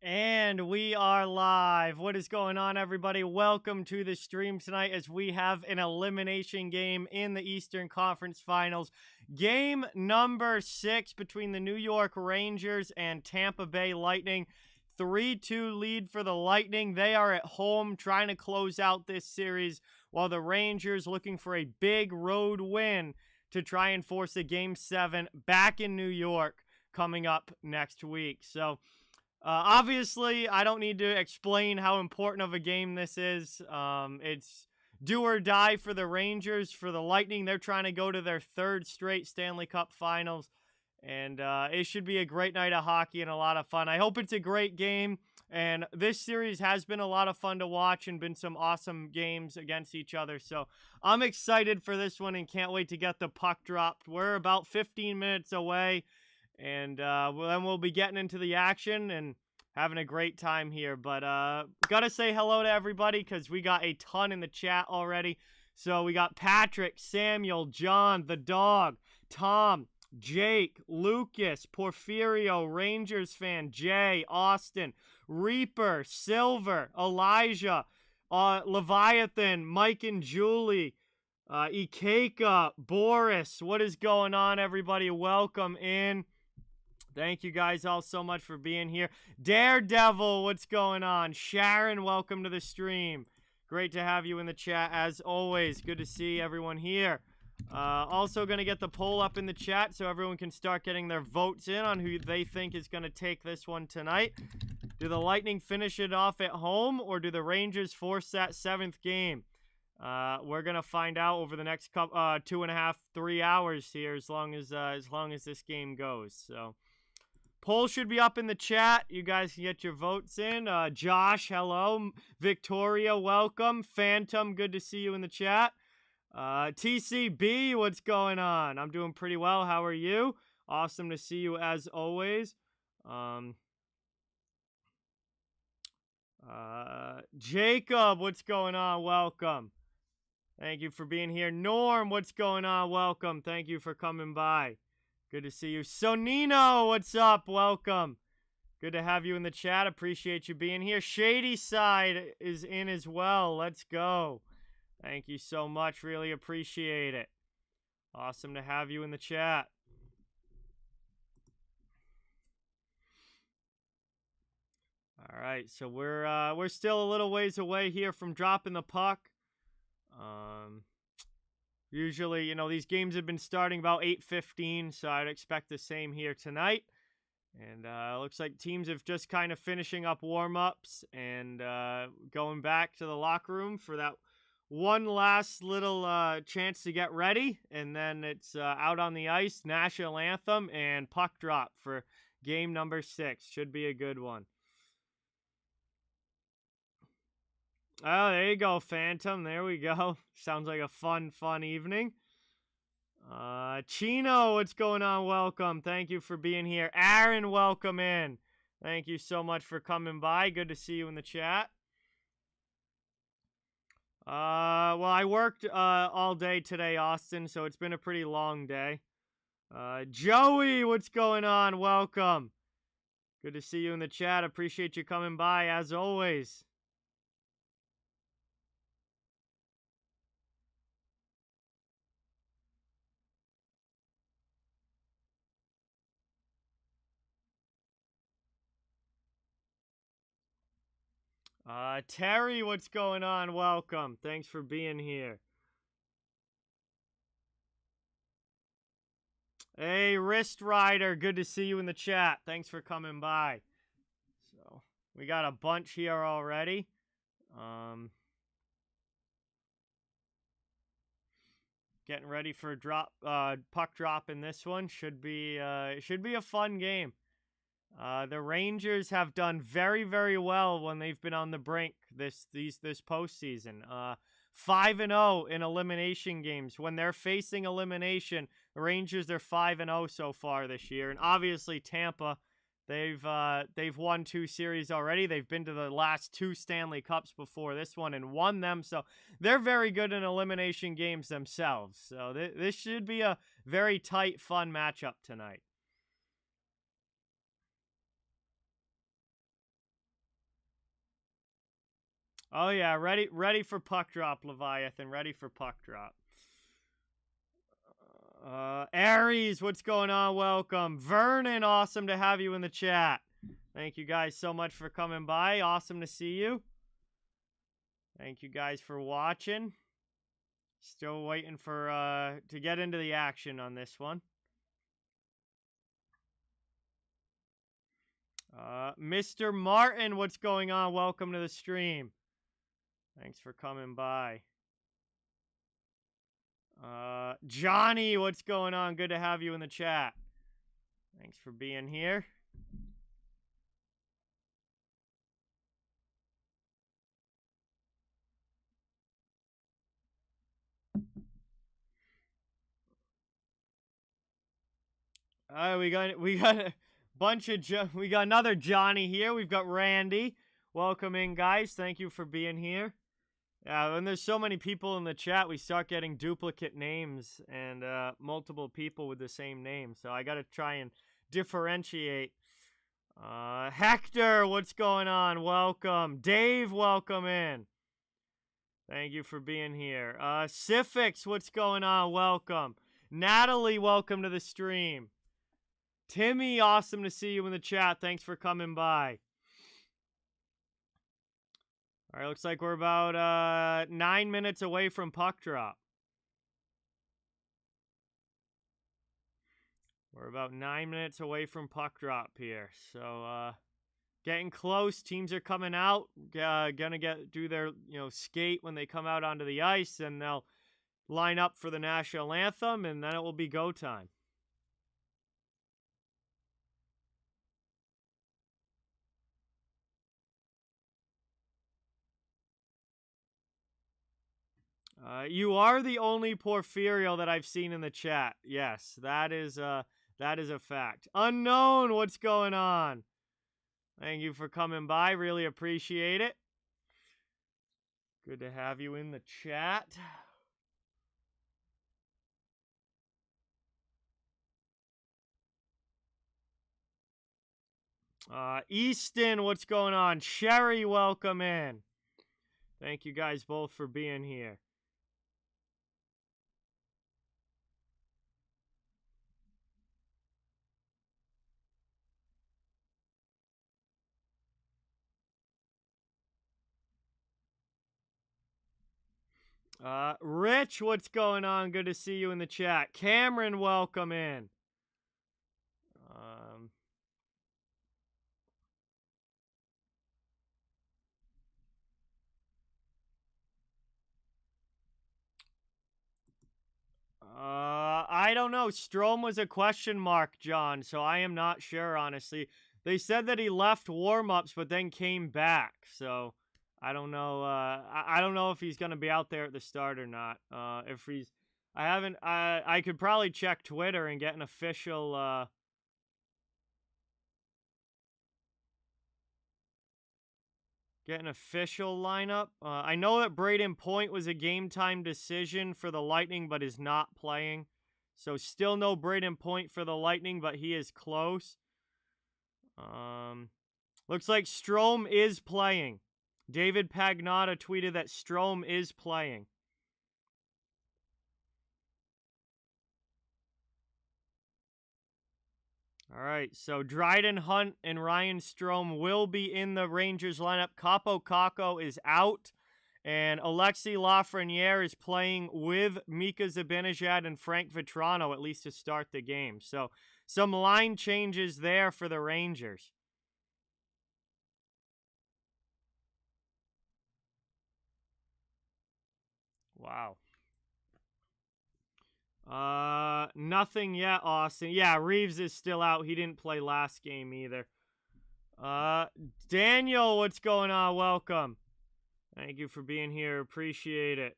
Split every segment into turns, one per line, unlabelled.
And we are live. What is going on, everybody? Welcome to the stream tonight as we have an elimination game in the Eastern Conference Finals. Game number 6 between the New York Rangers and Tampa Bay Lightning. 3-2 lead for the Lightning. They are at home trying to close out this series while the Rangers looking for a big road win to try and force a Game 7 back in New York coming up next week. So, obviously, I don't need to explain how important of a game this is. It's do or die for the Rangers. For the Lightning, they're trying to go to their 3rd straight Stanley Cup Finals. And it should be a great night of hockey and a lot of fun. I hope it's a great game. And this series has been a lot of fun to watch and been some awesome games against each other. So I'm excited for this one and can't wait to get the puck dropped. We're about 15 minutes away. And then we'll be getting into the action and having a great time here. But gotta say hello to everybody because we got a ton in the chat already. So we got Patrick, Samuel, John, the dog, Tom, Jake, Lucas, Porfirio, Rangers fan, Jay, Austin, Reaper, Silver, Elijah, Leviathan, Mike and Julie, Ikeka, Boris. What is going on, everybody? Welcome in. Thank you guys all so much for being here. Daredevil, what's going on? Sharon, welcome to the stream. Great to have you in the chat as always. Good to see everyone here. Also going to get the poll up in the chat so everyone can start getting their votes in on who they think is going to take this one tonight. Do the Lightning finish it off at home or do the Rangers force that 7th game? We're going to find out over the next 2.5, 3 hours here as long as this game goes. So poll should be up in the chat. You guys can get your votes in. Josh, hello. Victoria, welcome. Phantom, good to see you in the chat. TCB, what's going on? I'm doing pretty well. How are you? Awesome to see you as always. Jacob, what's going on? Welcome. Thank you for being here. Norm, what's going on? Welcome. Thank you for coming by. Good to see you. Sonino, what's up? Welcome. Good to have you in the chat. Appreciate you being here. Shady Side is in as well. Let's go. Thank you so much. Really appreciate it. Awesome to have you in the chat. All right, so we're still a little ways away here from dropping the puck. Usually, you know, these games have been starting about 8:15, so I'd expect the same here tonight. And looks like teams have just kind of finishing up warm-ups and going back to the locker room for that one last little chance to get ready. And then it's out on the ice, national anthem, and puck drop for game number 6. Should be a good one. Oh, there you go, Phantom. There we go. Sounds like a fun evening. Chino, what's going on? Welcome. Thank you for being here. Aaron, welcome in. Thank you so much for coming by. Good to see you in the chat. Well, I worked all day today, Austin, so it's been a pretty long day. Joey, what's going on? Welcome. Good to see you in the chat. Appreciate you coming by, as always. Terry, what's going on? Welcome. Thanks for being here. Hey, Wrist Rider, good to see you in the chat. Thanks for coming by. So, we got a bunch here already. Getting ready for a puck drop in this one. Should be a fun game. The Rangers have done very, very well when they've been on the brink this postseason. 5-0 in elimination games. When they're facing elimination, the Rangers are 5-0 so far this year. And obviously Tampa, they've won 2 series already. They've been to the last 2 Stanley Cups before this one and won them. So they're very good in elimination games themselves. So this should be a very tight, fun matchup tonight. Oh, yeah, ready for puck drop, Leviathan. Ready for puck drop. Aries, what's going on? Welcome. Vernon, awesome to have you in the chat. Thank you guys so much for coming by. Awesome to see you. Thank you guys for watching. Still waiting for to get into the action on this one. Mr. Martin, what's going on? Welcome to the stream. Thanks for coming by. Johnny, what's going on? Good to have you in the chat. Thanks for being here. We got a bunch of we got another Johnny here. We've got Randy. Welcome in, guys. Thank you for being here. Yeah, when there's so many people in the chat, we start getting duplicate names and multiple people with the same name. So I got to try and differentiate. Hector, what's going on? Welcome. Dave, welcome in. Thank you for being here. Sifix, what's going on? Welcome. Natalie, welcome to the stream. Timmy, awesome to see you in the chat. Thanks for coming by. All right, looks like we're about 9 minutes away from puck drop. We're about 9 minutes away from puck drop here. So, getting close. Teams are coming out. Gonna do their, skate when they come out onto the ice, and they'll line up for the national anthem, and then it will be go time. You are the only Porfirio that I've seen in the chat. Yes, that is a fact. Unknown, what's going on? Thank you for coming by. Really appreciate it. Good to have you in the chat. Easton, what's going on? Sherry, welcome in. Thank you guys both for being here. Rich, what's going on? Good to see you in the chat. Cameron, welcome in. I don't know. Strome was a question mark, John, so I am not sure, honestly. They said that he left warm-ups, but then came back, so I don't know. I don't know if he's going to be out there at the start or not. If he's... I could probably check Twitter and get an official... Get an official lineup. I know that Braden Point was a game-time decision for the Lightning, but is not playing. So still no Braden Point for the Lightning, but he is close. Looks like Strome is playing. David Pagnotta tweeted that Strome is playing. All right, so Dryden Hunt and Ryan Strome will be in the Rangers lineup. Capo Caco is out, and Alexis Lafreniere is playing with Mika Zibanejad and Frank Vetrano, at least to start the game. So some line changes there for the Rangers. Wow. Nothing yet, Austin. Yeah, Reeves is still out. He didn't play last game either. Daniel, what's going on? Welcome. Thank you for being here. Appreciate it.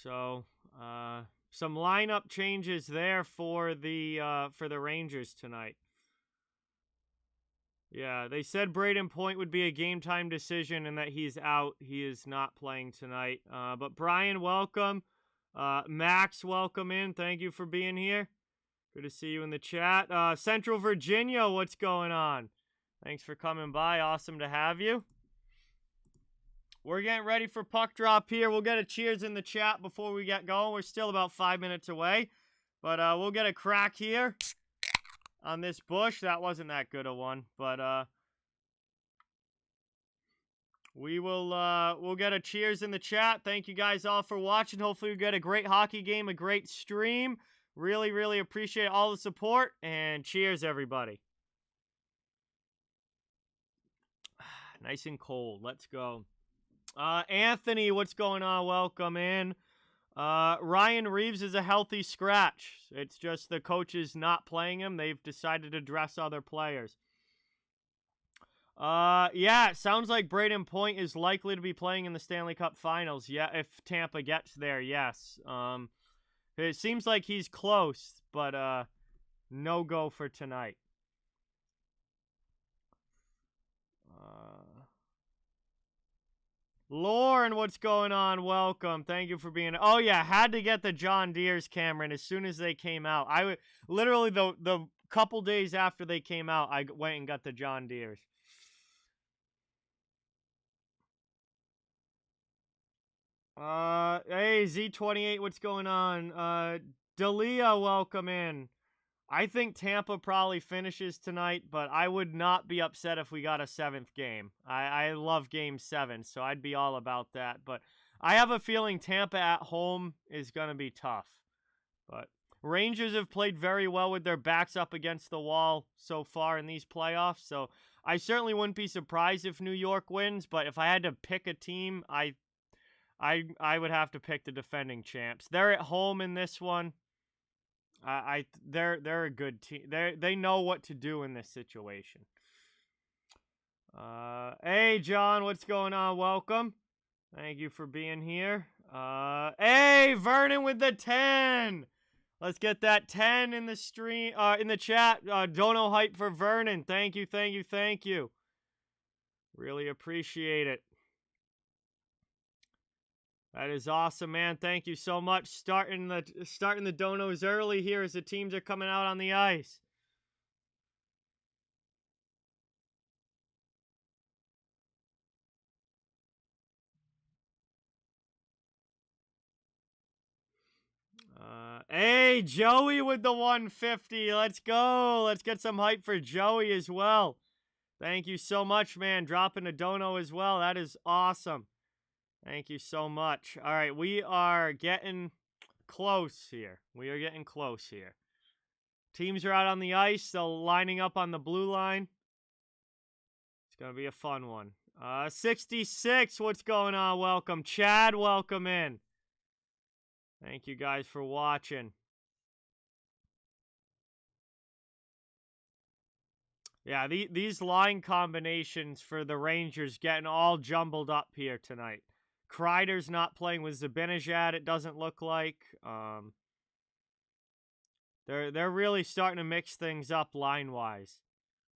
So, some lineup changes there for the Rangers tonight. Yeah, they said Braden Point would be a game-time decision and that he's out. He is not playing tonight. But Brian, welcome. Max, welcome in. Thank you for being here. Good to see you in the chat. Central Virginia, what's going on? Thanks for coming by. Awesome to have you. We're getting ready for puck drop here. We'll get a cheers in the chat before we get going. We're still about 5 minutes away. But we'll get a crack here on this bush. That wasn't that good a one. But we'll get a cheers in the chat. Thank you guys all for watching. Hopefully we get a great hockey game, a great stream. Really, really appreciate all the support. And cheers, everybody. Nice and cold. Let's go. Anthony, what's going on? Welcome in. Ryan Reeves is a healthy scratch. It's just the coaches not playing him. They've decided to dress other players. Yeah, it sounds like Braden Point is likely to be playing in the Stanley Cup Finals. Yeah, if Tampa gets there, yes. It seems like he's close, but no go for tonight. Lauren, what's going on? Welcome. Thank you for being... Oh, yeah, had to get the John Deere's, Cameron, as soon as they came out. Literally, the couple days after they came out, I went and got the John Deere's. Hey, Z28, what's going on? Dalia, welcome in. I think Tampa probably finishes tonight, but I would not be upset if we got a 7th game. I love Game 7, so I'd be all about that. But I have a feeling Tampa at home is going to be tough. But Rangers have played very well with their backs up against the wall so far in these playoffs. So I certainly wouldn't be surprised if New York wins. But if I had to pick a team, I would have to pick the defending champs. They're at home in this one. They're a good team. They know what to do in this situation. Hey John, what's going on? Welcome. Thank you for being here. Hey Vernon with the 10. Let's get that 10 in the stream. In the chat. Dono hype for Vernon. Thank you, thank you, thank you. Really appreciate it. That is awesome, man. Thank you so much. Starting the donos early here as the teams are coming out on the ice. Hey, Joey with the 150. Let's go. Let's get some hype for Joey as well. Thank you so much, man. Dropping a dono as well. That is awesome. Thank you so much. All right, we are getting close here. Teams are out on the ice. They're lining up on the blue line. It's going to be a fun one. 66, what's going on? Welcome. Chad, welcome in. Thank you guys for watching. Yeah, these line combinations for the Rangers getting all jumbled up here tonight. Kreider's not playing with Zibanejad, it doesn't look like. They're really starting to mix things up line-wise.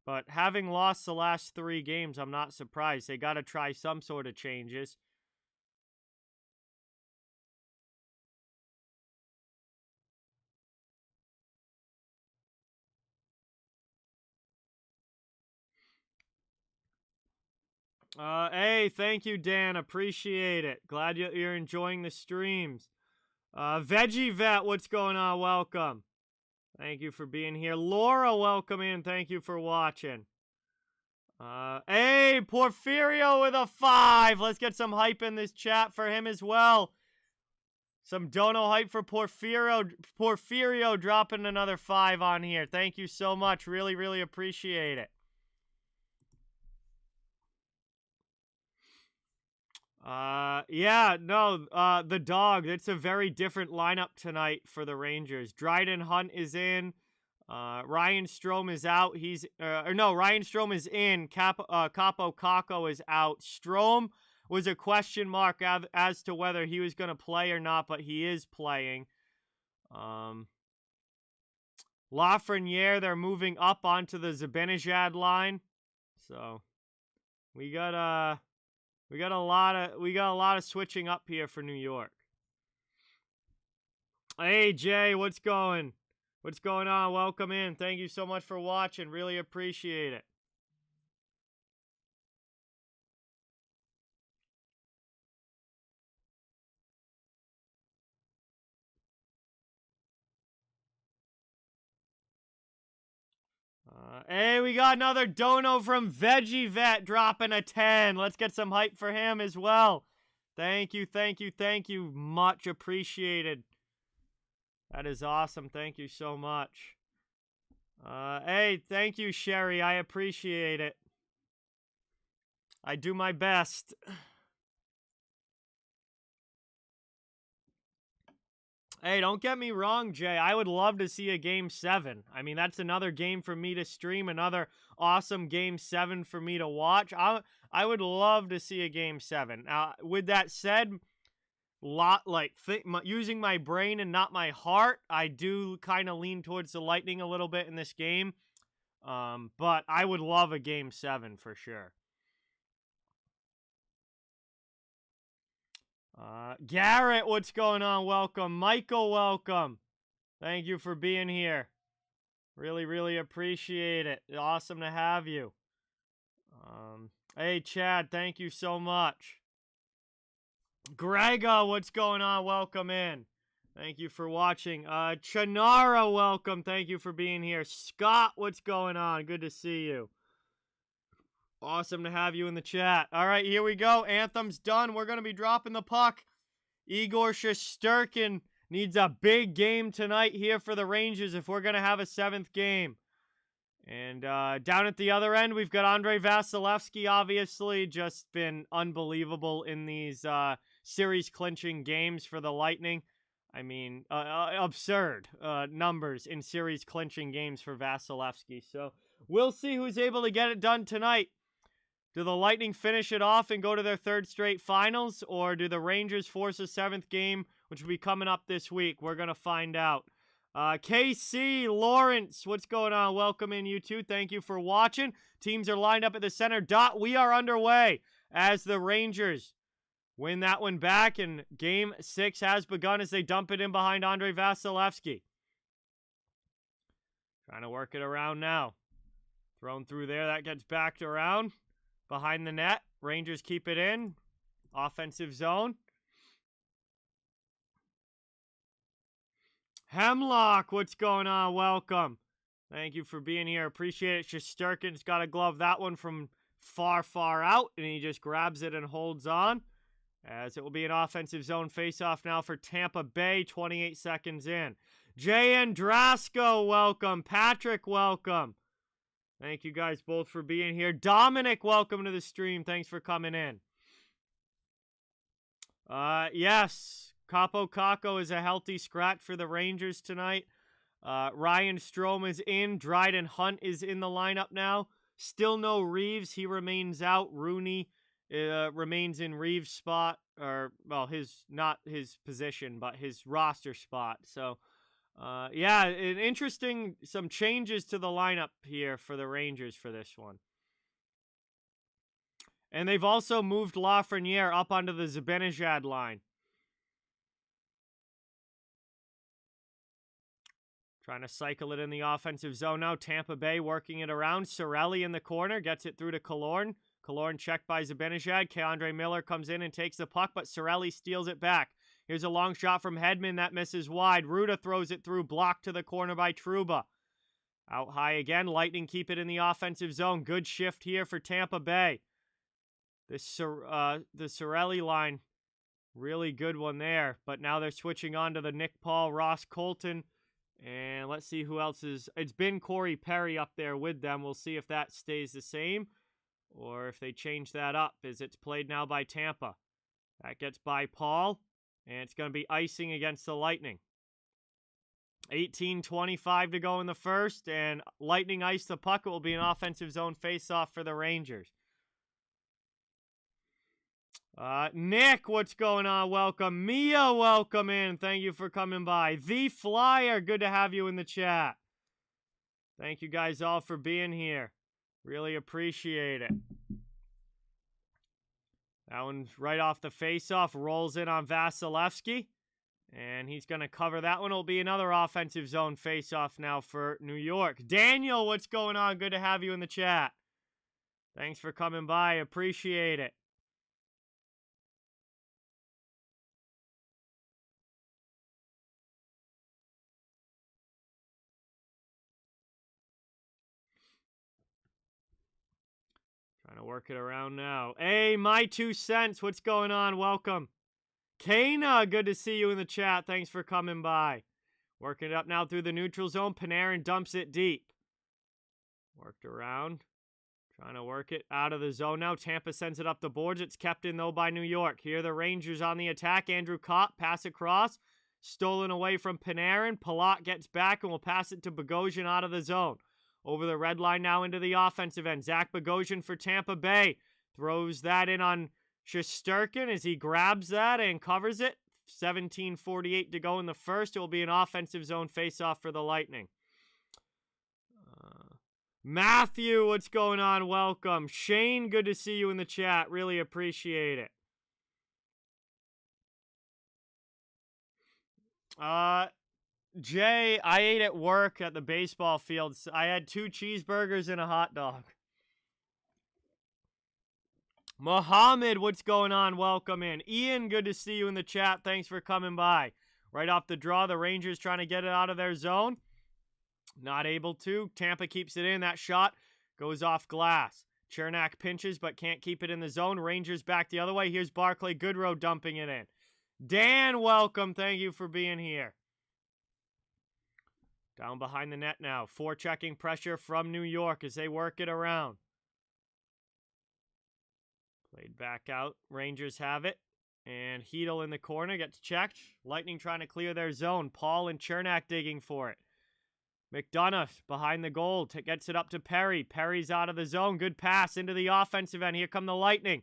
But having lost the last 3 games, I'm not surprised. They got to try some sort of changes. Hey, thank you, Dan. Appreciate it. Glad you're enjoying the streams. Veggie Vet, what's going on? Welcome. Thank you for being here. Laura, welcome in. Thank you for watching. Hey, Porfirio with a 5. Let's get some hype in this chat for him as well. Some dono hype for Porfirio. Porfirio dropping another 5 on here. Thank you so much. Really, really appreciate it. The dog. It's a very different lineup tonight for the Rangers. Dryden Hunt is in. Ryan Strome is out. Ryan Strome is in. Capo Kakko is out. Strome was a question mark as to whether he was going to play or not, but he is playing. Lafreniere, they're moving up onto the Zibanejad line. So we got a lot of switching up here for New York. Hey Jay, what's going? What's going on? Welcome in. Thank you so much for watching. Really appreciate it. Hey, we got another dono from Veggie Vet dropping a 10. Let's get some hype for him as well. Thank you, thank you, thank you. Much appreciated. That is awesome. Thank you so much. Hey, thank you, Sherry. I appreciate it. I do my best. Hey, don't get me wrong, Jay. I would love to see a Game 7. I mean, that's another game for me to stream, another awesome Game 7 for me to watch. I would love to see a Game 7. With that said, using my brain and not my heart, I do kind of lean towards the Lightning a little bit in this game. But I would love a Game 7 for sure. Garrett, what's going on? Welcome. Michael, welcome. Thank you for being here. Really, really appreciate it. Awesome to have you. Hey, Chad, thank you so much. Grega, what's going on? Welcome in. Thank you for watching. Chanara, welcome. Thank you for being here. Scott, what's going on? Good to see you. Awesome to have you in the chat. All right, here we go. Anthem's done. We're going to be dropping the puck. Igor Shesterkin needs a big game tonight here for the Rangers if we're going to have a 7th game. And down at the other end, we've got Andrei Vasilevsky, obviously, just been unbelievable in these series-clinching games for the Lightning. I mean, absurd numbers in series-clinching games for Vasilevsky. So we'll see who's able to get it done tonight. Do the Lightning finish it off and go to their 3rd straight finals, or do the Rangers force a 7th game, which will be coming up this week? We're going to find out. KC, Lawrence, what's going on? Welcome in, you two. Thank you for watching. Teams are lined up at the center dot. We are underway as the Rangers win that one back, and Game 6 has begun as they dump it in behind Andrei Vasilevsky. Trying to work it around now. Thrown through there. That gets backed around. Behind the net. Rangers keep it in. Offensive zone. Hemlock, what's going on? Welcome. Thank you for being here. Appreciate it. Shesterkin's got to glove that one from far, far out, and he just grabs it and holds on. As it will be an offensive zone face-off now for Tampa Bay, 28 seconds in. Jay Andrasco, welcome. Patrick, welcome. Thank you guys both for being here. Dominic, welcome to the stream. Thanks for coming in. Yes, Capo Caco is a healthy scratch for the Rangers tonight. Ryan Strome is in. Dryden Hunt is in the lineup now. Still no Reeves. He remains out. Rooney remains in Reeves' spot. Or, well, not his position, but his roster spot. So, yeah, some changes to the lineup here for the Rangers for this one. And they've also moved Lafreniere up onto the Zibanejad line. Trying to cycle it in the offensive zone now. Tampa Bay working it around. Cirelli in the corner. Gets it through to Killorn. Killorn checked by Zibanejad. K'Andre Miller comes in and takes the puck, but Cirelli steals it back. Here's a long shot from Hedman that misses wide. Ruda throws it through, blocked to the corner by Trouba. Out high again. Lightning keep it in the offensive zone. Good shift here for Tampa Bay. The Cirelli line, really good one there. But now they're switching on to the Nick Paul, Ross Colton. And let's see who else is. It's been Corey Perry up there with them. We'll see if that stays the same or if they change that up as it's played now by Tampa. That gets by Paul. And it's going to be icing against the Lightning. 18:25 to go in the first, and Lightning ice the puck. It will be an offensive zone face-off for the Rangers. Nick, what's going on? Welcome. Mia, welcome in. Thank you for coming by. The Flyer, good to have you in the chat. Thank you guys all for being here. Really appreciate it. That one's right off the face-off. Rolls in on Vasilevsky. And he's going to cover that one. It'll be another offensive zone face-off now for New York. Daniel, what's going on? Good to have you in the chat. Thanks for coming by. Appreciate it. Trying to work it around now. Hey, my 2 cents. What's going on? Welcome. Kana, good to see you in the chat. Thanks for coming by. Working it up now through the neutral zone. Panarin dumps it deep. Worked around. Trying to work it out of the zone now. Tampa sends it up the boards. It's kept in, though, by New York. Here the Rangers on the attack. Andrew Kopp, pass across. Stolen away from Panarin. Palat gets back and will pass it to Bogosian out of the zone. Over the red line now into the offensive end. Zach Bogosian for Tampa Bay. Throws that in on Shesterkin as he grabs that and covers it. 17:48 to go in the first. It will be an offensive zone face-off for the Lightning. Matthew, what's going on? Welcome. Shane, good to see you in the chat. Really appreciate it. Jay, I ate at work at the baseball fields. I had 2 cheeseburgers and a hot dog. Mohammed, what's going on? Welcome in. Ian, good to see you in the chat. Thanks for coming by. Right off the draw, the Rangers trying to get it out of their zone. Not able to. Tampa keeps it in. That shot goes off glass. Chernak pinches but can't keep it in the zone. Rangers back the other way. Here's Barclay Goodrow dumping it in. Dan, welcome. Thank you for being here. Down behind the net now. Forechecking pressure from New York as they work it around. Played back out. Rangers have it. And Hedel in the corner gets checked. Lightning trying to clear their zone. Paul and Chernak digging for it. McDonough behind the goal. Gets it up to Perry. Perry's out of the zone. Good pass into the offensive end. Here come the Lightning.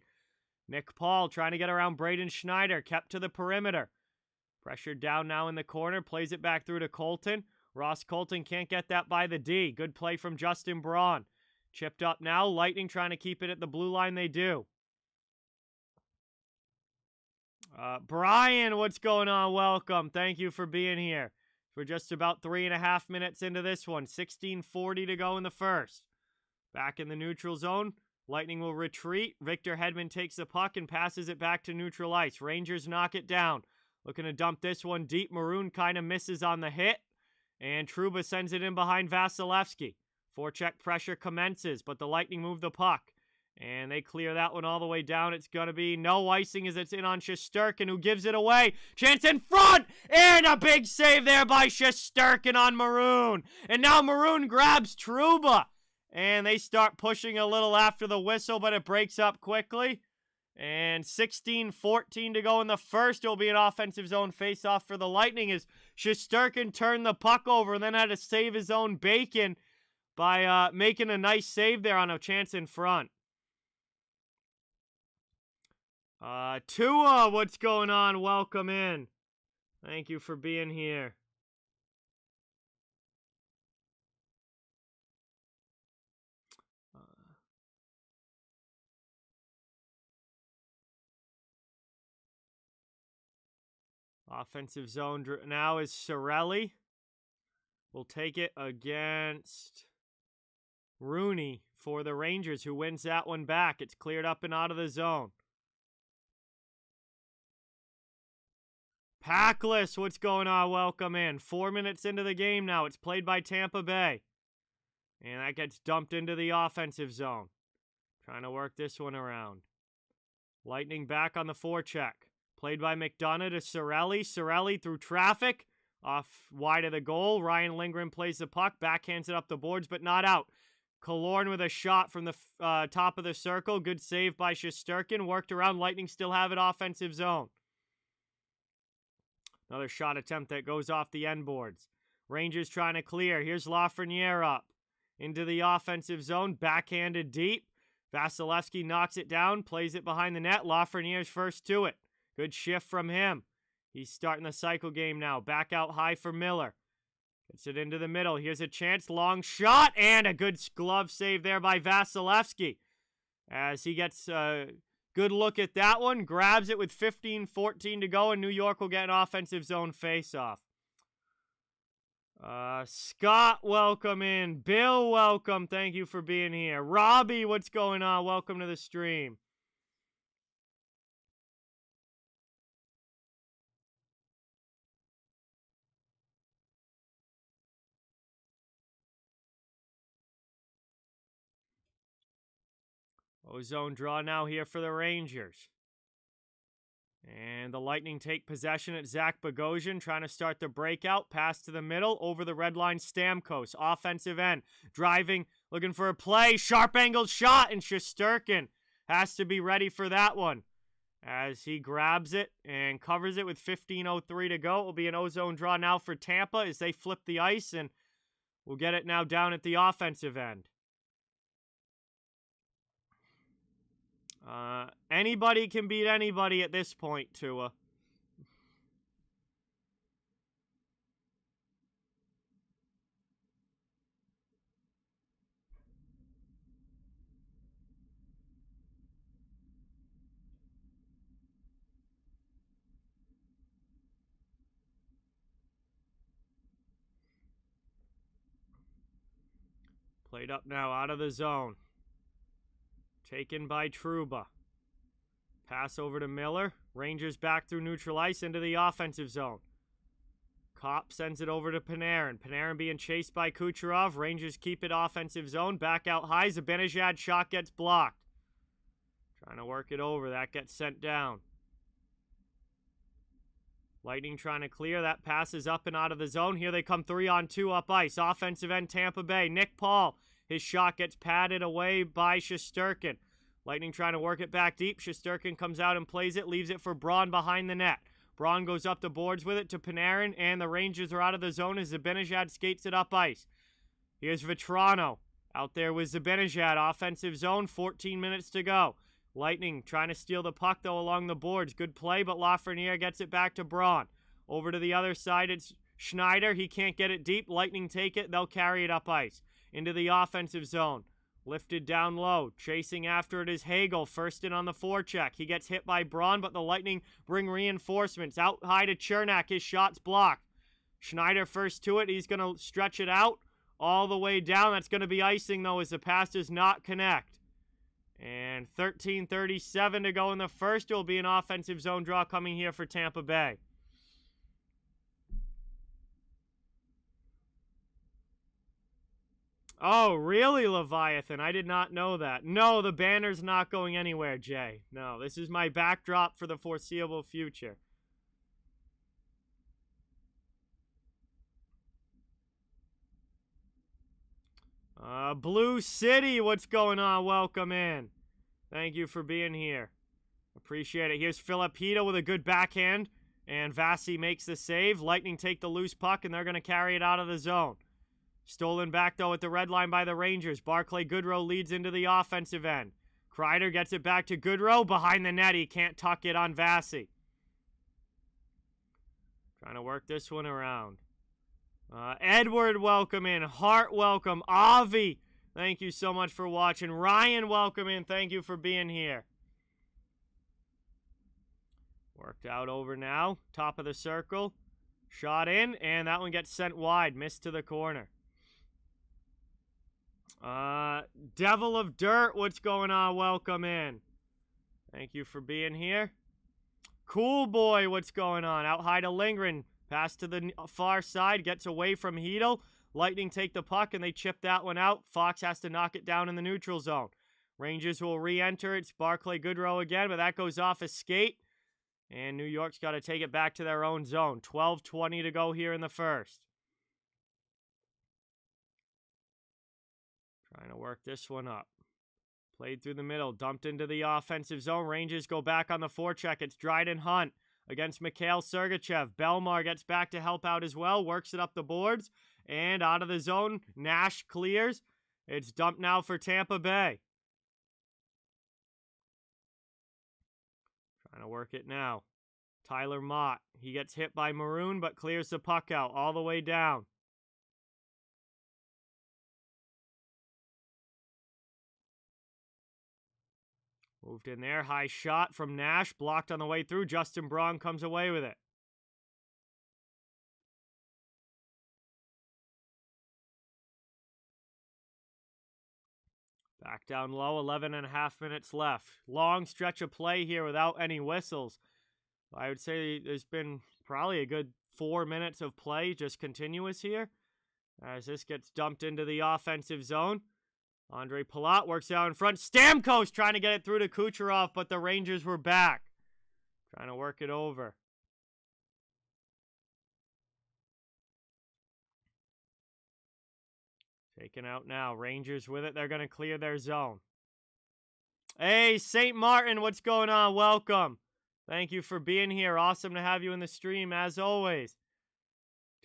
Nick Paul trying to get around Braden Schneider. Kept to the perimeter. Pressured down now in the corner. Plays it back through to Colton. Ross Colton can't get that by the D. Good play from Justin Braun. Chipped up now. Lightning trying to keep it at the blue line. They do. Brian, what's going on? Welcome. Thank you for being here. We're just about 3.5 minutes into this one. 16:40 to go in the first. Back in the neutral zone. Lightning will retreat. Victor Hedman takes the puck and passes it back to neutral ice. Rangers knock it down. Looking to dump this one deep. Maroon kind of misses on the hit. And Trouba sends it in behind Vasilevsky. Forecheck pressure commences, but the Lightning move the puck. And they clear that one all the way down. It's going to be no icing as it's in on Shesterkin, who gives it away. Chance in front! And a big save there by Shesterkin on Maroon. And now Maroon grabs Trouba. And they start pushing a little after the whistle, but it breaks up quickly. And 16:14 to go in the first. It will be an offensive zone faceoff for the Lightning as Shesterkin turned the puck over and then had to save his own bacon by making a nice save there on a chance in front. Tua, what's going on? Welcome in. Thank you for being here. Offensive zone now is Cirelli. We'll take it against Rooney for the Rangers, who wins that one back. It's cleared up and out of the zone. Packless, what's going on? Welcome in. 4 minutes into the game now. It's played by Tampa Bay. And that gets dumped into the offensive zone. Trying to work this one around. Lightning back on the forecheck. Played by McDonough to Cirelli. Cirelli through traffic. Off wide of the goal. Ryan Lindgren plays the puck. Backhands it up the boards, but not out. Killorn with a shot from the top of the circle. Good save by Shesterkin. Worked around. Lightning still have it offensive zone. Another shot attempt that goes off the end boards. Rangers trying to clear. Here's Lafreniere up. Into the offensive zone. Backhanded deep. Vasilevsky knocks it down. Plays it behind the net. Lafreniere's first to it. Good shift from him. He's starting the cycle game now. Back out high for Miller. Gets it into the middle. Here's a chance. Long shot. And a good glove save there by Vasilevsky. As he gets Good look at that one. Grabs it with 15-14 to go, and New York will get an offensive zone faceoff. Scott, welcome in. Bill, welcome. Thank you for being here. Robbie, what's going on? Welcome to the stream. Ozone draw now here for the Rangers. And the Lightning take possession at Zach Bogosian, trying to start the breakout. Pass to the middle, over the red line, Stamkos. Offensive end, driving, looking for a play. Sharp-angled shot, and Shesterkin has to be ready for that one. As he grabs it and covers it with 15:03 to go. It will be an ozone draw now for Tampa as they flip the ice, and we'll get it now down at the offensive end. Anybody can beat anybody at this point, Tua. Played up now out of the zone. Taken by Trouba. Pass over to Miller. Rangers back through neutral ice into the offensive zone. Kopp sends it over to Panarin. Panarin being chased by Kucherov. Rangers keep it offensive zone. Back out high. Zibanejad shot gets blocked. Trying to work it over. That gets sent down. Lightning trying to clear. That passes up and out of the zone. Here they come 3-on-2 up ice. Offensive end Tampa Bay. Nick Paul. His shot gets padded away by Shesterkin. Lightning trying to work it back deep. Shesterkin comes out and plays it. Leaves it for Braun behind the net. Braun goes up the boards with it to Panarin. And the Rangers are out of the zone as Zibanejad skates it up ice. Here's Vetrano. Out there with Zibanejad. Offensive zone. 14 minutes to go. Lightning trying to steal the puck, though, along the boards. Good play, but Lafreniere gets it back to Braun. Over to the other side, it's Schneider. He can't get it deep. Lightning take it. They'll carry it up ice. Into the offensive zone. Lifted down low. Chasing after it is Hagel. First in on the forecheck. He gets hit by Braun, but the Lightning bring reinforcements. Out high to Chernak. His shot's blocked. Schneider first to it. He's going to stretch it out all the way down. That's going to be icing, though, as the pass does not connect. And 13:37 to go in the first. It will be an offensive zone draw coming here for Tampa Bay. Oh, really, Leviathan? I did not know that. No, the banner's not going anywhere, Jay. No, this is my backdrop for the foreseeable future. Blue City, what's going on? Welcome in. Thank you for being here. Appreciate it. Here's Filipino with a good backhand, and Vasi makes the save. Lightning take the loose puck, and they're going to carry it out of the zone. Stolen back, though, at the red line by the Rangers. Barclay Goodrow leads into the offensive end. Kreider gets it back to Goodrow. Behind the net, he can't tuck it on Vasi. Trying to work this one around. Edward, welcome in. Hart, welcome. Avi, thank you so much for watching. Ryan, welcome in. Thank you for being here. Worked out over now. Top of the circle. Shot in, and that one gets sent wide. Missed to the corner. Devil of Dirt, what's going on? Welcome in. Thank you for being here. Cool Boy, what's going on? Out high to Lindgren. Pass to the far side. Gets away from Hedel. Lightning take the puck, and they chip that one out. Fox has to knock it down in the neutral zone. Rangers will re-enter. It's Barclay Goodrow again, but that goes off a skate. And New York's got to take it back to their own zone. 12:20 to go here in the first. Trying to work this one up. Played through the middle. Dumped into the offensive zone. Rangers go back on the forecheck. It's Dryden Hunt against Mikhail Sergachev. Belmar gets back to help out as well. Works it up the boards. And out of the zone. Nash clears. It's dumped now for Tampa Bay. Trying to work it now. Tyler Mott. He gets hit by Maroon, but clears the puck out all the way down. Moved in there. High shot from Nash. Blocked on the way through. Justin Braun comes away with it. Back down low. 11.5 minutes left. Long stretch of play here without any whistles. I would say there's been probably a good 4 minutes of play just continuous here. As this gets dumped into the offensive zone. Andre Palat works out in front. Stamkos trying to get it through to Kucherov, but the Rangers were back. Trying to work it over. Taken out now. Rangers with it. They're going to clear their zone. Hey, St. Martin, what's going on? Welcome. Thank you for being here. Awesome to have you in the stream, as always.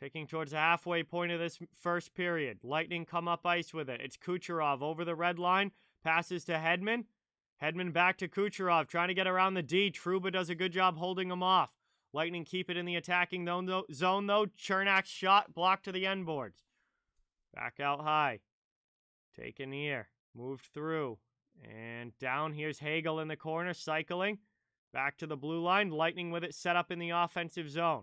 Taking towards the halfway point of this first period. Lightning come up ice with it. It's Kucherov over the red line. Passes to Hedman. Hedman back to Kucherov. Trying to get around the D. Trouba does a good job holding him off. Lightning keep it in the attacking zone, though. Chernak's shot blocked to the end boards. Back out high. Taken here. Moved through. And down. Here's Hagel in the corner. Cycling. Back to the blue line. Lightning with it set up in the offensive zone.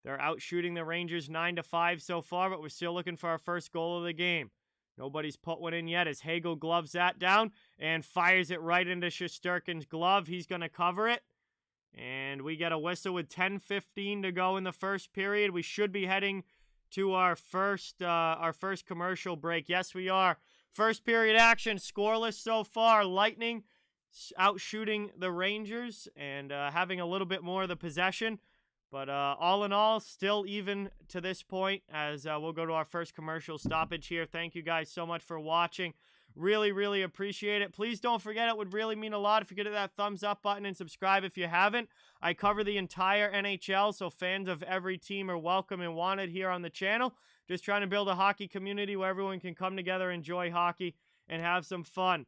They're out shooting the Rangers 9-5 so far, but we're still looking for our first goal of the game. Nobody's put one in yet as Hagel gloves that down and fires it right into Shesterkin's glove. He's going to cover it. And we get a whistle with 10:15 to go in the first period. We should be heading to our first commercial break. Yes, we are. First period action, scoreless so far. Lightning out shooting the Rangers and having a little bit more of the possession. But all in all, still even to this point as we'll go to our first commercial stoppage here. Thank you guys so much for watching. Really, really appreciate it. Please don't forget, it would really mean a lot if you could hit that thumbs up button and subscribe if you haven't. I cover the entire NHL, so fans of every team are welcome and wanted here on the channel. Just trying to build a hockey community where everyone can come together, enjoy hockey, and have some fun.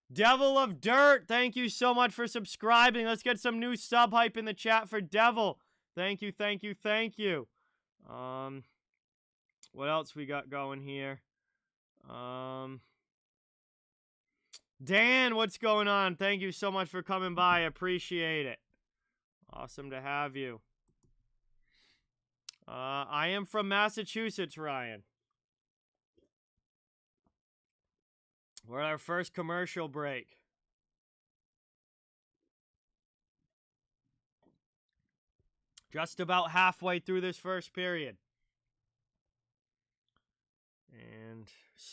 Devil of Dirt, thank you so much for subscribing. Let's get some new sub hype in the chat for Devil. Thank you, thank you, thank you. What else we got going here? Dan, what's going on? Thank you so much for coming by. Appreciate it. Awesome to have you. I am from Massachusetts, Ryan. We're at our first commercial break. Just about halfway through this first period. And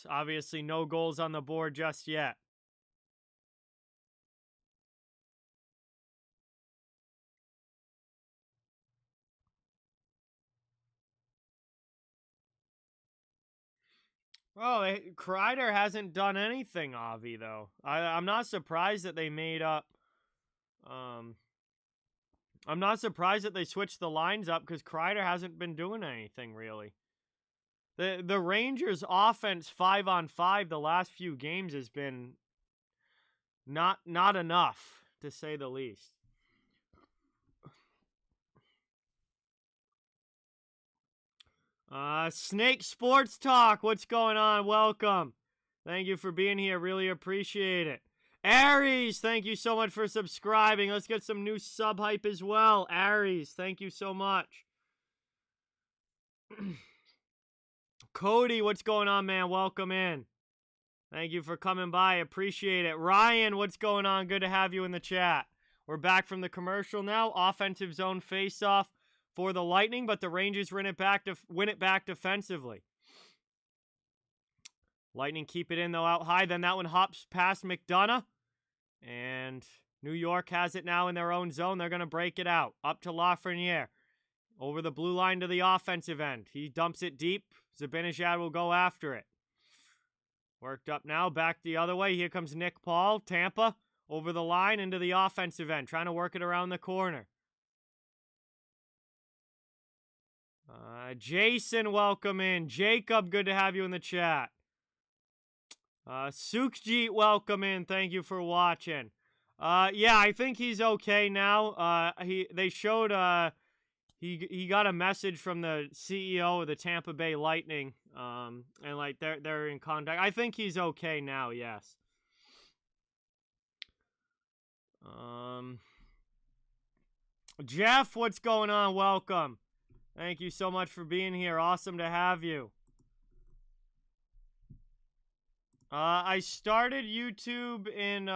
obviously no goals on the board just yet. Well, Kreider hasn't done anything, Avi, though. I'm not surprised that they made up... I'm not surprised that they switched the lines up because Kreider hasn't been doing anything, really. The Rangers' offense 5-on-5 the last few games has been not enough, to say the least. Snake Sports Talk, what's going on? Welcome. Thank you for being here. Really appreciate it. Aries, thank you so much for subscribing. Let's get some new sub hype as well. Aries, thank you so much. Cody, what's going on, man? Welcome in. Thank you for coming by. Appreciate it. Ryan, what's going on? Good to have you in the chat. We're back from the commercial now. Offensive zone face-off for the Lightning, but the Rangers win it back defensively. Lightning keep it in, though, out high. Then that one hops past McDonough. And New York has it now in their own zone. They're going to break it out. Up to Lafreniere. Over the blue line to the offensive end. He dumps it deep. Zibanejad will go after it. Worked up now. Back the other way. Here comes Nick Paul. Tampa. Over the line into the offensive end. Trying to work it around the corner. Jason, welcome in. Jacob, good to have you in the chat. Sukhjit, welcome in. Thank you for watching. Yeah, I think he's okay now. They showed he got a message from the CEO of the Tampa Bay Lightning, and like they're in contact. I think he's okay now. Yes. Jeff, what's going on? Welcome. Thank you so much for being here. Awesome to have you. I started YouTube in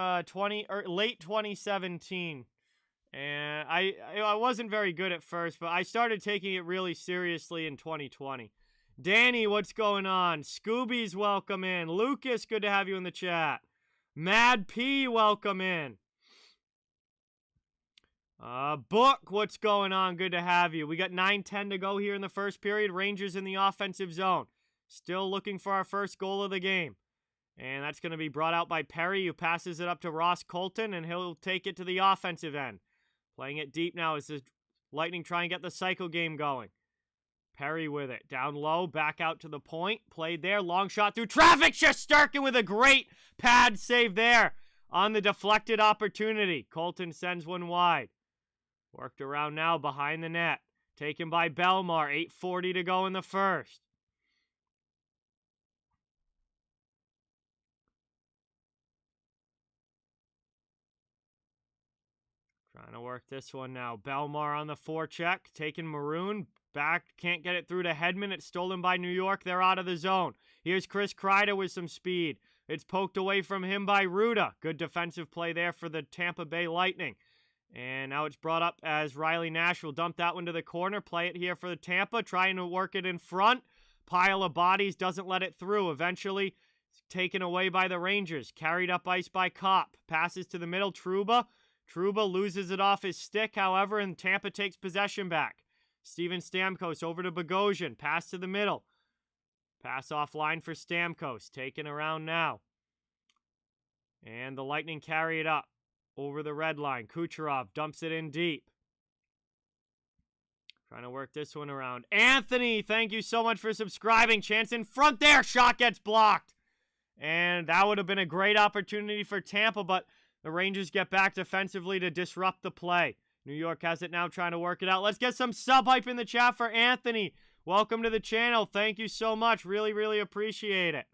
late 2017, and I wasn't very good at first, but I started taking it really seriously in 2020. Danny, what's going on? Scooby's welcome in. Lucas, good to have you in the chat. Mad P, welcome in. Book, what's going on? Good to have you. We got 9:10 to go here in the first period. Rangers in the offensive zone. Still looking for our first goal of the game. And that's going to be brought out by Perry, who passes it up to Ross Colton, and he'll take it to the offensive end. Playing it deep now as the Lightning try and get the cycle game going. Perry with it. Down low, back out to the point. Played there. Long shot through traffic. Shesterkin with a great pad save there on the deflected opportunity. Colton sends one wide. Worked around now behind the net. Taken by Belmar. 8:40 to go in the first. Trying to work this one now. Belmar on the forecheck. Taking Maroon. Back. Can't get it through to Hedman. It's stolen by New York. They're out of the zone. Here's Chris Kreider with some speed. It's poked away from him by Ruda. Good defensive play there for the Tampa Bay Lightning. And now it's brought up as Riley Nash will dump that one to the corner. Play it here for the Tampa. Trying to work it in front. Pile of bodies. Doesn't let it through. Eventually taken away by the Rangers. Carried up ice by Kopp. Passes to the middle. Trouba loses it off his stick, however, and Tampa takes possession back. Steven Stamkos over to Bogosian. Pass to the middle. Pass offline for Stamkos. Taken around now. And the Lightning carry it up over the red line. Kucherov dumps it in deep. Trying to work this one around. Anthony, thank you so much for subscribing. Chance in front there. Shot gets blocked. And that would have been a great opportunity for Tampa, but the Rangers get back defensively to disrupt the play. New York has it now, trying to work it out. Let's get some sub hype in the chat for Anthony. Welcome to the channel. Thank you so much. Really, really appreciate it.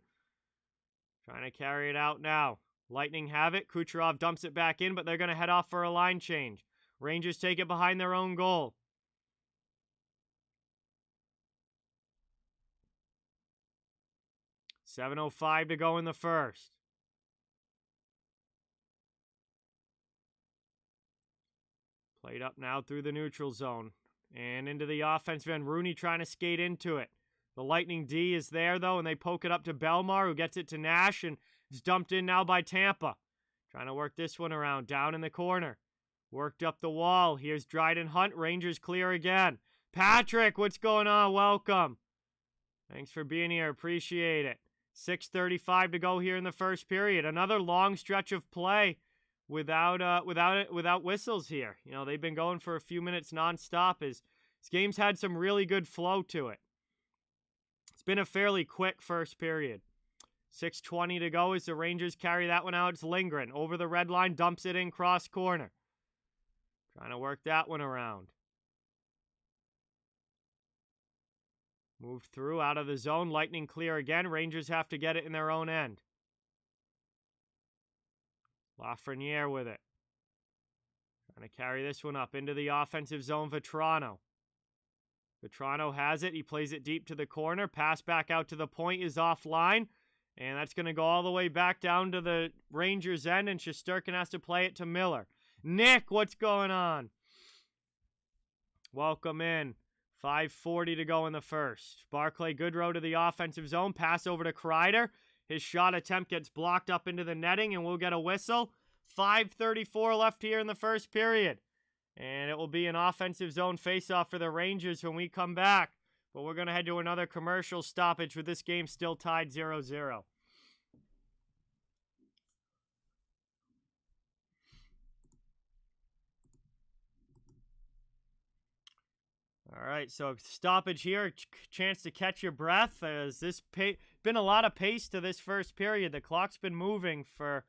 Trying to carry it out now. Lightning have it. Kucherov dumps it back in, but they're going to head off for a line change. Rangers take it behind their own goal. .7:05 to go in the first. Played up now through the neutral zone. And into the offensive end. Rooney trying to skate into it. The Lightning D is there, though, and they poke it up to Belmar, who gets it to Nash, and it's dumped in now by Tampa. Trying to work this one around. Down in the corner. Worked up the wall. Here's Dryden Hunt. Rangers clear again. Patrick, what's going on? Welcome. Thanks for being here. Appreciate it. 6:35 to go here in the first period. Another long stretch of play without whistles here. You know, they've been going for a few minutes nonstop. This game's had some really good flow to it. It's been a fairly quick first period. 6:20 to go as the Rangers carry that one out. It's Lindgren over the red line, dumps it in cross corner. Trying to work that one around. Move through out of the zone. Lightning clear again. Rangers have to get it in their own end. Lafreniere with it. Trying to carry this one up into the offensive zone. Vetrano has it. He plays it deep to the corner. Pass back out to the point is offline. And that's going to go all the way back down to the Rangers' end. And Shesterkin has to play it to Miller. Nick, what's going on? Welcome in. 5:40 to go in the first. Barclay Goodrow to the offensive zone. Pass over to Kreider. His shot attempt gets blocked up into the netting, and we'll get a whistle. 5:34 left here in the first period. And it will be an offensive zone faceoff for the Rangers when we come back. But we're going to head to another commercial stoppage with this game still tied 0-0. All right, so stoppage here, chance to catch your breath. As this been a lot of pace to this first period. The clock's been moving for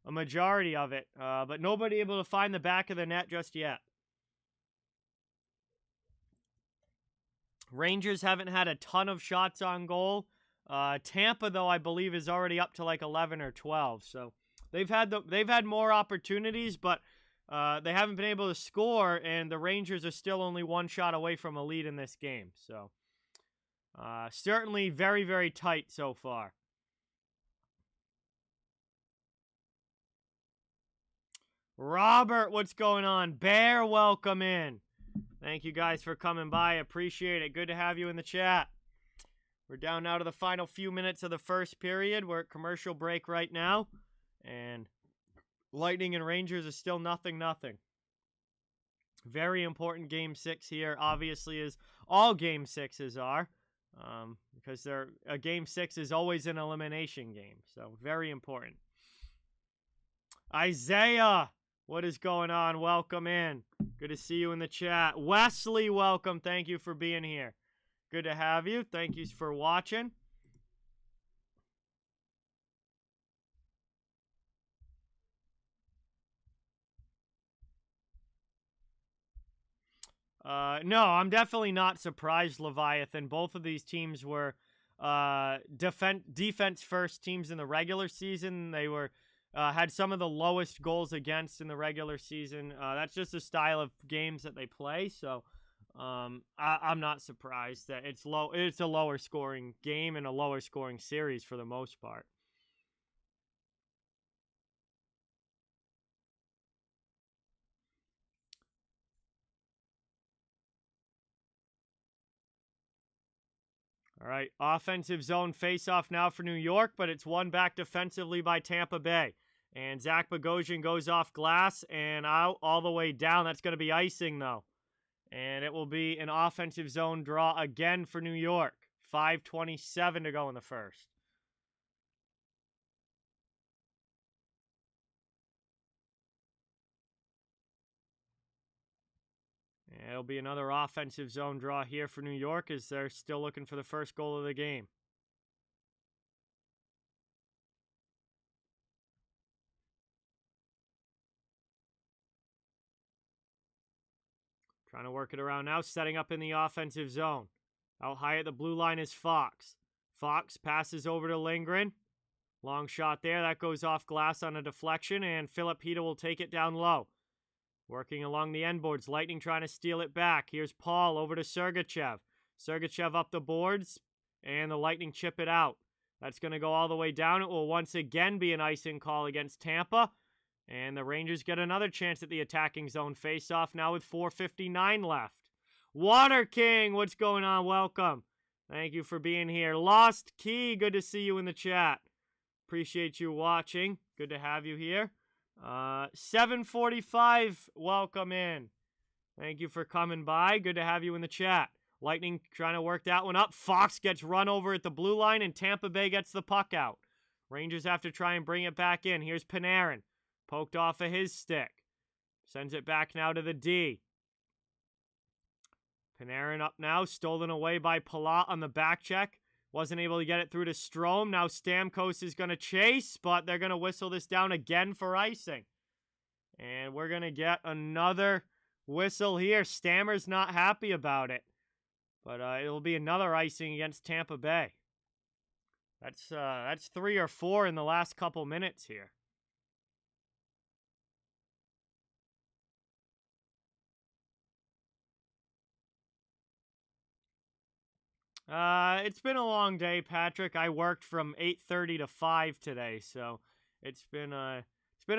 a majority of it, but nobody able to find the back of the net just yet. Rangers haven't had a ton of shots on goal. Tampa, though, I believe is already up to like 11 or 12. So they've had more opportunities, but they haven't been able to score, and the Rangers are still only one shot away from a lead in this game. So, certainly very, very tight so far. Robert, what's going on? Bear, welcome in. Thank you guys for coming by. Appreciate it. Good to have you in the chat. We're down now to the final few minutes of the first period. We're at commercial break right now. And Lightning and Rangers is still 0-0. Very important Game 6 here, obviously, as all Game 6s are. Because a Game 6 is always an elimination game. So, very important. Isaiah, what is going on? Welcome in. Good to see you in the chat. Wesley, welcome. Thank you for being here. Good to have you. Thank you for watching. No, I'm definitely not surprised, Leviathan. Both of these teams were defense first teams in the regular season. They were had some of the lowest goals against in the regular season. That's just the style of games that they play. So I'm not surprised that it's low. It's a lower scoring game and a lower scoring series for the most part. All right, offensive zone face-off now for New York, but it's won back defensively by Tampa Bay. And Zach Bogosian goes off glass and out all the way down. That's going to be icing, though. And it will be an offensive zone draw again for New York. 5:27 to go in the first. And it'll be another offensive zone draw here for New York as they're still looking for the first goal of the game. Trying to work it around now, setting up in the offensive zone. Out high at the blue line is Fox. Fox passes over to Lindgren. Long shot there. That goes off glass on a deflection, and Philip Hita will take it down low. Working along the end boards. Lightning trying to steal it back. Here's Paul over to Sergachev. Sergachev up the boards, and the Lightning chip it out. That's going to go all the way down. It will once again be an icing call against Tampa. And the Rangers get another chance at the attacking zone faceoff now with 4:59 left. Water King, what's going on? Welcome. Thank you for being here. Lost Key, good to see you in the chat. Appreciate you watching. Good to have you here. 7:45, welcome in. Thank you for coming by. Good to have you in the chat. Lightning trying to work that one up. Fox gets run over at the blue line, and Tampa Bay gets the puck out. Rangers have to try and bring it back in. Here's Panarin. Poked off of his stick. Sends it back now to the D. Panarin up now. Stolen away by Palat on the back check. Wasn't able to get it through to Strome. Now Stamkos is going to chase, but they're going to whistle this down again for icing. And we're going to get another whistle here. Stammer's not happy about it. But it'll be another icing against Tampa Bay. That's 3 or 4 in the last couple minutes here. It's been a long day, Patrick. I worked from 8:30 to 5 today, so it's been a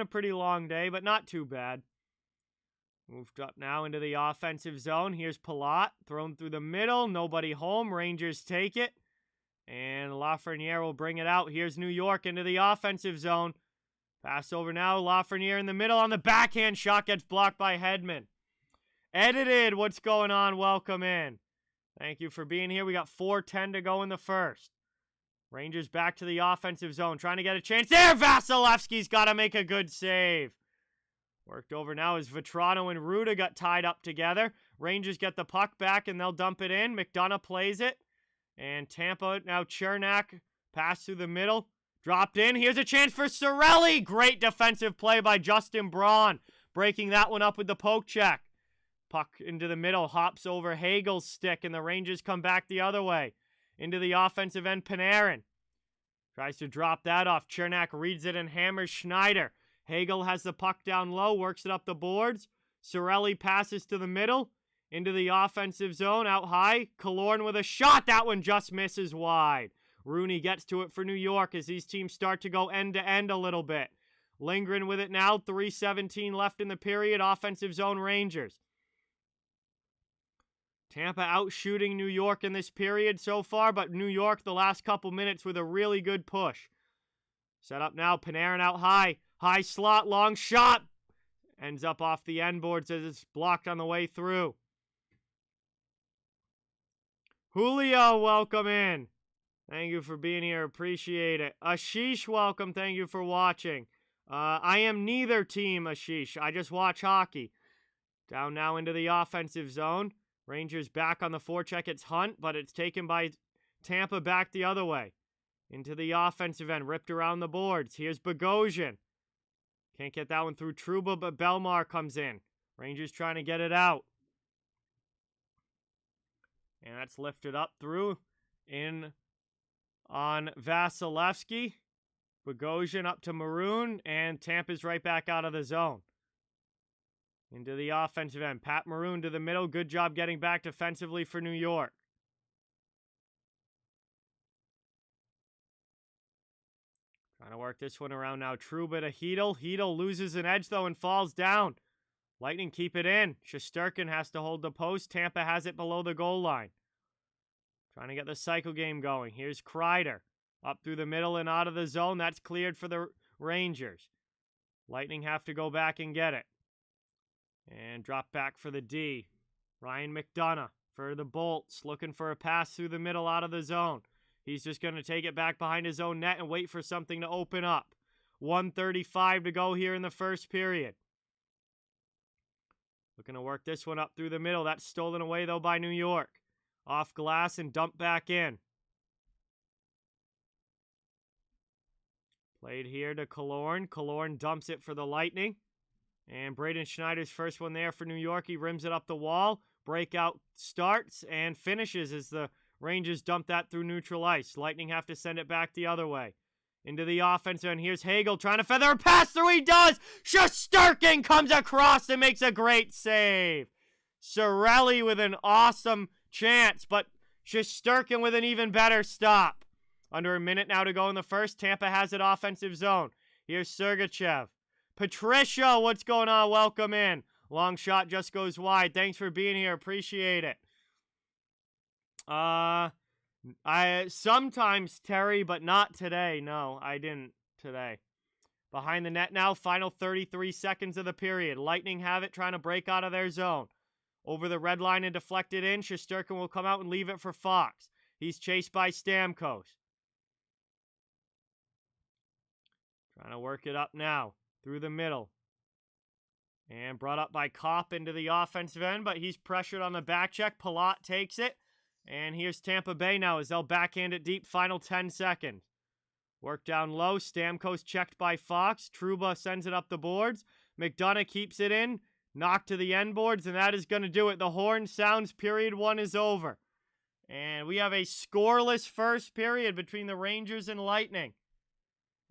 pretty long day, but not too bad. Moved up now into the offensive zone. Here's Palat, thrown through the middle. Nobody home. Rangers take it, and Lafreniere will bring it out. Here's New York into the offensive zone. Pass over now. Lafreniere in the middle on the backhand shot gets blocked by Hedman. Edited, what's going on? Welcome in. Thank you for being here. We got 4:10 to go in the first. Rangers back to the offensive zone. Trying to get a chance. There, Vasilevsky's got to make a good save. Worked over now as Vetrano and Ruda got tied up together. Rangers get the puck back, and they'll dump it in. McDonough plays it. And Tampa, now Chernak, pass through the middle. Dropped in. Here's a chance for Cirelli. Great defensive play by Justin Braun. Breaking that one up with the poke check. Puck into the middle, hops over Hagel's stick, and the Rangers come back the other way. Into the offensive end, Panarin. Tries to drop that off. Chernak reads it and hammers Schneider. Hagel has the puck down low, works it up the boards. Cirelli passes to the middle, into the offensive zone, out high. Killorn with a shot. That one just misses wide. Rooney gets to it for New York as these teams start to go end-to-end a little bit. Lindgren with it now. 3:17 left in the period. Offensive zone Rangers. Tampa out shooting New York in this period so far, but New York the last couple minutes with a really good push. Set up now. Panarin out high. High slot, long shot. Ends up off the end boards as it's blocked on the way through. Julio, welcome in. Thank you for being here. Appreciate it. Ashish, welcome. Thank you for watching. I am neither team, Ashish. I just watch hockey. Down now into the offensive zone. Rangers back on the forecheck. It's Hunt, but it's taken by Tampa back the other way. Into the offensive end. Ripped around the boards. Here's Bogosian. Can't get that one through Trouba, but Belmar comes in. Rangers trying to get it out. And that's lifted up through in on Vasilevsky. Bogosian up to Maroon, and Tampa's right back out of the zone. Into the offensive end. Pat Maroon to the middle. Good job getting back defensively for New York. Trying to work this one around now. Trouba to Hedel. Hedel loses an edge, though, and falls down. Lightning keep it in. Shesterkin has to hold the post. Tampa has it below the goal line. Trying to get the cycle game going. Here's Kreider. Up through the middle and out of the zone. That's cleared for the Rangers. Lightning have to go back and get it. And drop back for the D. Ryan McDonough for the Bolts. Looking for a pass through the middle out of the zone. He's just going to take it back behind his own net and wait for something to open up. 1:35 to go here in the first period. Looking to work this one up through the middle. That's stolen away, though, by New York. Off glass and dumped back in. Played here to Killorn. Killorn dumps it for the Lightning. And Braden Schneider's first one there for New York. He rims it up the wall. Breakout starts and finishes as the Rangers dump that through neutral ice. Lightning have to send it back the other way. Into the offense, and here's Hagel trying to feather a pass through. He does! Shesterkin comes across and makes a great save. Cirelli with an awesome chance, but Shesterkin with an even better stop. Under a minute now to go in the first. Tampa has it offensive zone. Here's Sergachev. Patricia, what's going on? Welcome in. Long shot just goes wide. Thanks for being here. Appreciate it. I sometimes, Terry, but not today. No, I didn't today. Behind the net now, final 33 seconds of the period. Lightning have it, trying to break out of their zone. Over the red line and deflected in. Shesterkin will come out and leave it for Fox. He's chased by Stamkos. Trying to work it up now. Through the middle. And brought up by Kopp into the offensive end, but he's pressured on the back check. Palat takes it. And here's Tampa Bay now as they'll backhand it deep. Final 10 seconds. Work down low. Stamkos checked by Fox. Trouba sends it up the boards. McDonough keeps it in. Knocked to the end boards, and that is going to do it. The horn sounds. Period 1 is over. And we have a scoreless first period between the Rangers and Lightning.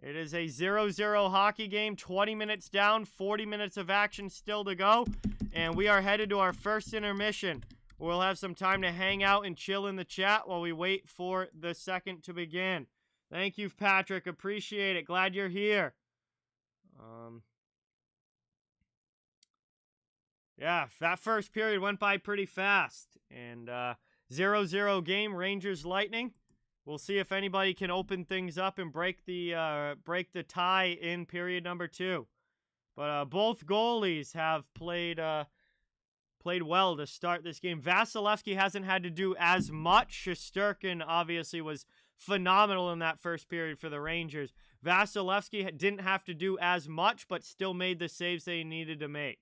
It is a 0-0 hockey game. 20 minutes down. 40 minutes of action still to go. And we are headed to our first intermission. We'll have some time to hang out and chill in the chat while we wait for the second to begin. Thank you, Patrick. Appreciate it. Glad you're here. Yeah, that first period went by pretty fast. And 0-0 game, Rangers Lightning. We'll see if anybody can open things up and break the tie in period number 2. But both goalies have played well to start this game. Vasilevsky hasn't had to do as much. Shesterkin obviously was phenomenal in that first period for the Rangers. Vasilevsky didn't have to do as much, but still made the saves they needed to make.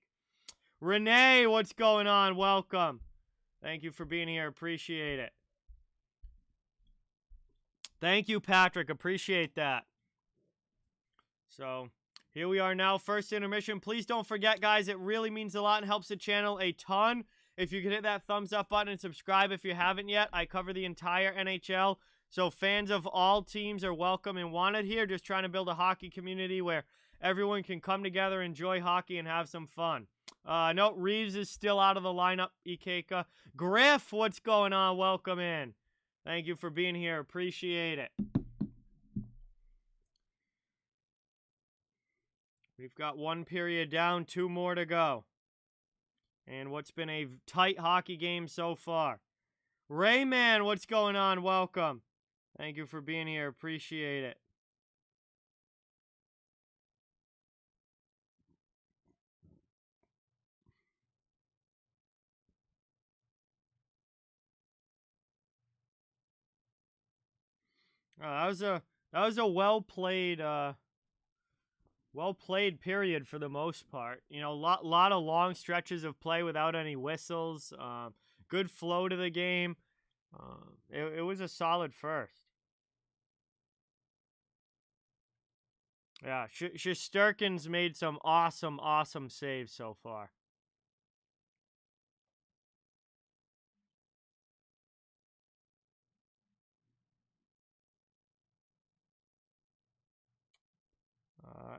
Renee, what's going on? Welcome. Thank you for being here. Appreciate it. Thank you, Patrick. Appreciate that. So, here we are now, first intermission. Please don't forget, guys, it really means a lot and helps the channel a ton. If you could hit that thumbs up button and subscribe if you haven't yet. I cover the entire NHL, so fans of all teams are welcome and wanted here. Just trying to build a hockey community where everyone can come together, enjoy hockey, and have some fun. No, Reeves is still out of the lineup, Ikeka. Griff, what's going on? Welcome in. Thank you for being here. Appreciate it. We've got 1 period down, 2 more to go. And what's been a tight hockey game so far. Rayman, what's going on? Welcome. Thank you for being here. Appreciate it. That was a well played period for the most part. You know, lot of long stretches of play without any whistles. Good flow to the game. It was a solid first. Yeah, Shesterkin's made some awesome saves so far.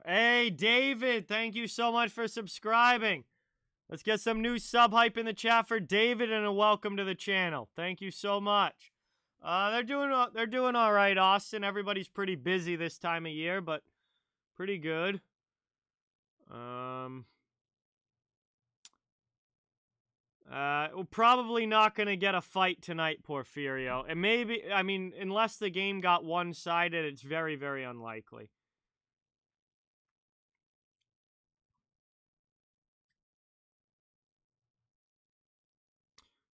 Hey, David, thank you so much for subscribing. Let's get some new sub hype in the chat for David and a welcome to the channel. Thank you so much. They're doing all right, Austin. Everybody's pretty busy this time of year, but pretty good. We're probably not going to get a fight tonight, Porfirio. And maybe, I mean, unless the game got one-sided, it's very, very unlikely.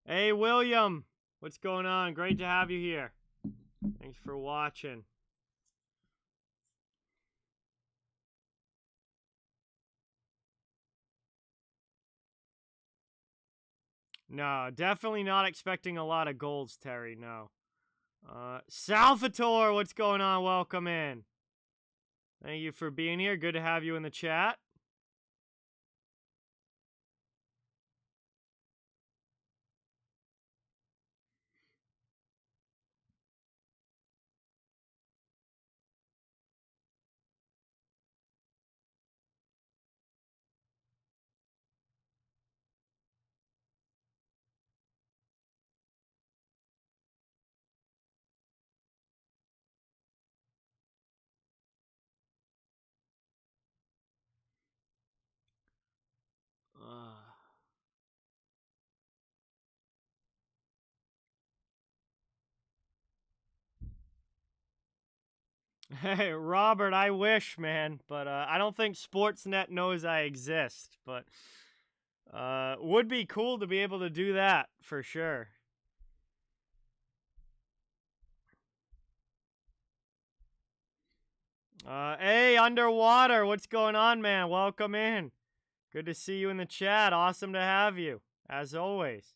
Hey, William. What's going on? Great to have you here. Thanks for watching. No, definitely not expecting a lot of goals, Terry. No. Salvatore, what's going on? Welcome in. Thank you for being here. Good to have you in the chat. Hey, Robert, I wish, man, but I don't think Sportsnet knows I exist, but would be cool to be able to do that, for sure. Hey, Underwater, what's going on, man? Welcome in. Good to see you in the chat. Awesome to have you, as always.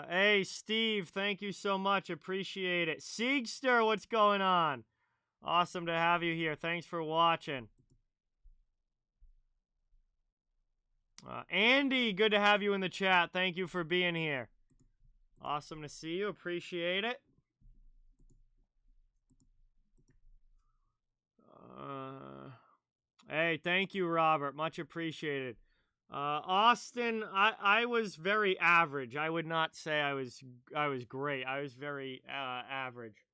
Hey, Steve, thank you so much. Appreciate it. Siegster, what's going on? Awesome to have you here. Thanks for watching. Andy, good to have you in the chat. Thank you for being here. Awesome to see you. Appreciate it. Hey, thank you, Robert. Much appreciated. Austin, I was very average. I would not say I was great. I was very average.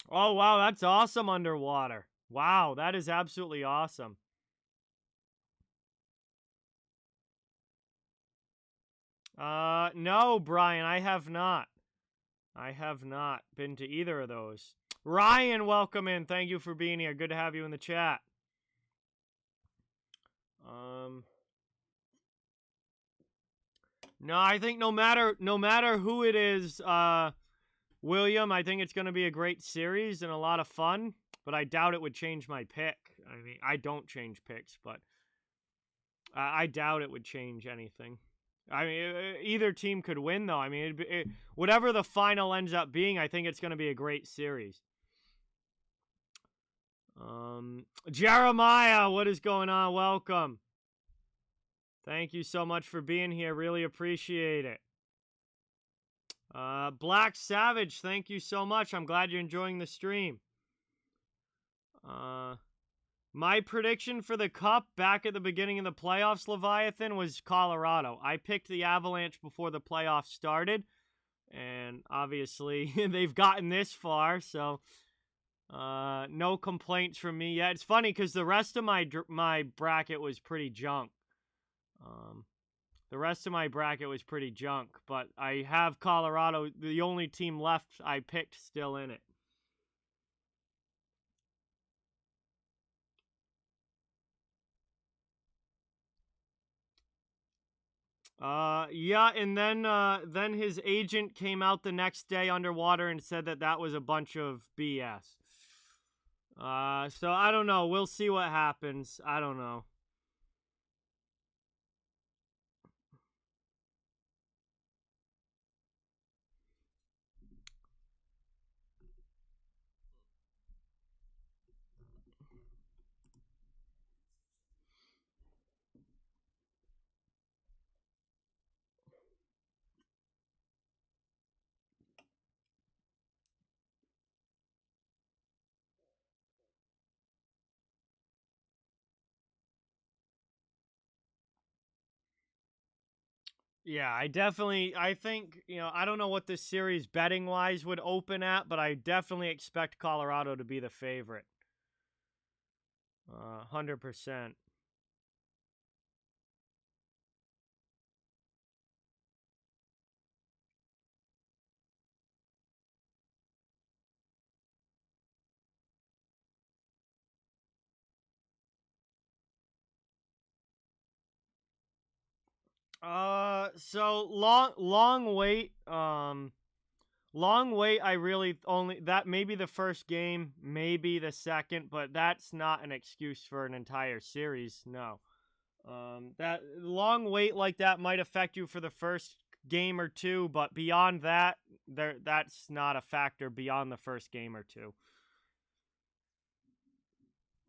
Oh, wow, that's awesome, Underwater. Wow, that is absolutely awesome. No, Brian, I have not. I have not been to either of those. Ryan, welcome in. Thank you for being here. Good to have you in the chat. No, I think no matter who it is, William, I think it's going to be a great series and a lot of fun, but I doubt it would change my pick. I mean, I don't change picks, but I doubt it would change anything. I mean, either team could win, though. I mean, whatever the final ends up being, I think it's going to be a great series. Jeremiah, what is going on? Welcome. Thank you so much for being here. Really appreciate it. Black Savage, thank you so much. I'm glad you're enjoying the stream. My prediction for the Cup back at the beginning of the playoffs, Leviathan, was Colorado. I picked the Avalanche before the playoffs started, and obviously they've gotten this far, so no complaints from me yet. It's funny because the rest of my bracket was pretty junk. The rest of my bracket was pretty junk, but I have Colorado, the only team left I picked, still in it. Yeah, and then his agent came out the next day underwater and said that that was a bunch of BS. So I don't know. We'll see what happens. I don't know. Yeah, I think, I don't know what this series betting wise would open at, but I definitely expect Colorado to be the favorite. 100%. So long wait. Long wait. I really only that maybe the first game, maybe the second, but that's not an excuse for an entire series. No. That long wait like that might affect you for the first game or two, but beyond that, that's not a factor beyond the first game or two.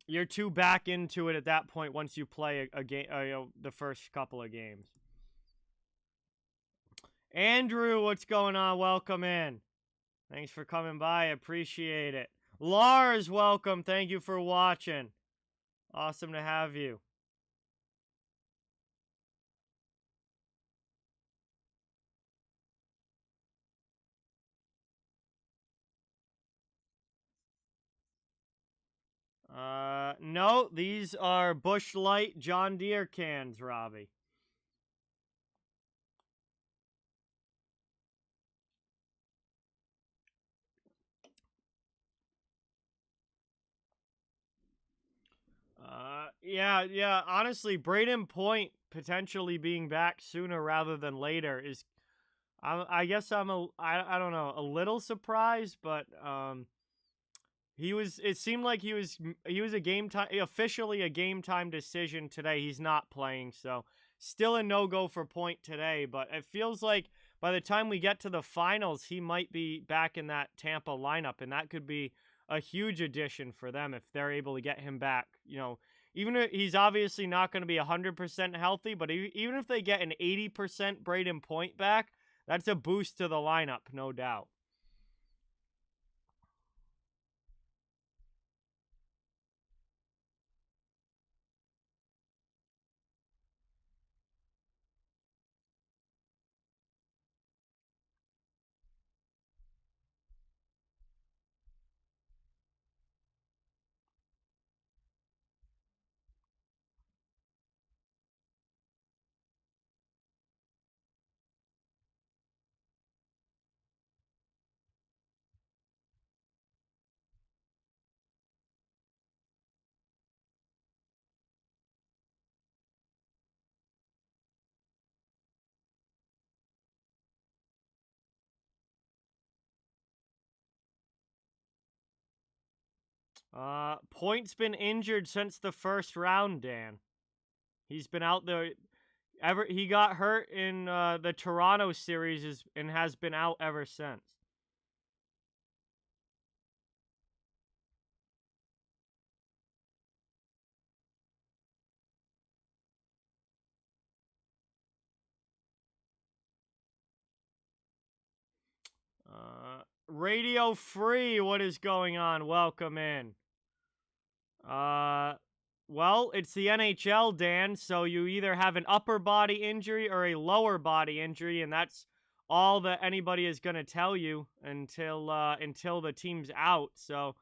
You're too back into it at that point once you play a game, the first couple of games. Andrew, what's going on? Welcome in. Thanks for coming by. Appreciate it. Lars, welcome. Thank you for watching. Awesome to have you. No, these are Busch Light John Deere cans, Robbie. Yeah. Honestly, Braden Point potentially being back sooner rather than later is, I guess I don't know, a little surprised, but it seemed like he was a game time, officially a game time decision today. He's not playing, so still a no-go for Point today, but it feels like by the time we get to the finals, he might be back in that Tampa lineup, and that could be a huge addition for them if they're able to get him back. Even if he's obviously not going to be 100% healthy, but even if they get an 80% Braden Point back, that's a boost to the lineup, no doubt. Point's been injured since the first round, Dan. He's been out there he got hurt in the Toronto series and has been out ever since. Radio Free, what is going on? Welcome in. Well, it's the NHL, Dan, so you either have an upper body injury or a lower body injury, and that's all that anybody is going to tell you until the team's out. So,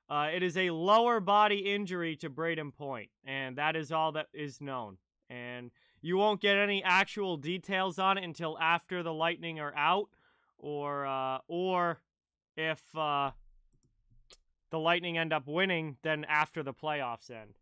it is a lower body injury to Braden Point, and that is all that is known. And you won't get any actual details on it until after the Lightning are out, or if the Lightning end up winning, then after the playoffs end.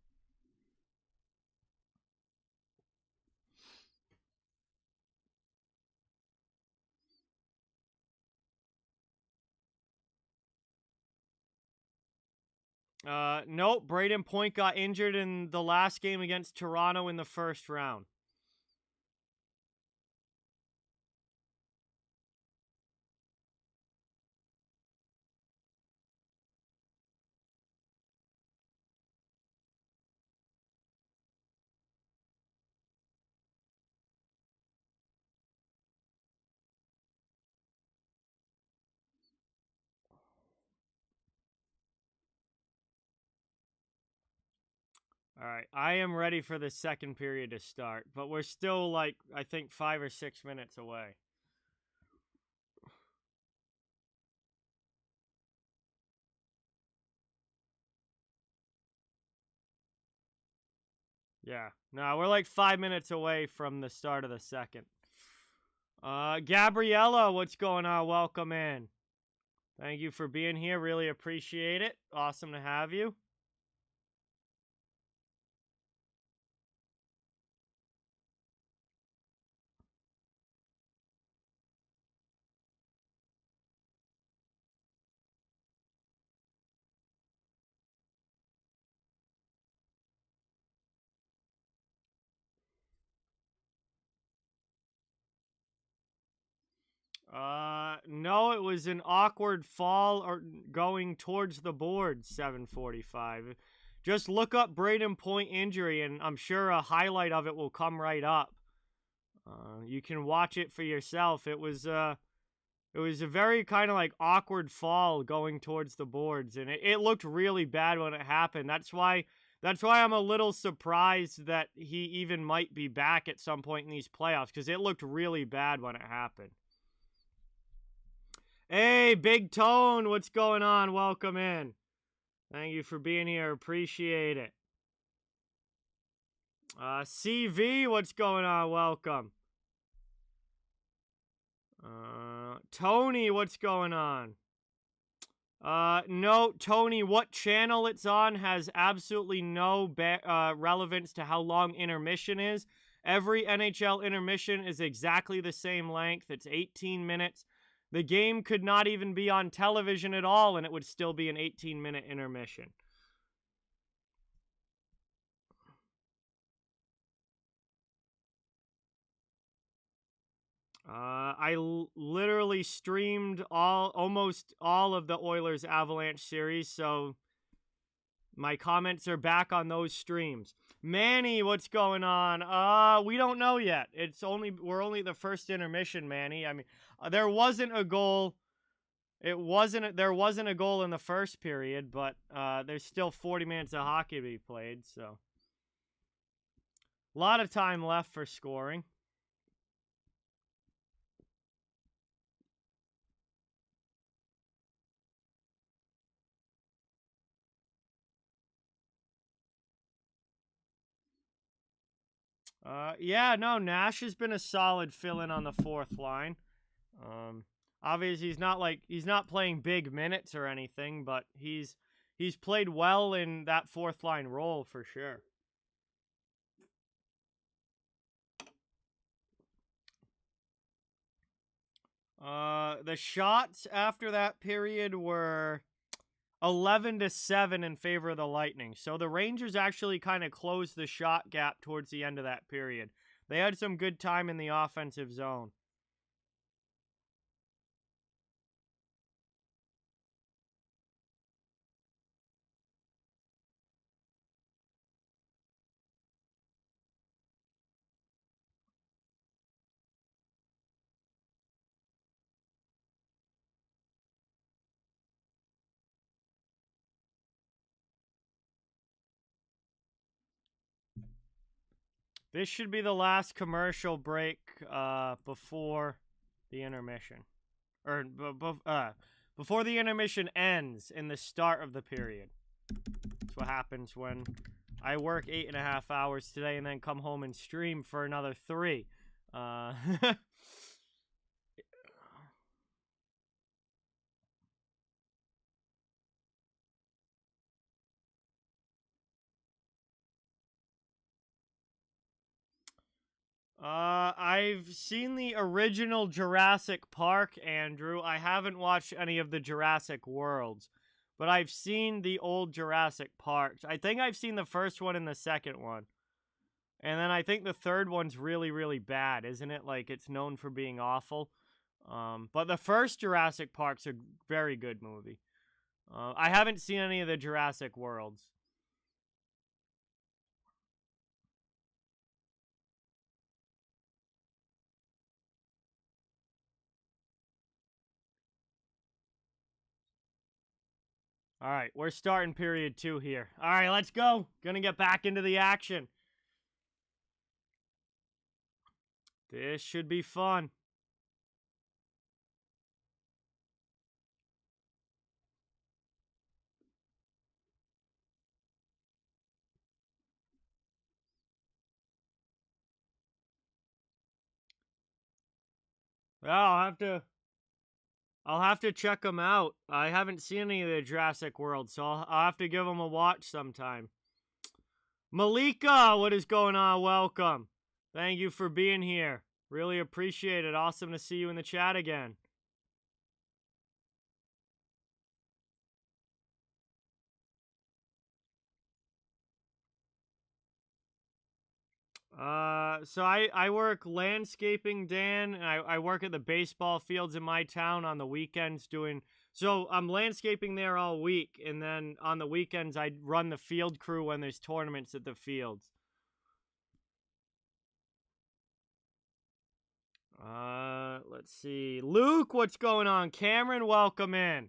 Nope. Braden Point got injured in the last game against Toronto in the first round. All right, I am ready for the second period to start, but we're still like, I think 5 or 6 minutes away. Yeah, no, we're like 5 minutes away from the start of the second. Gabriella, what's going on? Welcome in. Thank you for being here. Really appreciate it. Awesome to have you. No, it was an awkward fall or going towards the board, 7:45. Just look up Braden Point injury, and I'm sure a highlight of it will come right up. You can watch it for yourself. It was a very kind of like awkward fall going towards the boards, and it looked really bad when it happened. That's why I'm a little surprised that he even might be back at some point in these playoffs, because it looked really bad when it happened. Hey, Big Tone, what's going on? Welcome in. Thank you for being here. Appreciate it. CV, what's going on? Welcome. Tony, what's going on? No, Tony, what channel it's on has absolutely no relevance to how long intermission is. Every NHL intermission is exactly the same length. It's 18 minutes. The game could not even be on television at all, and it would still be an 18-minute intermission. I literally streamed almost all of the Oilers Avalanche series, so my comments are back on those streams. Manny, what's going on? We don't know yet. We're only the first intermission, Manny. I mean, there wasn't a goal. There wasn't a goal in the first period, but there's still 40 minutes of hockey to be played, so a lot of time left for scoring. Yeah, no, Nash has been a solid fill-in on the fourth line. Obviously he's not playing big minutes or anything, but he's played well in that fourth line role for sure. The shots after that period were 11-7 in favor of the Lightning. So the Rangers actually kind of closed the shot gap towards the end of that period. They had some good time in the offensive zone. This should be the last commercial break before the intermission. Or before the intermission ends in the start of the period. That's what happens when I work 8.5 hours today and then come home and stream for another 3. I've seen the original Jurassic Park, Andrew. I haven't watched any of the Jurassic Worlds, but I've seen the old Jurassic Parks. I think I've seen the first one and the second one. And then I think the third one's really, really bad, isn't it? Like, it's known for being awful. But the first Jurassic Park's a very good movie. I haven't seen any of the Jurassic Worlds. All right, we're starting period 2 here. All right, let's go. Gonna get back into the action. This should be fun. Well, I'll have to check them out. I haven't seen any of the Jurassic World, so I'll have to give them a watch sometime. Malika, what is going on? Welcome. Thank you for being here. Really appreciate it. Awesome to see you in the chat again. So I work landscaping, Dan, and I work at the baseball fields in my town on the weekends doing... So I'm landscaping there all week, and then on the weekends I run the field crew when there's tournaments at the fields. Let's see. Luke, what's going on? Cameron, welcome in.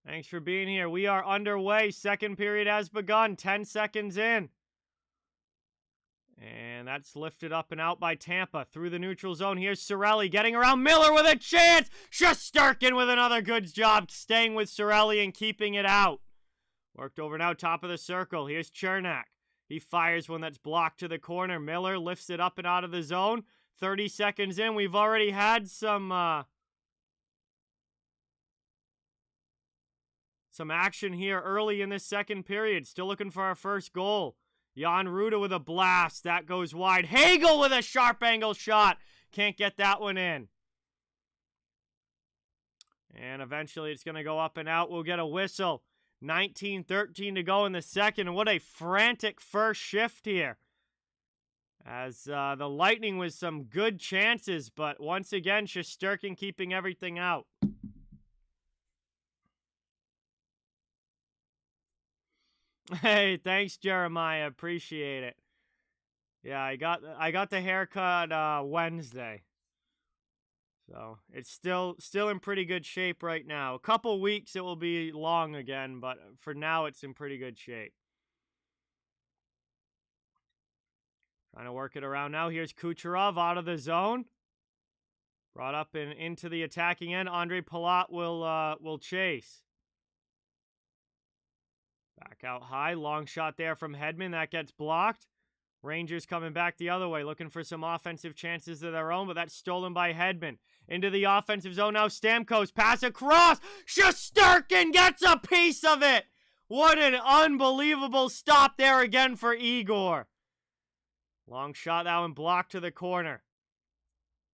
Thanks for being here. We are underway. Second period has begun. 10 seconds in. And that's lifted up and out by Tampa through the neutral zone. Here's Cirelli getting around Miller with a chance. Shesterkin with another good job staying with Cirelli and keeping it out. Worked over now, top of the circle. Here's Chernak. He fires one that's blocked to the corner. Miller lifts it up and out of the zone. 30 seconds in. We've already had some action here early in this second period. Still looking for our first goal. Jan Ruda with a blast. That goes wide. Hagel with a sharp angle shot. Can't get that one in. And eventually it's going to go up and out. We'll get a whistle. 19-13 to go in the second. And what a frantic first shift here. As the Lightning with some good chances. But once again, Shesterkin keeping everything out. Hey, thanks, Jeremiah. Appreciate it. Yeah, I got the haircut Wednesday. So it's still in pretty good shape right now. A couple weeks it will be long again, but for now it's in pretty good shape. Trying to work it around now. Here's Kucherov out of the zone. Brought up and into the attacking end. Andre Palat will chase. Back out high. Long shot there from Hedman. That gets blocked. Rangers coming back the other way, looking for some offensive chances of their own, but that's stolen by Hedman. Into the offensive zone now. Stamkos. Pass across. Shesterkin gets a piece of it. What an unbelievable stop there again for Igor. Long shot, that one blocked to the corner.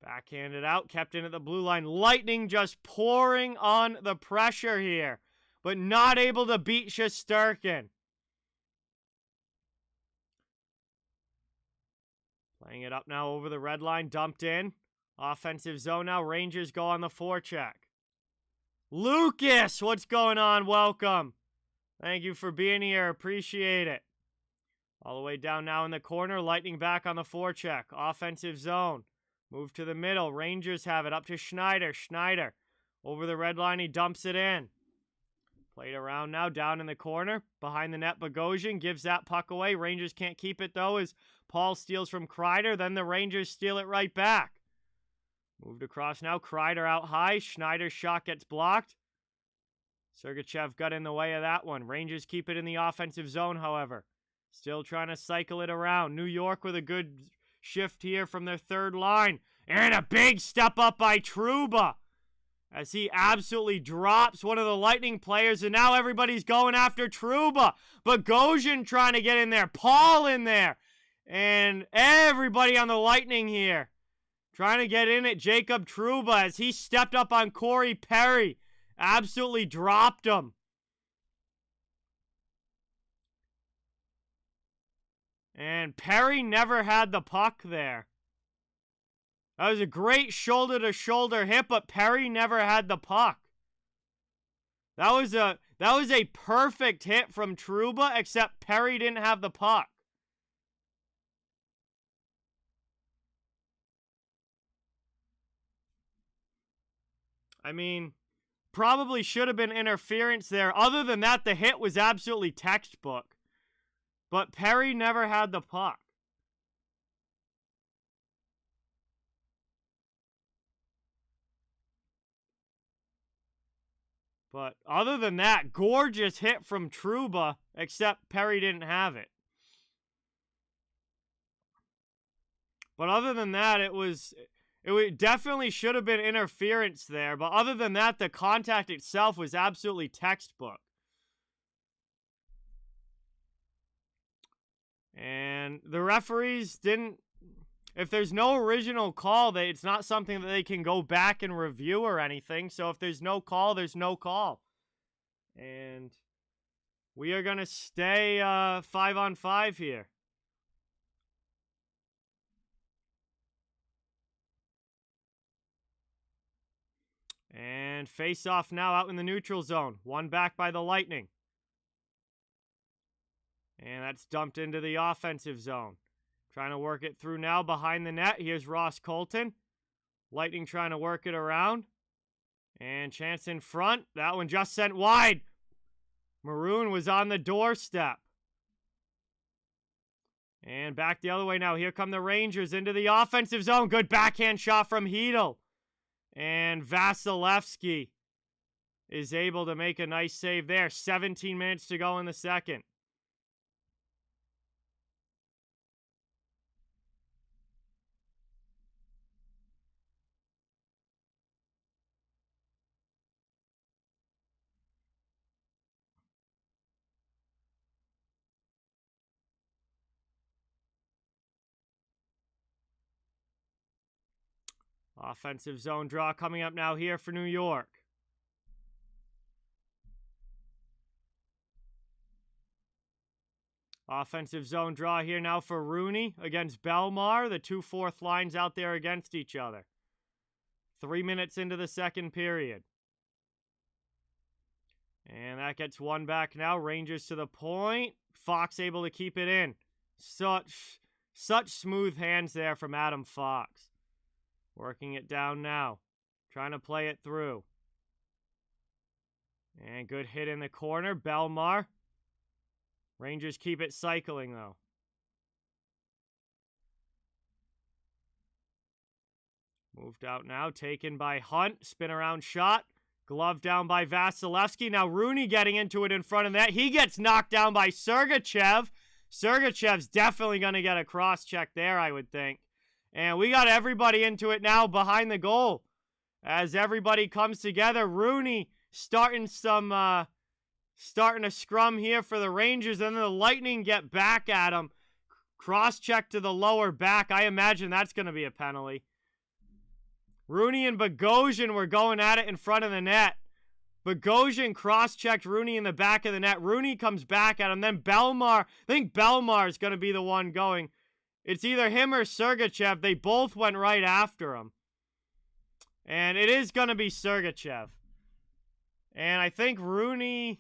Backhanded out, kept in at the blue line. Lightning just pouring on the pressure here, but not able to beat Shesterkin. Playing it up now over the red line, dumped in. Offensive zone now, Rangers go on the forecheck. Lucas, what's going on? Welcome. Thank you for being here, appreciate it. All the way down now in the corner. Lightning back on the forecheck. Offensive zone. Move to the middle. Rangers have it up to Schneider. Schneider over the red line. He dumps it in. Played around now, down in the corner. Behind the net, Bogosian gives that puck away. Rangers can't keep it, though, as Paul steals from Kreider. Then the Rangers steal it right back. Moved across now. Kreider out high. Schneider's shot gets blocked. Sergachev got in the way of that one. Rangers keep it in the offensive zone, however. Still trying to cycle it around. New York with a good shift here from their third line. And a big step up by Trouba, as he absolutely drops one of the Lightning players, and now everybody's going after Trouba. Bogosian trying to get in there. Paul in there. And everybody on the Lightning here trying to get in at Jacob Trouba as he stepped up on Corey Perry. Absolutely dropped him. And Perry never had the puck there. That was a great shoulder-to-shoulder hit, but Perry never had the puck. That was a perfect hit from Trouba, except Perry didn't have the puck. I mean, probably should have been interference there. Other than that, the hit was absolutely textbook. But Perry never had the puck. But other than that, gorgeous hit from Trouba, except Perry didn't have it. But other than that, it definitely should have been interference there. But other than that, the contact itself was absolutely textbook. And the referees didn't... If there's no original call, it's not something that they can go back and review or anything. So if there's no call, there's no call. And we are going to stay 5-on-5 here. And face off now out in the neutral zone. One back by the Lightning. And that's dumped into the offensive zone. Trying to work it through now behind the net. Here's Ross Colton. Lightning trying to work it around. And chance in front. That one just sent wide. Maroon was on the doorstep. And back the other way now. Here come the Rangers into the offensive zone. Good backhand shot from Hedel. And Vasilevsky is able to make a nice save there. 17 minutes to go in the second. Offensive zone draw coming up now here for New York. Offensive zone draw here now for Rooney against Belmar. The two fourth lines out there against each other. 3 minutes into the second period. And that gets one back now. Rangers to the point. Fox able to keep it in. Such smooth hands there from Adam Fox. Working it down now. Trying to play it through. And good hit in the corner. Belmar. Rangers keep it cycling, though. Moved out now. Taken by Hunt. Spin around shot. Glove down by Vasilevsky. Now Rooney getting into it in front of that. He gets knocked down by Sergachev. Sergachev's definitely going to get a cross check there, I would think. And we got everybody into it now behind the goal. As everybody comes together, Rooney starting a scrum here for the Rangers, and then the Lightning get back at him. Cross-check to the lower back. I imagine that's going to be a penalty. Rooney and Bogosian were going at it in front of the net. Bogosian cross-checked Rooney in the back of the net. Rooney comes back at him. Then Belmar, I think Belmar is going to be the one going. It's either him or Sergachev. They both went right after him. And it is going to be Sergachev. And I think Rooney's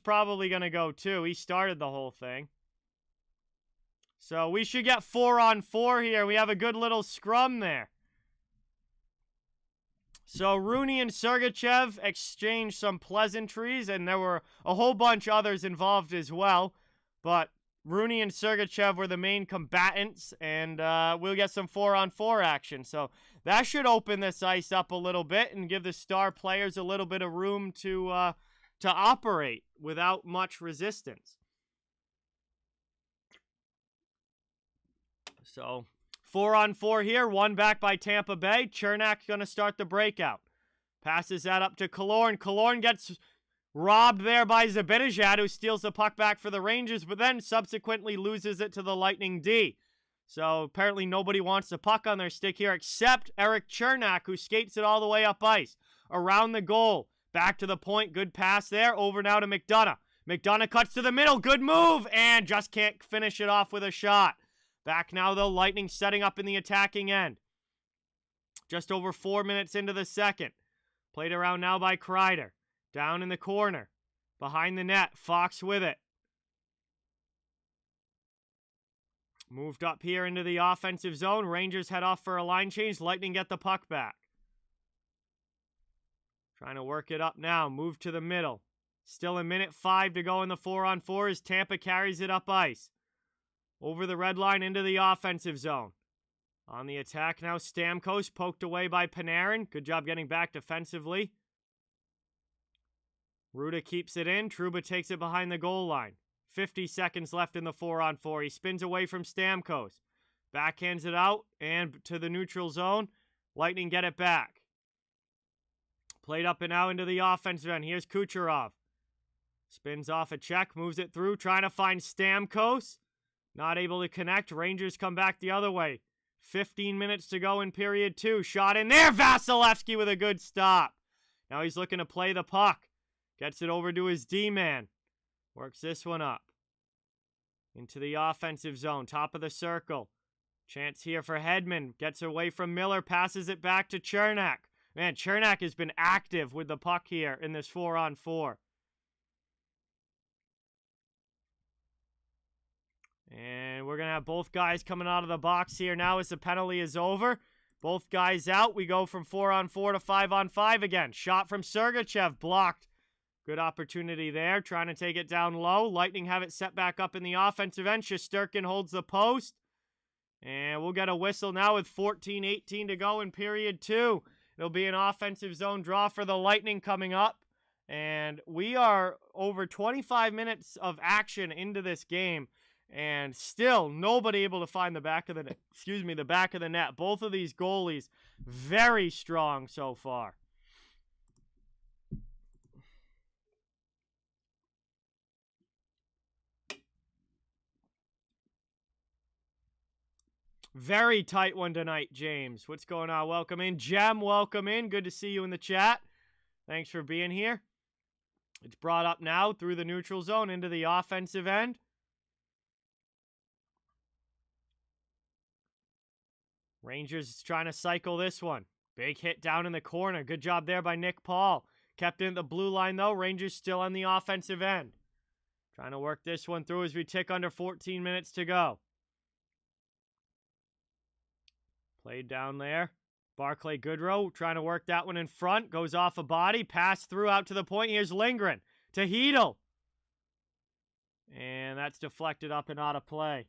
probably going to go too. He started the whole thing. So we should get 4-on-4 here. We have a good little scrum there. So Rooney and Sergachev exchanged some pleasantries, and there were a whole bunch others involved as well. But Rooney and Sergachev were the main combatants, and we'll get some 4-on-4 action. So that should open this ice up a little bit and give the star players a little bit of room to operate without much resistance. So 4-on-4 here, one back by Tampa Bay. Chernak going to start the breakout. Passes that up to Killorn. Killorn gets robbed there by Zibanejad, who steals the puck back for the Rangers, but then subsequently loses it to the Lightning D. So apparently nobody wants the puck on their stick here except Eric Chernak, who skates it all the way up ice. Around the goal. Back to the point. Good pass there. Over now to McDonough. McDonough cuts to the middle. Good move. And just can't finish it off with a shot. Back now, though. Lightning setting up in the attacking end. Just over 4 minutes into the second. Played around now by Kreider. Down in the corner. Behind the net. Fox with it. Moved up here into the offensive zone. Rangers head off for a line change. Lightning get the puck back. Trying to work it up now. Move to the middle. Still a minute 5 to go in the 4-on-4 as Tampa carries it up ice. Over the red line into the offensive zone. On the attack now, Stamkos poked away by Panarin. Good job getting back defensively. Ruda keeps it in. Trouba takes it behind the goal line. 50 seconds left in the 4-on-4. He spins away from Stamkos. Backhands it out and to the neutral zone. Lightning get it back. Played up and out into the offensive end. Here's Kucherov. Spins off a check. Moves it through. Trying to find Stamkos. Not able to connect. Rangers come back the other way. 15 minutes to go in period 2. Shot in there. Vasilevsky with a good stop. Now he's looking to play the puck. Gets it over to his D-man. Works this one up. Into the offensive zone. Top of the circle. Chance here for Hedman. Gets away from Miller. Passes it back to Chernak. Man, Chernak has been active with the puck here in this 4-on-4. And we're going to have both guys coming out of the box here now as the penalty is over. Both guys out. We go from 4-on-4 to 5-on-5 again. Shot from Sergachev. Blocked. Good opportunity there. Trying to take it down low. Lightning have it set back up in the offensive end. Shesterkin holds the post. And we'll get a whistle now with 14-18 to go in period 2. It'll be an offensive zone draw for the Lightning coming up. And we are over 25 minutes of action into this game. And still nobody able to find the back of the net. The back of the net. Both of these goalies very strong so far. Very tight one tonight, James. What's going on? Welcome in. Jem, welcome in. Good to see you in the chat. Thanks for being here. It's brought up now through the neutral zone into the offensive end. Rangers trying to cycle this one. Big hit down in the corner. Good job there by Nick Paul. Kept it at the blue line, though. Rangers still on the offensive end. Trying to work this one through as we tick under 14 minutes to go. Played down there. Barclay Goodrow trying to work that one in front. Goes off a body. Pass through out to the point. Here's Lindgren to Hedel. And that's deflected up and out of play.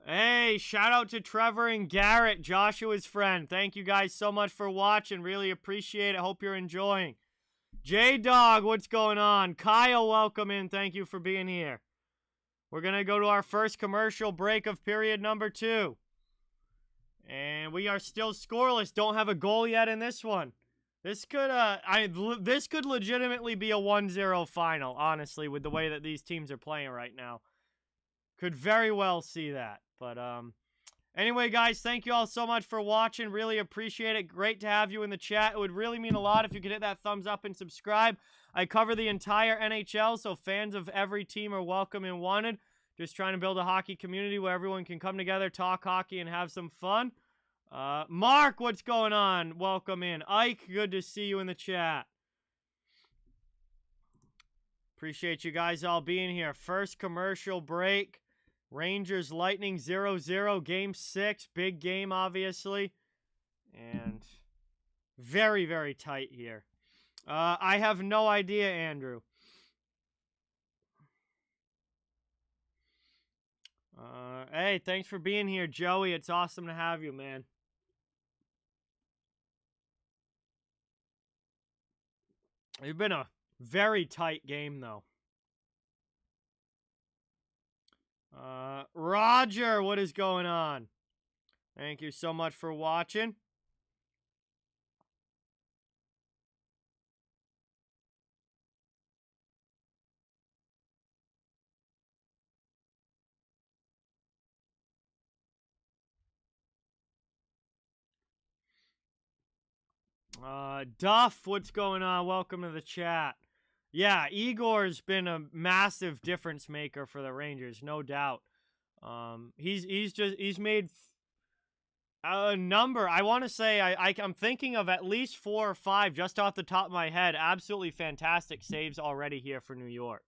Hey, shout out to Trevor and Garrett, Joshua's friend. Thank you guys so much for watching. Really appreciate it. Hope you're enjoying. J-Dog, what's going on? Kyle, welcome in. Thank you for being here. We're going to go to our first commercial break of period number 2. And we are still scoreless. Don't have a goal yet in this one. This could legitimately be a 1-0 final, honestly, with the way that these teams are playing right now. Could very well see that. But anyway, guys, thank you all so much for watching. Really appreciate it. Great to have you in the chat. It would really mean a lot if you could hit that thumbs up and subscribe. I cover the entire NHL, so fans of every team are welcome and wanted. Just trying to build a hockey community where everyone can come together, talk hockey, and have some fun. Mark, what's going on? Welcome in. Ike, good to see you in the chat. Appreciate you guys all being here. First commercial break. Rangers Lightning 0-0, game 6. Big game, obviously. And very, very tight here. I have no idea, Andrew. Hey, thanks for being here, Joey. It's awesome to have you, man. It's been a very tight game, though. Roger, what is going on? Thank you so much for watching. Duff, what's going on? Welcome to the chat. Yeah, Igor's been a massive difference maker for the Rangers, no doubt. He's made a number. I want to say I'm thinking of at least 4 or 5 just off the top of my head. Absolutely fantastic saves already here for New York.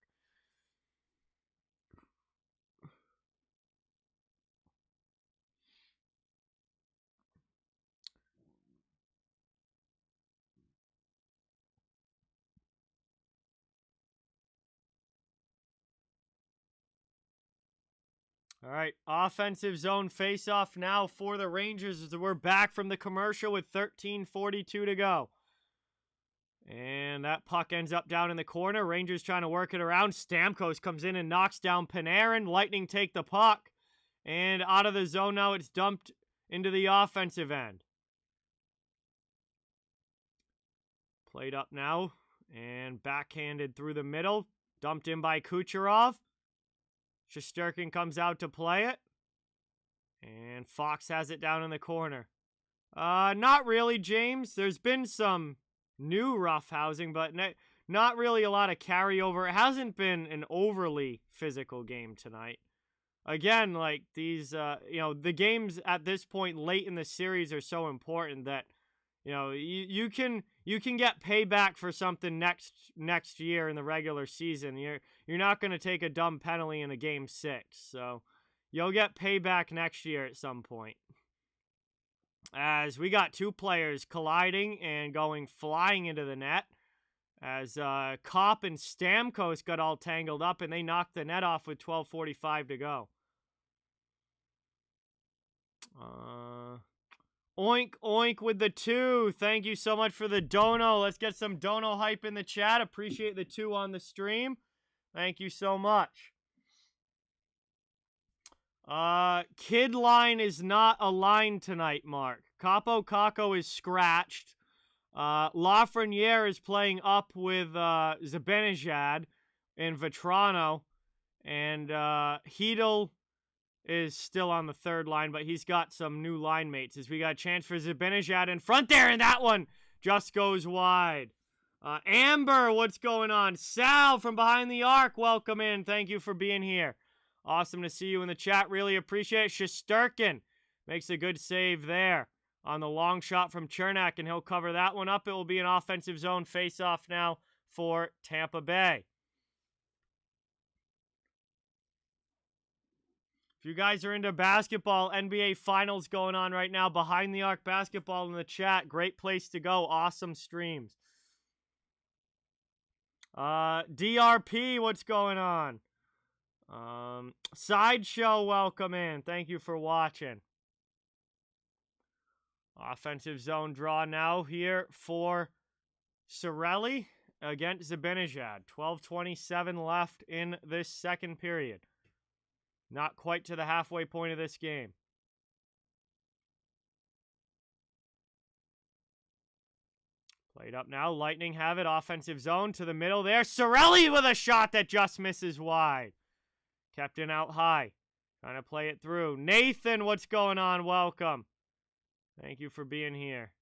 All right, offensive zone face-off now for the Rangers as we're back from the commercial with 13:42 to go. And that puck ends up down in the corner. Rangers trying to work it around. Stamkos comes in and knocks down Panarin. Lightning take the puck. And out of the zone now, it's dumped into the offensive end. Played up now. And backhanded through the middle. Dumped in by Kucherov. Shesterkin comes out to play it. And Fox has it down in the corner. Not really, James. There's been some new roughhousing, but not really a lot of carryover. It hasn't been an overly physical game tonight. Again, like these, the games at this point late in the series are so important that, you can get payback for something next year in the regular season. You're not going to take a dumb penalty in a game 6, so you'll get payback next year at some point. As we got 2 players colliding and going flying into the net, as Kopp and Stamkos got all tangled up and they knocked the net off with 12:45 to go. Oink, oink with the 2. Thank you so much for the dono. Let's get some dono hype in the chat. Appreciate the 2 on the stream. Thank you so much. Kid line is not a line tonight, Mark. Capo Caco is scratched. Lafreniere is playing up with Zibanejad and Vetrano. And Hedel is still on the 3rd line, but he's got some new line mates as we got a chance for Zibanejad in front there, and that one just goes wide. Amber, what's going on? Sal from behind the arc, welcome in. Thank you for being here. Awesome to see you in the chat. Really appreciate it. Shesterkin makes a good save there on the long shot from Chernak, and he'll cover that one up. It will be an offensive zone face-off now for Tampa Bay. If you guys are into basketball, NBA Finals going on right now. Behind the Arc Basketball in the chat. Great place to go. Awesome streams. DRP, what's going on? Sideshow, welcome in. Thank you for watching. Offensive zone draw now here for Cirelli against Zibanejad. 12:27 left in this second period. Not quite to the halfway point of this game. Played up now. Lightning have it. Offensive zone to the middle there. Cirelli with a shot that just misses wide. Kept in out high. Trying to play it through. Nathan, what's going on? Welcome. Thank you for being here.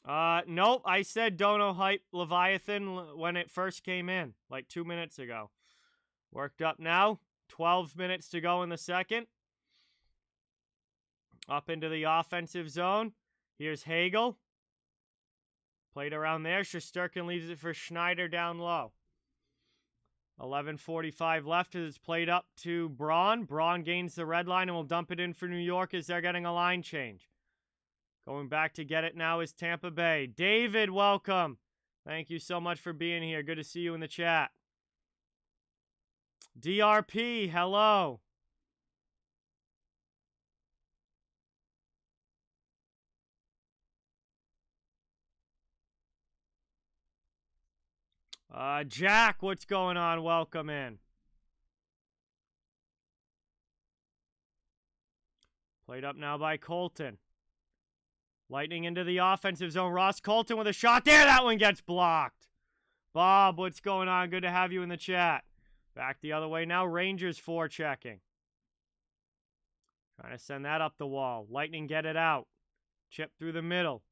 Nope. I said Dono hype Leviathan when it first came in, like 2 minutes ago. Worked up now. 12 minutes to go in the second. Up into the offensive zone. Here's Hagel. Played around there. Shesterkin leaves it for Schneider down low. 11:45 left as it's played up to Braun. Braun gains the red line and will dump it in for New York as they're getting a line change. Going back to get it now is Tampa Bay. David, welcome. Thank you so much for being here. Good to see you in the chat. DRP, hello. Jack, what's going on? Welcome in. Played up now by Colton. Lightning into the offensive zone. Ross Colton with a shot there. That one gets blocked. Bob, what's going on? Good to have you in the chat. Back the other way now. Rangers forechecking. Trying to send that up the wall. Lightning get it out. Chip through the middle.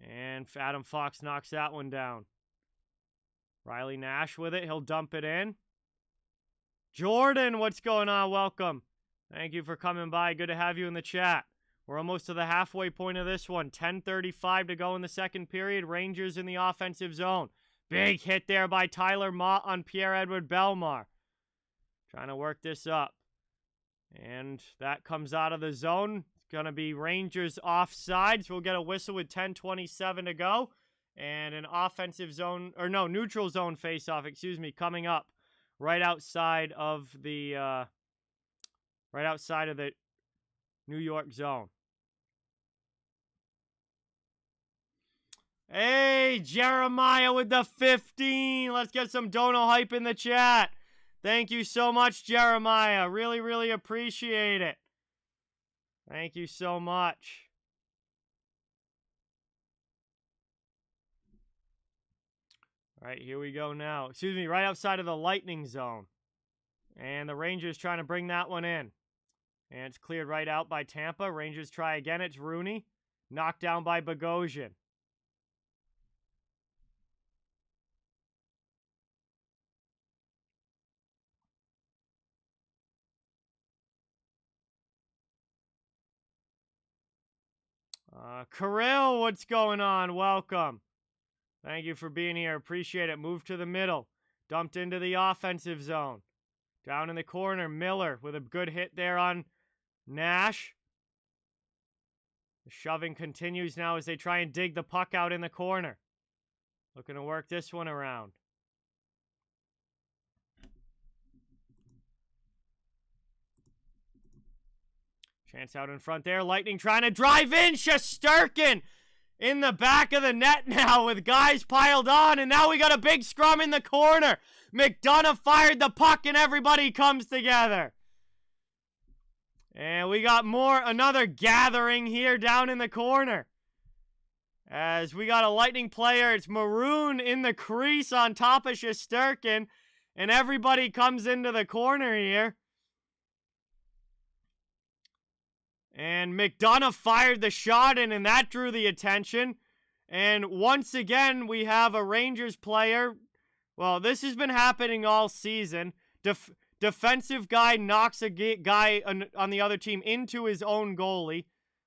And Adam Fox knocks that one down. Riley Nash with it. He'll dump it in. Jordan, what's going on? Welcome. Thank you for coming by. Good to have you in the chat. We're almost to the halfway point of this one. 10:35 to go in the second period. Rangers in the offensive zone. Big hit there by Tyler Mott on Pierre-Edouard Bellemare. Trying to work this up. And that comes out of the zone. It's going to be Rangers offside. So we'll get a whistle with 10:27 to go. And an offensive zone, or no, neutral zone face-off, coming up right outside of the New York zone. Hey, Jeremiah with the 15. Let's get some Dono hype in the chat. Thank you so much, Jeremiah. Really, really appreciate it. Thank you so much. All right, here we go now. Right outside of the Lightning zone. And the Rangers trying to bring that one in. And it's cleared right out by Tampa. Rangers try again. It's Rooney. Knocked down by Bogosian. Kirill, what's going on? Welcome. Thank you for being here. Appreciate it. Move to the middle. Dumped into the offensive zone. Down in the corner, Miller with a good hit there on Nash. The shoving continues now as they try and dig the puck out in the corner. Looking to work this one around. Chance out in front there. Lightning trying to drive in. Shesterkin in the back of the net now with guys piled on. And now we got a big scrum in the corner. McDonough fired the puck and everybody comes together. And we got another gathering here down in the corner. As we got a Lightning player. It's Maroon in the crease on top of Shesterkin. And everybody comes into the corner here. And McDonough fired the shot in, and that drew the attention. And once again, we have a Rangers player. Well, this has been happening all season. Defensive guy knocks a guy on the other team into his own goalie.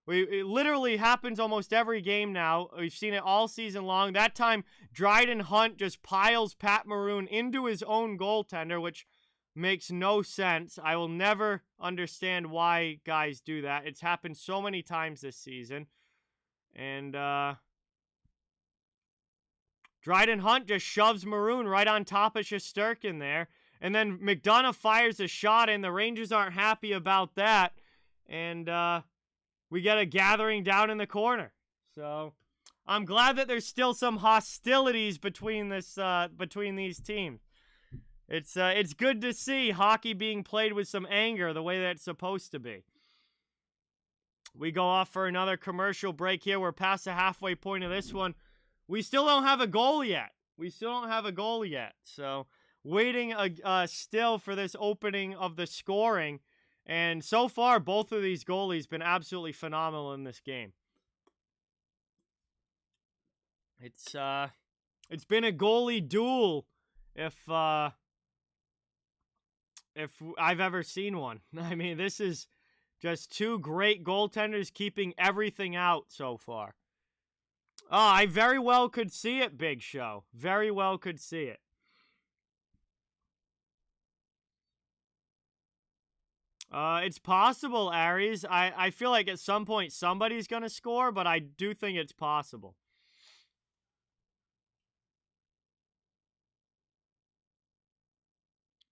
It literally happens almost every game now. We've seen it all season long. That time, Dryden Hunt just piles Pat Maroon into his own goaltender, which makes no sense. I will never understand why guys do that. It's happened so many times this season. And Dryden Hunt just shoves Maroon right on top of Shesterkin there. And then McDonough fires a shot in. The Rangers aren't happy about that. And we get a gathering down in the corner. So I'm glad that there's still some hostilities between these teams. It's good to see hockey being played with some anger the way that it's supposed to be. We go off for another commercial break here. We're past the halfway point of this one. We still don't have a goal yet. So waiting still for this opening of the scoring. And so far, both of these goalies been absolutely phenomenal in this game. It's been a goalie duel if I've ever seen one. I mean, this is just two great goaltenders keeping everything out so far. Oh, I very well could see it, Big Show. Very well could see it. It's possible, Aries. I feel like at some point somebody's going to score, but I do think it's possible.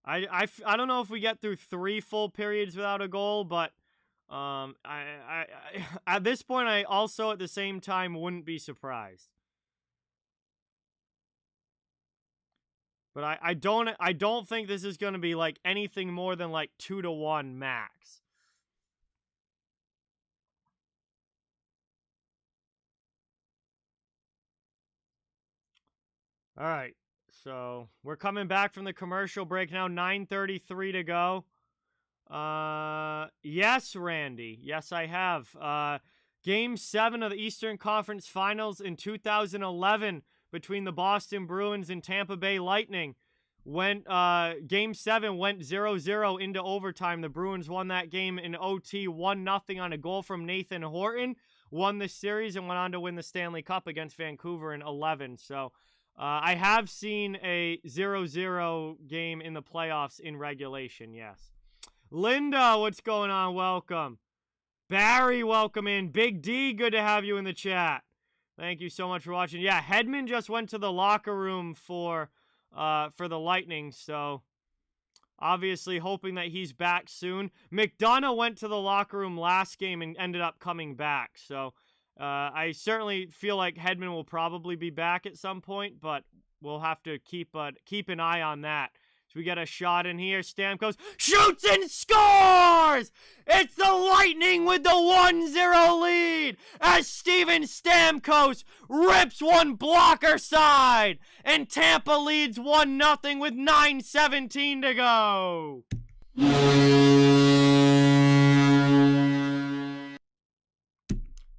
I don't know if we get through 3 full periods without a goal, but at this point, I also at the same time wouldn't be surprised. But I don't think this is going to be like anything more than like 2-1 max. All right. So, we're coming back from the commercial break now, 9:33 to go. Yes, Randy. Yes, I have. Game 7 of the Eastern Conference Finals in 2011 between the Boston Bruins and Tampa Bay Lightning. Game 7 went 0-0 into overtime. The Bruins won that game in OT 1-0 on a goal from Nathan Horton. Won the series and went on to win the Stanley Cup against Vancouver in 11. So, I have seen a 0-0 game in the playoffs in regulation, yes. Linda, what's going on? Welcome. Barry, welcome in. Big D, good to have you in the chat. Thank you so much for watching. Yeah, Hedman just went to the locker room for the Lightning, so obviously hoping that he's back soon. McDonough went to the locker room last game and ended up coming back, so I certainly feel like Hedman will probably be back at some point, but we'll have to keep an eye on that. So we get a shot in here. Stamkos shoots and scores! It's the Lightning with the 1-0 lead as Steven Stamkos rips one blocker side. And Tampa leads 1-0 with 9:17 to go.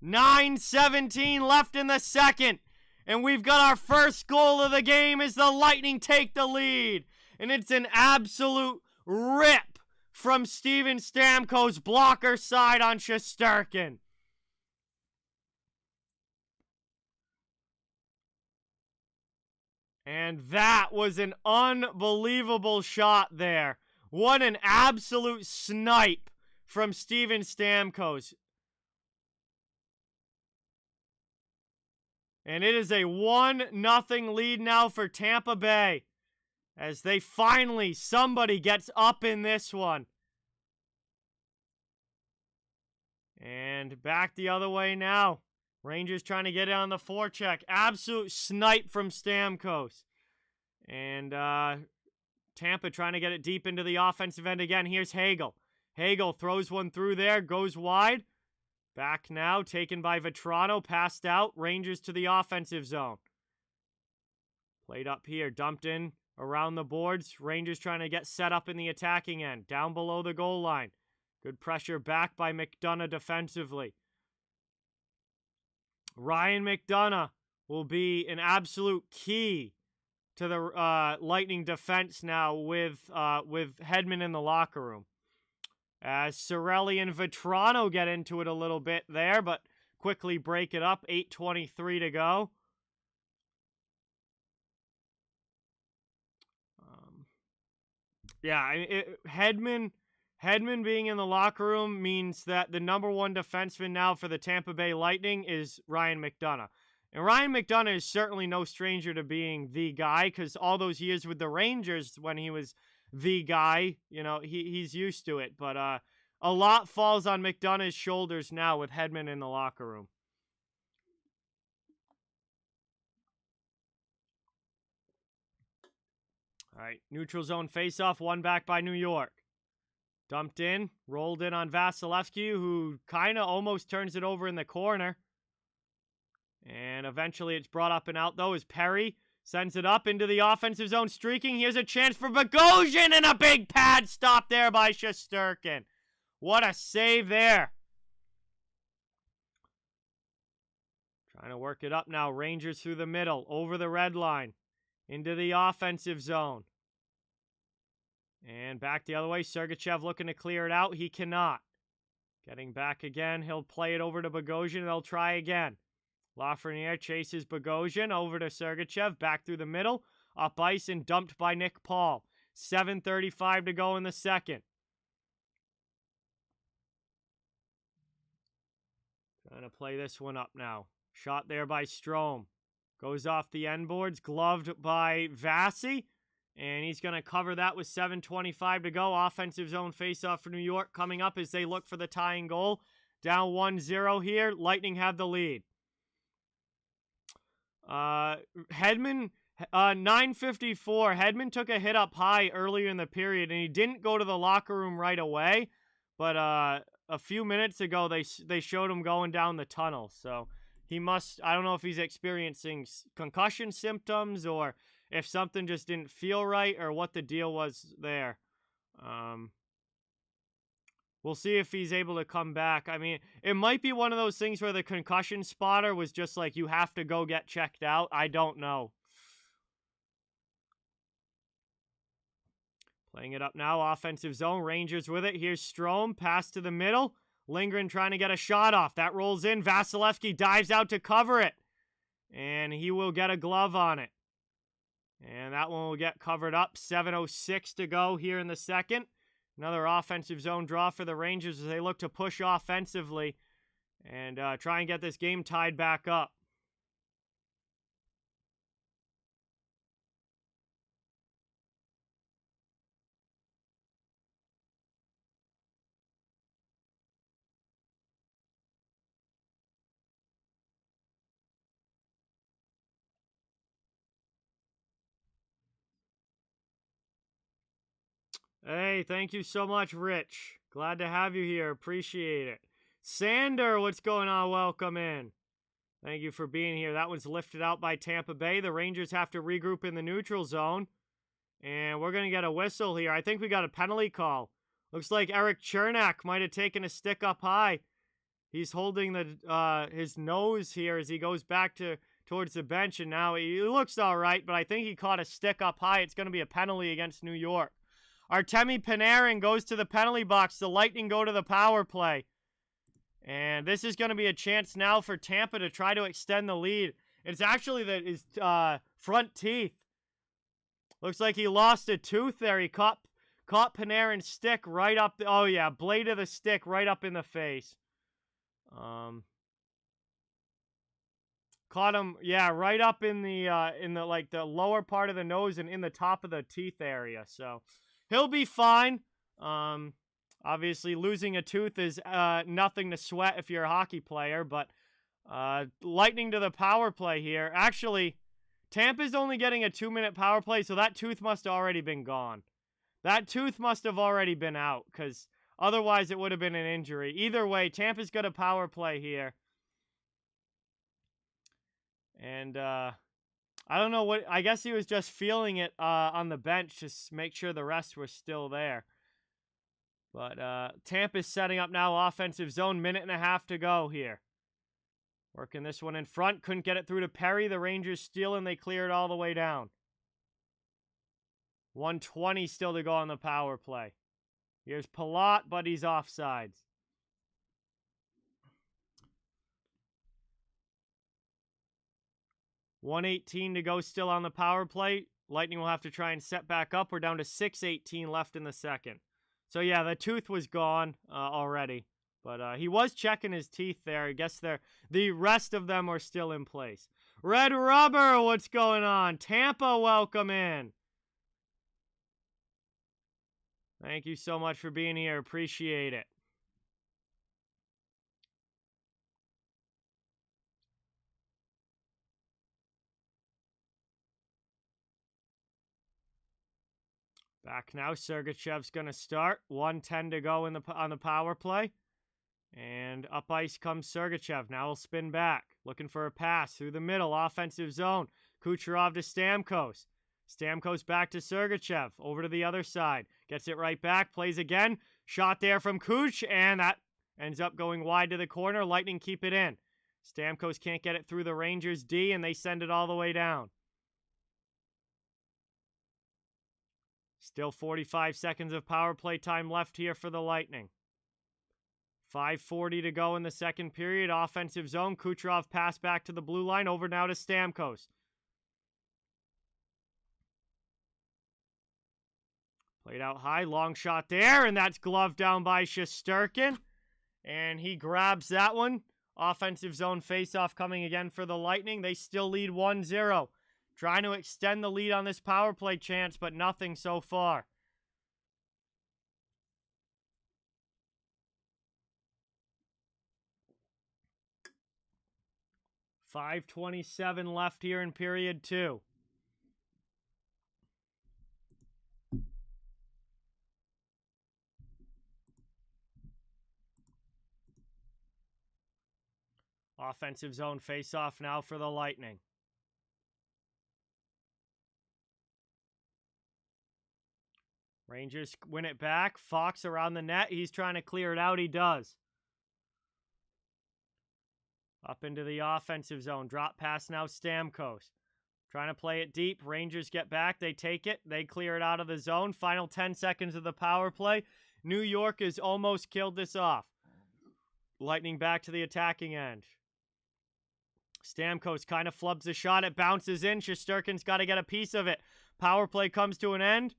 9:17 left in the second. And we've got our first goal of the game as the Lightning take the lead. And it's an absolute rip from Steven Stamkos' blocker side on Shesterkin. And that was an unbelievable shot there. What an absolute snipe from Steven Stamkos. And it is a 1-0 lead now for Tampa Bay. As they finally, somebody gets up in this one. And back the other way now. Rangers trying to get it on the forecheck. Absolute snipe from Stamkos. And Tampa trying to get it deep into the offensive end again. Here's Hagel. Hagel throws one through there, goes wide. Back now, taken by Vetrano, passed out. Rangers to the offensive zone. Played up here, dumped in. Around the boards, Rangers trying to get set up in the attacking end, down below the goal line. Good pressure back by McDonough defensively. Ryan McDonough will be an absolute key to the Lightning defense now with Hedman in the locker room. As Cirelli and Vetrano get into it a little bit there, but quickly break it up. 8:23 to go. Yeah, Hedman being in the locker room means that the number 1 defenseman now for the Tampa Bay Lightning is Ryan McDonough. And Ryan McDonough is certainly no stranger to being the guy, because all those years with the Rangers when he was the guy, you know, he's used to it. But a lot falls on McDonough's shoulders now with Hedman in the locker room. All right, neutral zone faceoff, one back by New York. Dumped in, rolled in on Vasilevsky, who kind of almost turns it over in the corner. And eventually it's brought up and out, though, as Perry sends it up into the offensive zone, streaking. Here's a chance for Bogosian, and a big pad stop there by Shesterkin. What a save there. Trying to work it up now. Rangers through the middle, over the red line, into the offensive zone. And back the other way. Sergachev looking to clear it out. He cannot. Getting back again. He'll play it over to Bogosian. They'll try again. Lafreniere chases Bogosian over to Sergachev. Back through the middle. Up ice and dumped by Nick Paul. 7:35 to go in the second. Gonna play this one up now. Shot there by Strome. Goes off the end boards, gloved by Vasi. And he's going to cover that with 7:25 to go. Offensive zone faceoff for New York coming up as they look for the tying goal. Down 1-0 here. Lightning have the lead. Hedman, 9:54. Hedman took a hit up high earlier in the period, and he didn't go to the locker room right away. But a few minutes ago, they showed him going down the tunnel. So he must, I don't know if he's experiencing concussion symptoms or if something just didn't feel right or what the deal was there. We'll see if he's able to come back. I mean, it might be one of those things where the concussion spotter was just like, you have to go get checked out. I don't know. Playing it up now, offensive zone, Rangers with it. Here's Strome, pass to the middle. Lindgren trying to get a shot off. That rolls in. Vasilevsky dives out to cover it. And he will get a glove on it. And that one will get covered up. 7:06 to go here in the second. Another offensive zone draw for the Rangers as they look to push offensively and try and get this game tied back up. Hey, thank you so much, Rich. Glad to have you here. Appreciate it. Sander, what's going on? Welcome in. Thank you for being here. That one's lifted out by Tampa Bay. The Rangers have to regroup in the neutral zone. And we're going to get a whistle here. I think we got a penalty call. Looks like Eric Chernak might have taken a stick up high. He's holding his nose here as he goes back towards the bench. And now he looks all right, but I think he caught a stick up high. It's going to be a penalty against New York. Artemi Panarin goes to the penalty box. The Lightning go to the power play. And this is going to be a chance now for Tampa to try to extend the lead. It's actually his front teeth. Looks like he lost a tooth there. He caught Panarin's stick right up. Oh, yeah, blade of the stick right up in the face. Caught him, yeah, right up in the like the lower part of the nose and in the top of the teeth area. So he'll be fine. Obviously, losing a tooth is nothing to sweat if you're a hockey player, but Lightning to the power play here. Actually, Tampa's only getting a 2-minute power play, so that tooth must have already been gone. That tooth must have already been out, because otherwise it would have been an injury. Either way, Tampa's got a power play here. And I don't know what, I guess he was just feeling it on the bench to make sure the rest were still there. But Tampa's setting up now offensive zone, 1.5 minutes to go here. Working this one in front, couldn't get it through to Perry. The Rangers steal and they clear it all the way down. 1:20 still to go on the power play. Here's Palat, but he's offsides. $1:18 to go still on the power play. Lightning will have to try and set back up. We're down to 6:18 left in the second. So yeah, the tooth was gone already. But he was checking his teeth there. I guess the rest of them are still in place. Red Rubber, what's going on? Tampa, welcome in. Thank you so much for being here. Appreciate it. Back now, Sergachev's going to start. 1:10 to go on the power play. And up ice comes Sergachev. Now he'll spin back. Looking for a pass through the middle. Offensive zone. Kucherov to Stamkos. Stamkos back to Sergachev. Over to the other side. Gets it right back. Plays again. Shot there from Kuch. And that ends up going wide to the corner. Lightning keep it in. Stamkos can't get it through the Rangers D. And they send it all the way down. Still 45 seconds of power play time left here for the Lightning. 5:40 to go in the second period. Offensive zone. Kucherov pass back to the blue line. Over now to Stamkos. Played out high. Long shot there. And that's gloved down by Shesterkin. And he grabs that one. Offensive zone faceoff coming again for the Lightning. They still lead 1-0. Trying to extend the lead on this power play chance, but nothing so far. .5:27 left here in period 2. Offensive zone face-off now for the Lightning. Rangers win it back. Fox around the net. He's trying to clear it out. He does. Up into the offensive zone. Drop pass now, Stamkos. Trying to play it deep. Rangers get back. They take it. They clear it out of the zone. Final 10 seconds of the power play. New York has almost killed this off. Lightning back to the attacking end. Stamkos kind of flubs the shot. It bounces in. Shesterkin's got to get a piece of it. Power play comes to an end.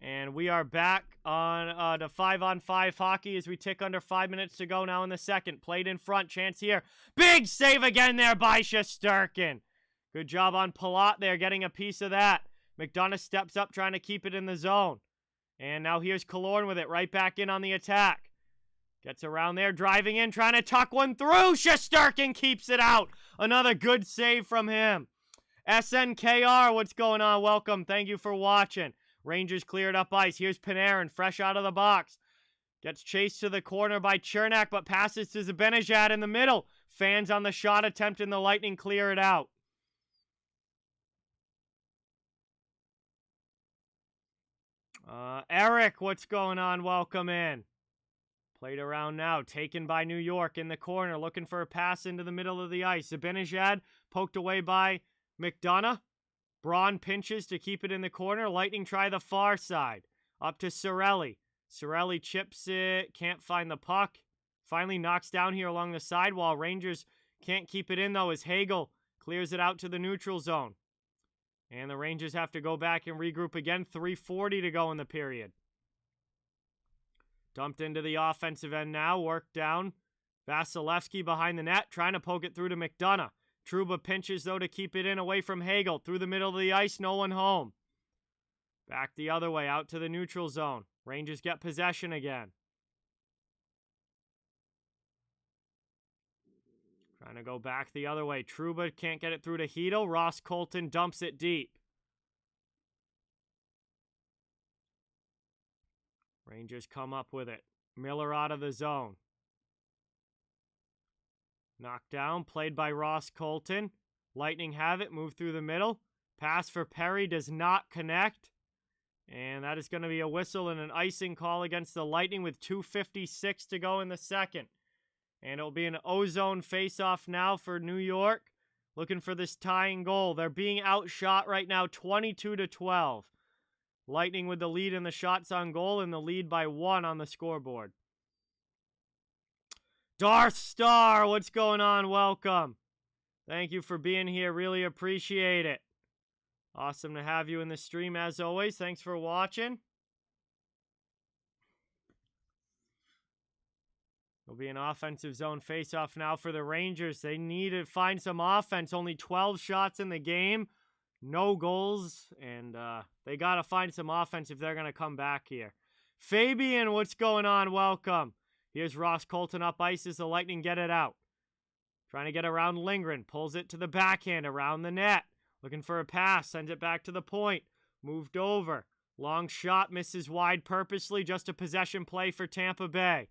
And we are back on the 5-on-5 hockey as we tick under 5 minutes to go now in the second. Played in front. Chance here. Big save again there by Shesterkin. Good job on Palat there, getting a piece of that. McDonough steps up, trying to keep it in the zone. And now here's Killorn with it, right back in on the attack. Gets around there, driving in, trying to tuck one through. Shesterkin keeps it out. Another good save from him. SNKR, what's going on? Welcome. Thank you for watching. Rangers cleared up ice. Here's Panarin, fresh out of the box. Gets chased to the corner by Chernak, but passes to Zibanejad in the middle. Fans on the shot attempt, and the Lightning clear it out. Eric, what's going on? Welcome in. Played around now. Taken by New York in the corner. Looking for a pass into the middle of the ice. Zibanejad poked away by McDonough. Braun pinches to keep it in the corner. Lightning try the far side. Up to Cirelli. Cirelli chips it. Can't find the puck. Finally knocks down here along the sidewall. Rangers can't keep it in though as Hagel clears it out to the neutral zone. And the Rangers have to go back and regroup again. 3:40 to go in the period. Dumped into the offensive end now. Worked down. Vasilevsky behind the net. Trying to poke it through to McDonough. Trouba pinches, though, to keep it in away from Hagel. Through the middle of the ice. No one home. Back the other way. Out to the neutral zone. Rangers get possession again. Trying to go back the other way. Trouba can't get it through to Hedel. Ross Colton dumps it deep. Rangers come up with it. Miller out of the zone. Knocked down. Played by Ross Colton. Lightning have it. Move through the middle. Pass for Perry does not connect. And that is going to be a whistle and an icing call against the Lightning with 2:56 to go in the second. And it'll be an O-zone face-off now for New York. Looking for this tying goal. They're being outshot right now 22-12. Lightning with the lead in the shots on goal and the lead by 1 on the scoreboard. Darth Star, what's going on? Welcome. Thank you for being here. Really appreciate it. Awesome to have you in the stream as always. Thanks for watching. It'll be an offensive zone face-off now for the Rangers. They need to find some offense. Only 12 shots in the game. No goals. And they got to find some offense if they're going to come back here. Fabian, what's going on? Welcome. Here's Ross Colton up ice as the Lightning get it out. Trying to get around Lindgren. Pulls it to the backhand around the net. Looking for a pass. Sends it back to the point. Moved over. Long shot. Misses wide purposely. Just a possession play for Tampa Bay.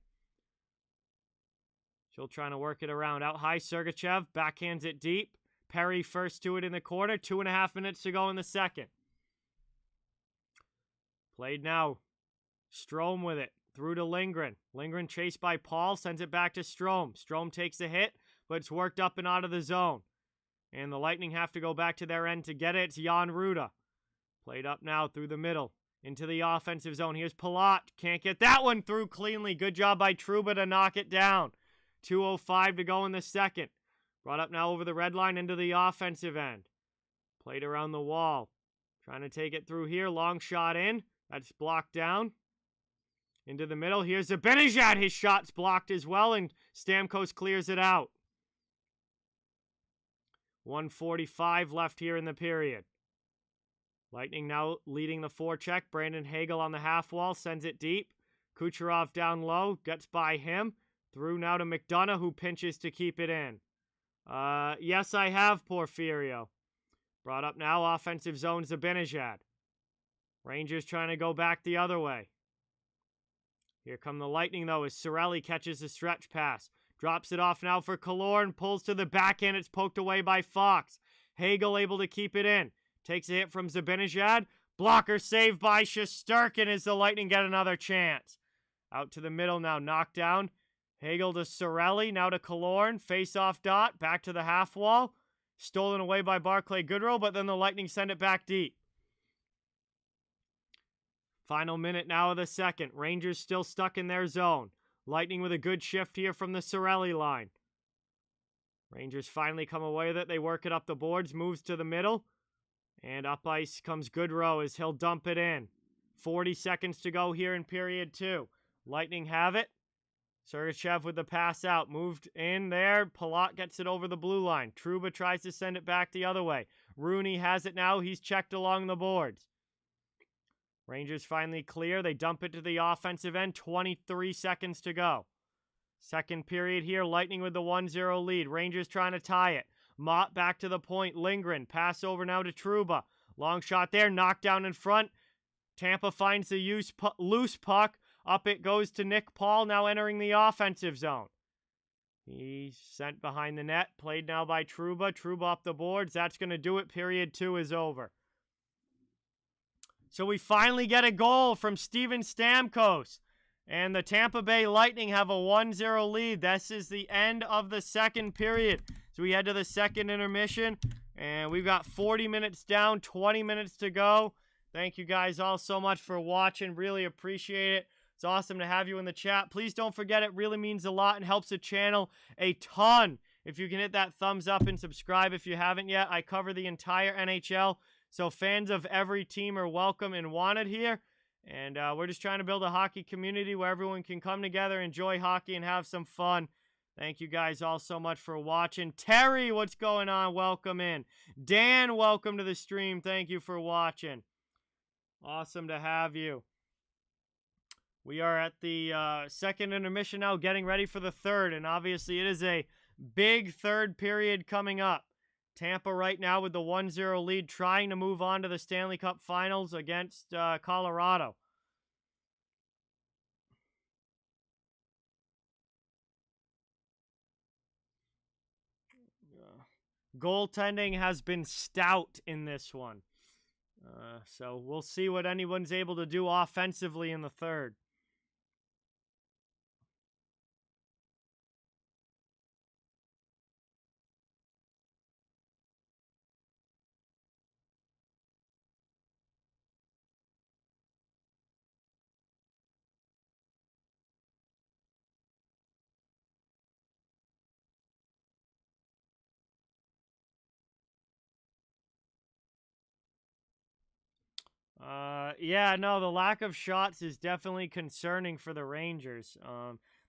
Still trying to work it around. Out high, Sergachev backhands it deep. Perry first to it in the corner. 2.5 minutes to go in the second. Played now. Strome with it. Through to Lindgren. Lindgren chased by Paul. Sends it back to Strome. Strome takes a hit, but it's worked up and out of the zone. And the Lightning have to go back to their end to get it. It's Jan Ruda. Played up now through the middle. Into the offensive zone. Here's Palat. Can't get that one through cleanly. Good job by Trouba to knock it down. 2:05 to go in the second. Brought up now over the red line into the offensive end. Played around the wall. Trying to take it through here. Long shot in. That's blocked down. Into the middle. Here's Zibanejad. His shot's blocked as well, and Stamkos clears it out. 1:45 left here in the period. Lightning now leading the forecheck. Brandon Hagel on the half wall, sends it deep. Kucherov down low, gets by him. Through now to McDonough, who pinches to keep it in. Yes, I have, Porfirio. Brought up now, offensive zone, Zibanejad. Rangers trying to go back the other way. Here come the Lightning, though, as Cirelli catches the stretch pass. Drops it off now for Killorn, pulls to the backhand. It's poked away by Fox. Hagel able to keep it in. Takes a hit from Zibanejad. Blocker saved by Shesterkin as the Lightning get another chance. Out to the middle now, knocked down. Hagel to Cirelli, now to Killorn. Face-off dot, back to the half wall. Stolen away by Barclay Goodrow, but then the Lightning send it back deep. Final minute now of the second. Rangers still stuck in their zone. Lightning with a good shift here from the Cirelli line. Rangers finally come away with it. They work it up the boards, moves to the middle. And up ice comes Goodrow as he'll dump it in. 40 seconds to go here in period 2. Lightning have it. Sergachev with the pass out. Moved in there. Palat gets it over the blue line. Trouba tries to send it back the other way. Rooney has it now. He's checked along the boards. Rangers finally clear. They dump it to the offensive end. 23 seconds to go. Second period here. Lightning with the 1-0 lead. Rangers trying to tie it. Mott back to the point. Lindgren. Pass over now to Trouba. Long shot there. Knockdown in front. Tampa finds the loose puck. Up it goes to Nick Paul, now entering the offensive zone. He's sent behind the net. Played now by Trouba. Trouba up the boards. That's going to do it. Period 2 is over. So we finally get a goal from Steven Stamkos. And the Tampa Bay Lightning have a 1-0 lead. This is the end of the second period. So we head to the second intermission. And we've got 40 minutes down, 20 minutes to go. Thank you guys all so much for watching. Really appreciate it. It's awesome to have you in the chat. Please don't forget, it really means a lot and helps the channel a ton. If you can hit that thumbs up and subscribe if you haven't yet. I cover the entire NHL, so fans of every team are welcome and wanted here. And we're just trying to build a hockey community where everyone can come together, enjoy hockey, and have some fun. Thank you guys all so much for watching. Terry, what's going on? Welcome in. Dan, welcome to the stream. Thank you for watching. Awesome to have you. We are at the second intermission now, getting ready for the third, and obviously it is a big third period coming up. Tampa right now with the 1-0 lead, trying to move on to the Stanley Cup Finals against Colorado. Goaltending has been stout in this one. So we'll see what anyone's able to do offensively in the third. Yeah, no, the lack of shots is definitely concerning for the Rangers.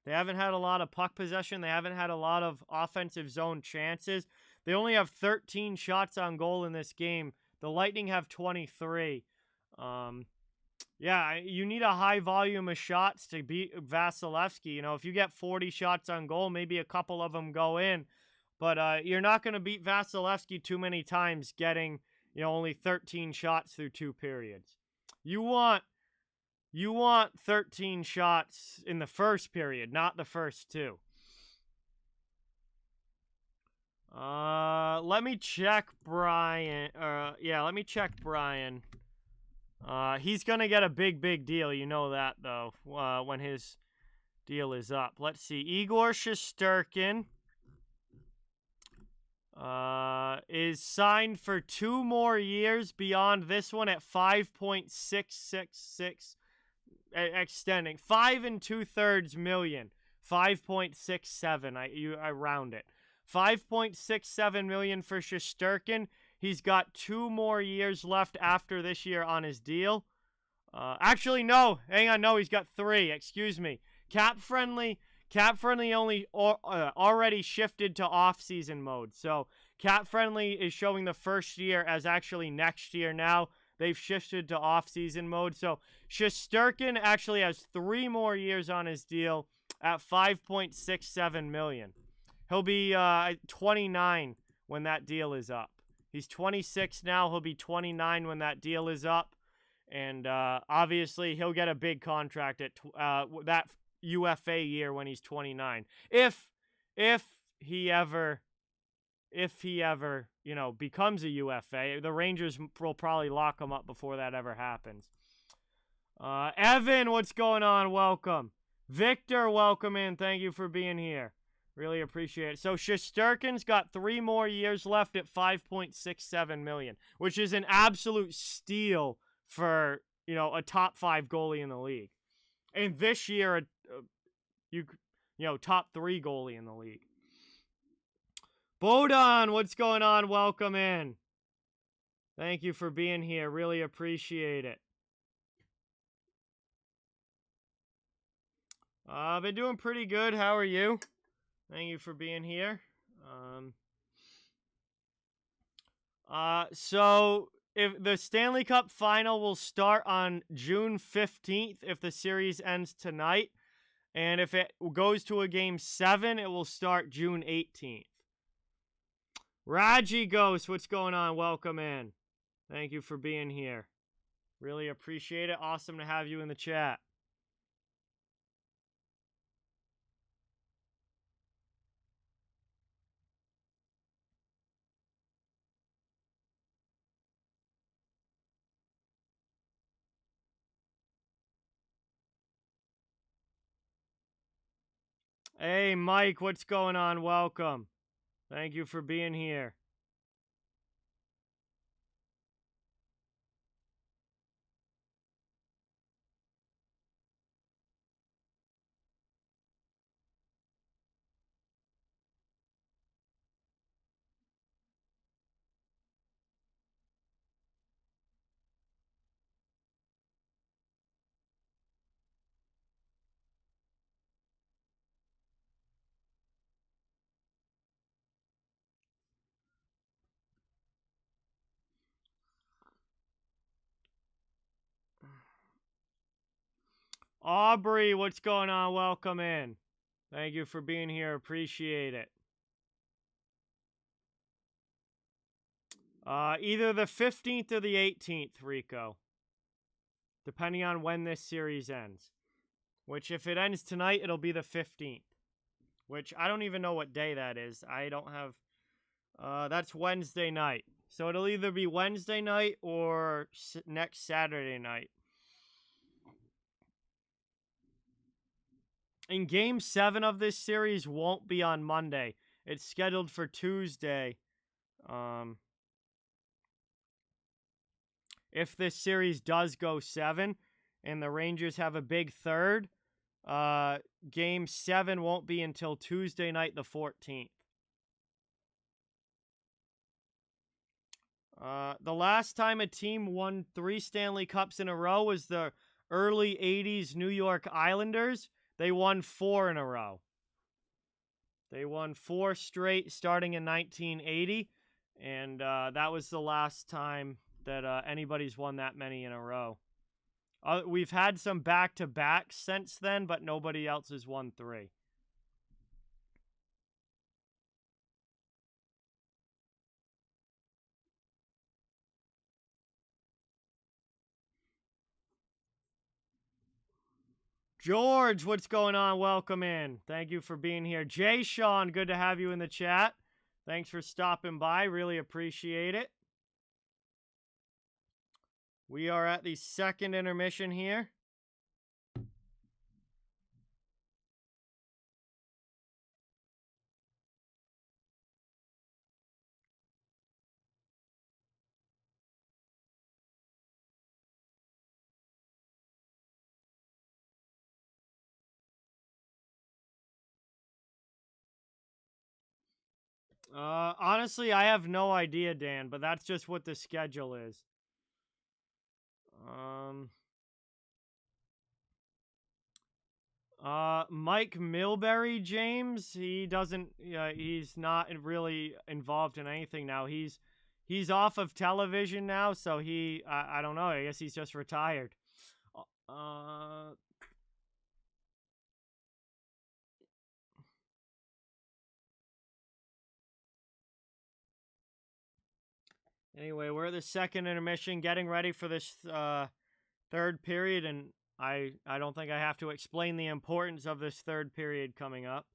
They haven't had a lot of puck possession. They haven't had a lot of offensive zone chances. They only have 13 shots on goal in this game. The Lightning have 23. Yeah, you need a high volume of shots to beat Vasilevsky. You know, if you get 40 shots on goal, maybe a couple of them go in. But you're not going to beat Vasilevsky too many times getting, you know, only 13 shots through 2 periods. You want 13 shots in the first period, not the first 2. Let me check Brian. Yeah, let me check Brian. He's going to get a big deal. You know that, though, when his deal is up. Let's see. Igor Shesterkin is signed for 2 more years beyond this one at 5.666, extending 5 2/3 million, 5.67. I round it, 5.67 million for Shesterkin. He's got 2 more years left after this year on his deal. Actually, no, hang on, no, he's got 3. Excuse me. Cap friendly only already shifted to off-season mode. So Cap Friendly is showing the first year as actually next year now. They've shifted to off-season mode. So Shesterkin actually has 3 more years on his deal at $5.67 million. He'll be 29 when that deal is up. He's 26 now. He'll be 29 when that deal is up. And obviously, he'll get a big contract at that UFA year when he's 29. If he ever, you know, becomes a UFA, the Rangers will probably lock him up before that ever happens. Evan, what's going on? Welcome. Victor, welcome in. Thank you for being here. Really appreciate it. So Shesterkin's got 3 more years left at $5.67 million, which is an absolute steal for, you know, a top 5 goalie in the league. And this year, you know, top 3 goalie in the league. Bodon, what's going on? Welcome in. Thank you for being here. Really appreciate it. I've been doing pretty good. How are you? Thank you for being here. So if the Stanley Cup final will start on June 15th if the series ends tonight. And if it goes to a game 7, it will start June 18th. Raji Ghost, what's going on? Welcome in. Thank you for being here. Really appreciate it. Awesome to have you in the chat. Hey, Mike, what's going on? Welcome. Thank you for being here. Aubrey, what's going on? Welcome in. Thank you for being here. Appreciate it. Either the 15th or the 18th, Rico. Depending on when this series ends. Which, if it ends tonight, it'll be the 15th. Which, I don't even know what day that is. I don't have... that's Wednesday night. So it'll either be Wednesday night or next Saturday night. And Game 7 of this series won't be on Monday. It's scheduled for Tuesday. If this series does go 7 and the Rangers have a big third, Game 7 won't be until Tuesday night, the 14th. The last time a team won 3 Stanley Cups in a row was the early 80s New York Islanders. They won 4 in a row. They won 4 straight starting in 1980, and that was the last time that anybody's won that many in a row. We've had some back-to-backs since then, but nobody else has won 3. George, what's going on? Welcome in. Thank you for being here. Jay Sean, good to have you in the chat. Thanks for stopping by. Really appreciate it. We are at the second intermission here. Honestly, I have no idea, Dan, but that's just what the schedule is. Mike Milbury, James, he doesn't, he's not really involved in anything now. He's off of television now, so I don't know, I guess he's just retired. Anyway, we're at the second intermission, getting ready for this third period, and I don't think I have to explain the importance of this third period coming up.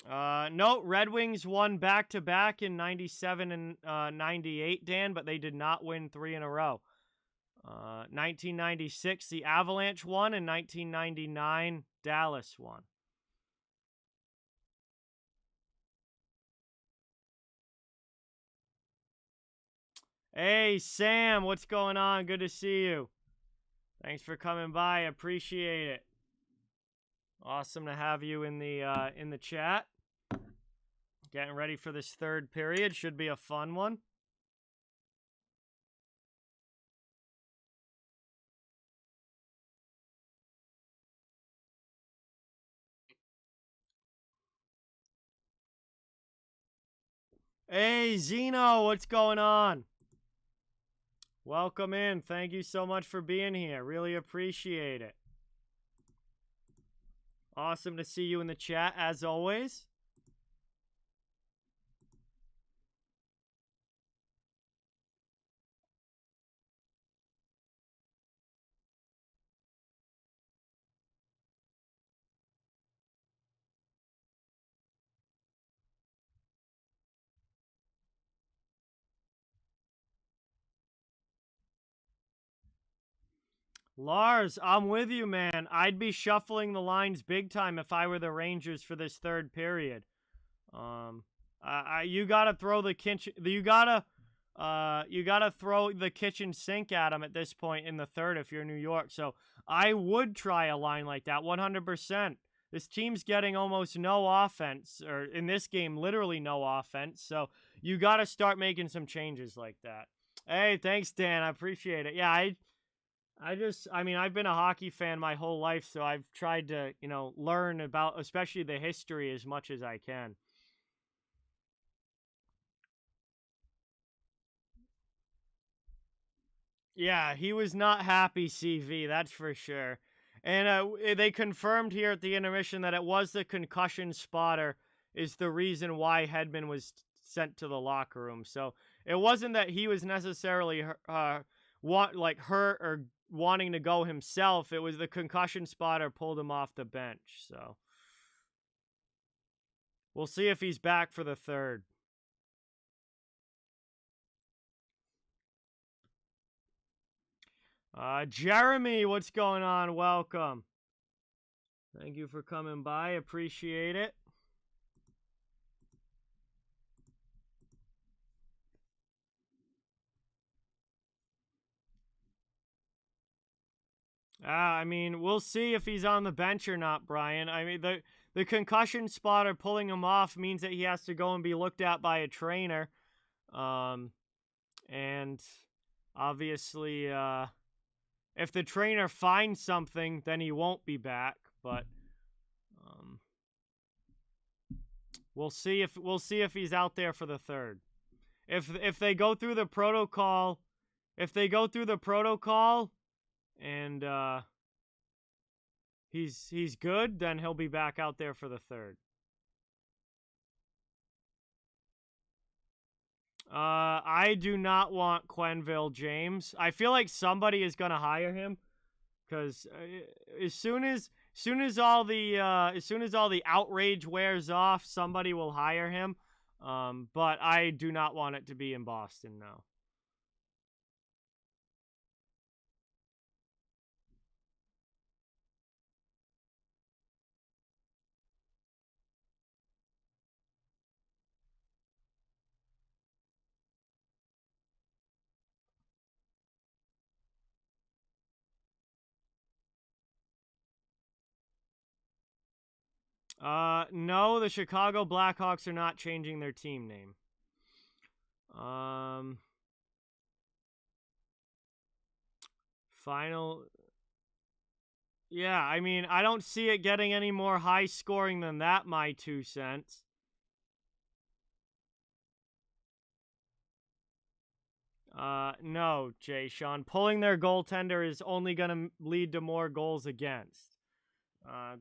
No, Red Wings won back-to-back in 97 and 98, Dan, but they did not win 3 in a row. 1996, the Avalanche won, and 1999, Dallas won. Hey, Sam, what's going on? Good to see you. Thanks for coming by. Appreciate it. Awesome to have you in the chat. Getting ready for this third period. Should be a fun one. Hey, Zeno, what's going on? Welcome in. Thank you so much for being here. Really appreciate it. Awesome to see you in the chat, as always. Lars, I'm with you, man. I'd be shuffling the lines big time if I were the Rangers for this third period. You gotta throw the kitchen. You gotta throw the kitchen sink at them at this point in the third if you're New York. So I would try a line like that, 100%. This team's getting almost no offense, or in this game, literally no offense. So you gotta start making some changes like that. Hey, thanks, Dan. I appreciate it. Yeah, I mean, I've been a hockey fan my whole life, so I've tried to, learn about, especially the history as much as I can. Yeah, he was not happy, CV, that's for sure. And they confirmed here at the intermission that it was the concussion spotter is the reason why Hedman was sent to the locker room. So it wasn't that he was necessarily hurt or wanting to go himself. It was the concussion spotter pulled him off the bench. So we'll see if he's back for the third. Jeremy, what's going on? Welcome. Thank you for coming by. Appreciate it. I mean, we'll see if he's on the bench or not, Brian. I mean, the concussion spotter pulling him off means that he has to go and be looked at by a trainer. And obviously, if the trainer finds something, then he won't be back. But we'll see if he's out there for the third. If they go through the protocol, and he's good, then he'll be back out there for the third. I do not want Quenneville, James. I feel like somebody is gonna hire him, because as soon as all the outrage wears off, somebody will hire him. But I do not want it to be in Boston, no. No, the Chicago Blackhawks are not changing their team name. Final. Yeah, I mean, I don't see it getting any more high scoring than that, my 2 cents. No, Jay Sean. Pulling their goaltender is only going to lead to more goals against.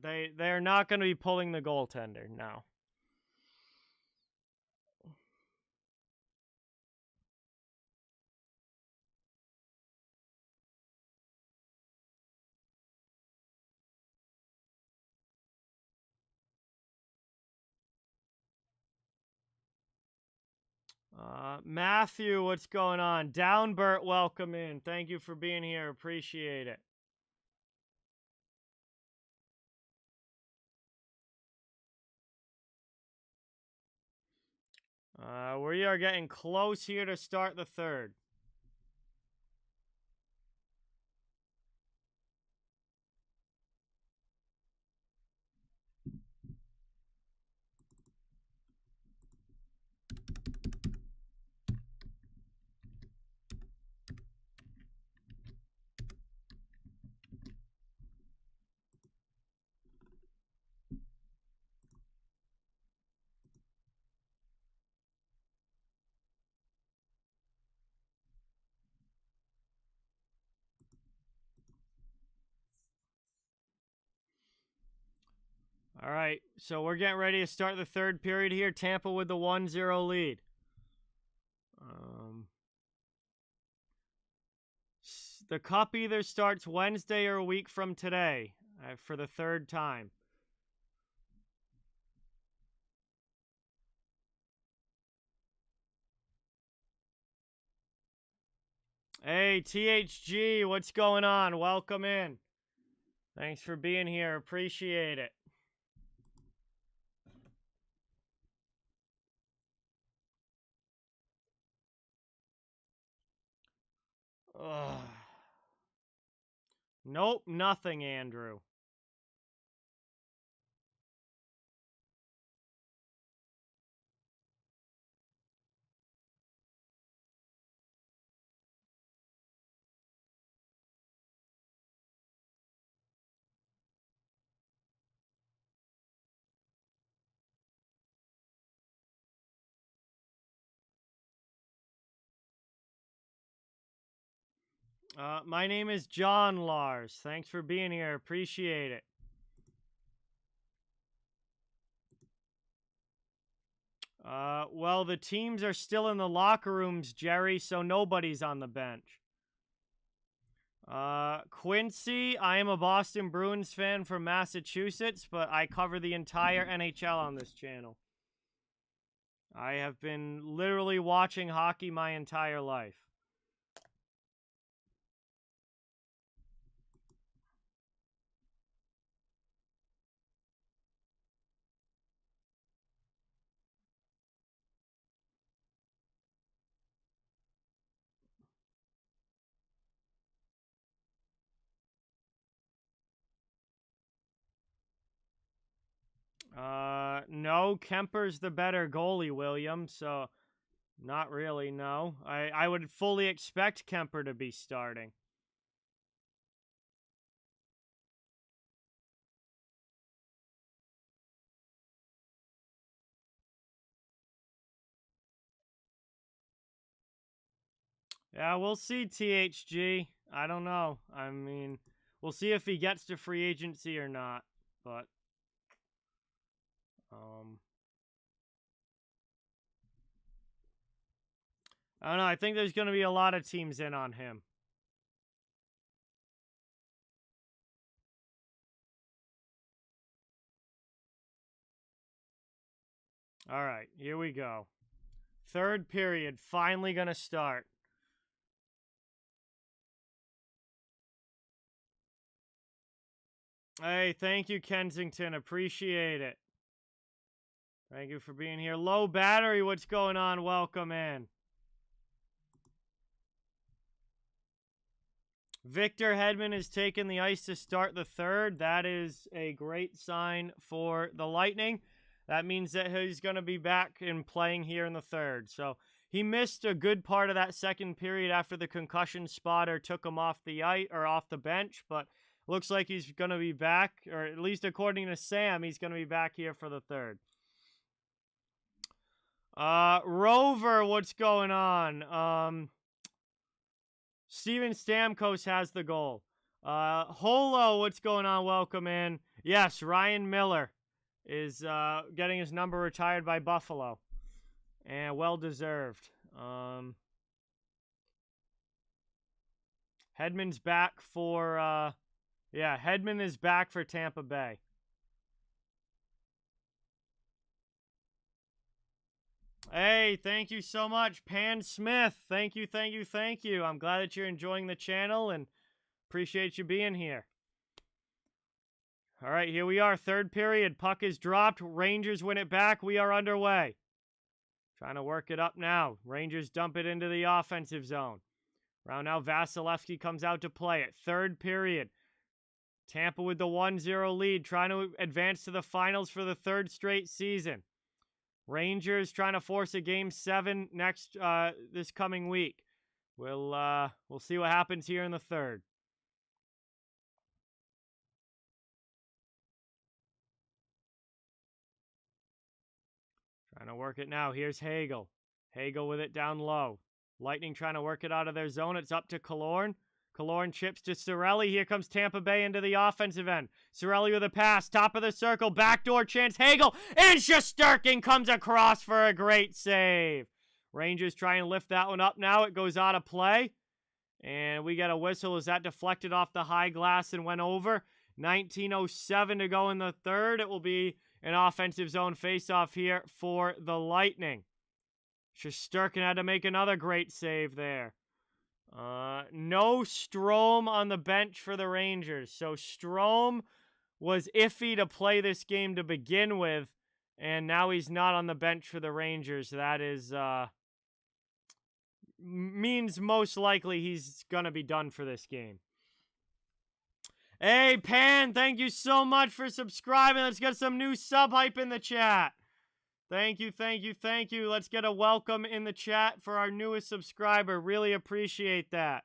They're not going to be pulling the goaltender, no. Matthew, what's going on? Downbert, welcome in. Thank you for being here. Appreciate it. We are getting close here to start the third. All right, so we're getting ready to start the third period here. Tampa with the 1-0 lead. The Cup either starts Wednesday or a week from today for the third time. Hey, THG, what's going on? Welcome in. Thanks for being here. Appreciate it. Ugh. Nope, nothing, Andrew. My name is John Lars. Thanks for being here. Appreciate it. Well, the teams are still in the locker rooms, Gerry, so nobody's on the bench. Quincy, I am a Boston Bruins fan from Massachusetts, but I cover the entire NHL on this channel. I have been literally watching hockey my entire life. No, Kemper's the better goalie, William, so not really, no. I would fully expect Kemper to be starting. Yeah, we'll see, THG. I don't know. I mean, we'll see if he gets to free agency or not, but I don't know. I think there's going to be a lot of teams in on him. All right, here we go. Third period, finally going to start. Hey, thank you, Kensington. Appreciate it. Thank you for being here. Low battery, what's going on? Welcome in. Victor Hedman has taken the ice to start the third. That is a great sign for the Lightning. That means that he's going to be back and playing here in the third. So he missed a good part of that second period after the concussion spotter took him off the ice or off the bench, but looks like he's going to be back, or at least according to Sam, he's going to be back here for the third. Rover, what's going on? Steven Stamkos has the goal. Holo, what's going on? Welcome in. Yes, Ryan Miller is getting his number retired by Buffalo. And well-deserved. Hedman's back for, Hedman is back for Tampa Bay. Hey, thank you so much, Pan Smith. Thank you. I'm glad that you're enjoying the channel and appreciate you being here. All right, here we are. Third period. Puck is dropped. Rangers win it back. We are underway. Trying to work it up now. Rangers dump it into the offensive zone. Round now, Vasilevsky comes out to play it. Third period. Tampa with the 1-0 lead, trying to advance to the finals for the third straight season. Rangers trying to force a Game 7 this coming week. We'll see what happens here in the third. Trying to work it now. Here's Hagel. Hagel with it down low. Lightning trying to work it out of their zone. It's up to Killorn. Killorn chips to Cirelli. Here comes Tampa Bay into the offensive end. Cirelli with a pass. Top of the circle. Backdoor chance. Hagel. And Shesterkin comes across for a great save. Rangers try and lift that one up now. It goes out of play. And we get a whistle as that deflected off the high glass and went over. 19:07 to go in the third. It will be an offensive zone faceoff here for the Lightning. Shesterkin had to make another great save there. No Strome on the bench for the Rangers. So Strome was iffy to play this game to begin with, and now he's not on the bench for the Rangers. That is, means most likely he's going to be done for this game. Hey, Pan, thank you so much for subscribing. Let's get some new sub hype in the chat. Thank you. Let's get a welcome in the chat for our newest subscriber. Really appreciate that.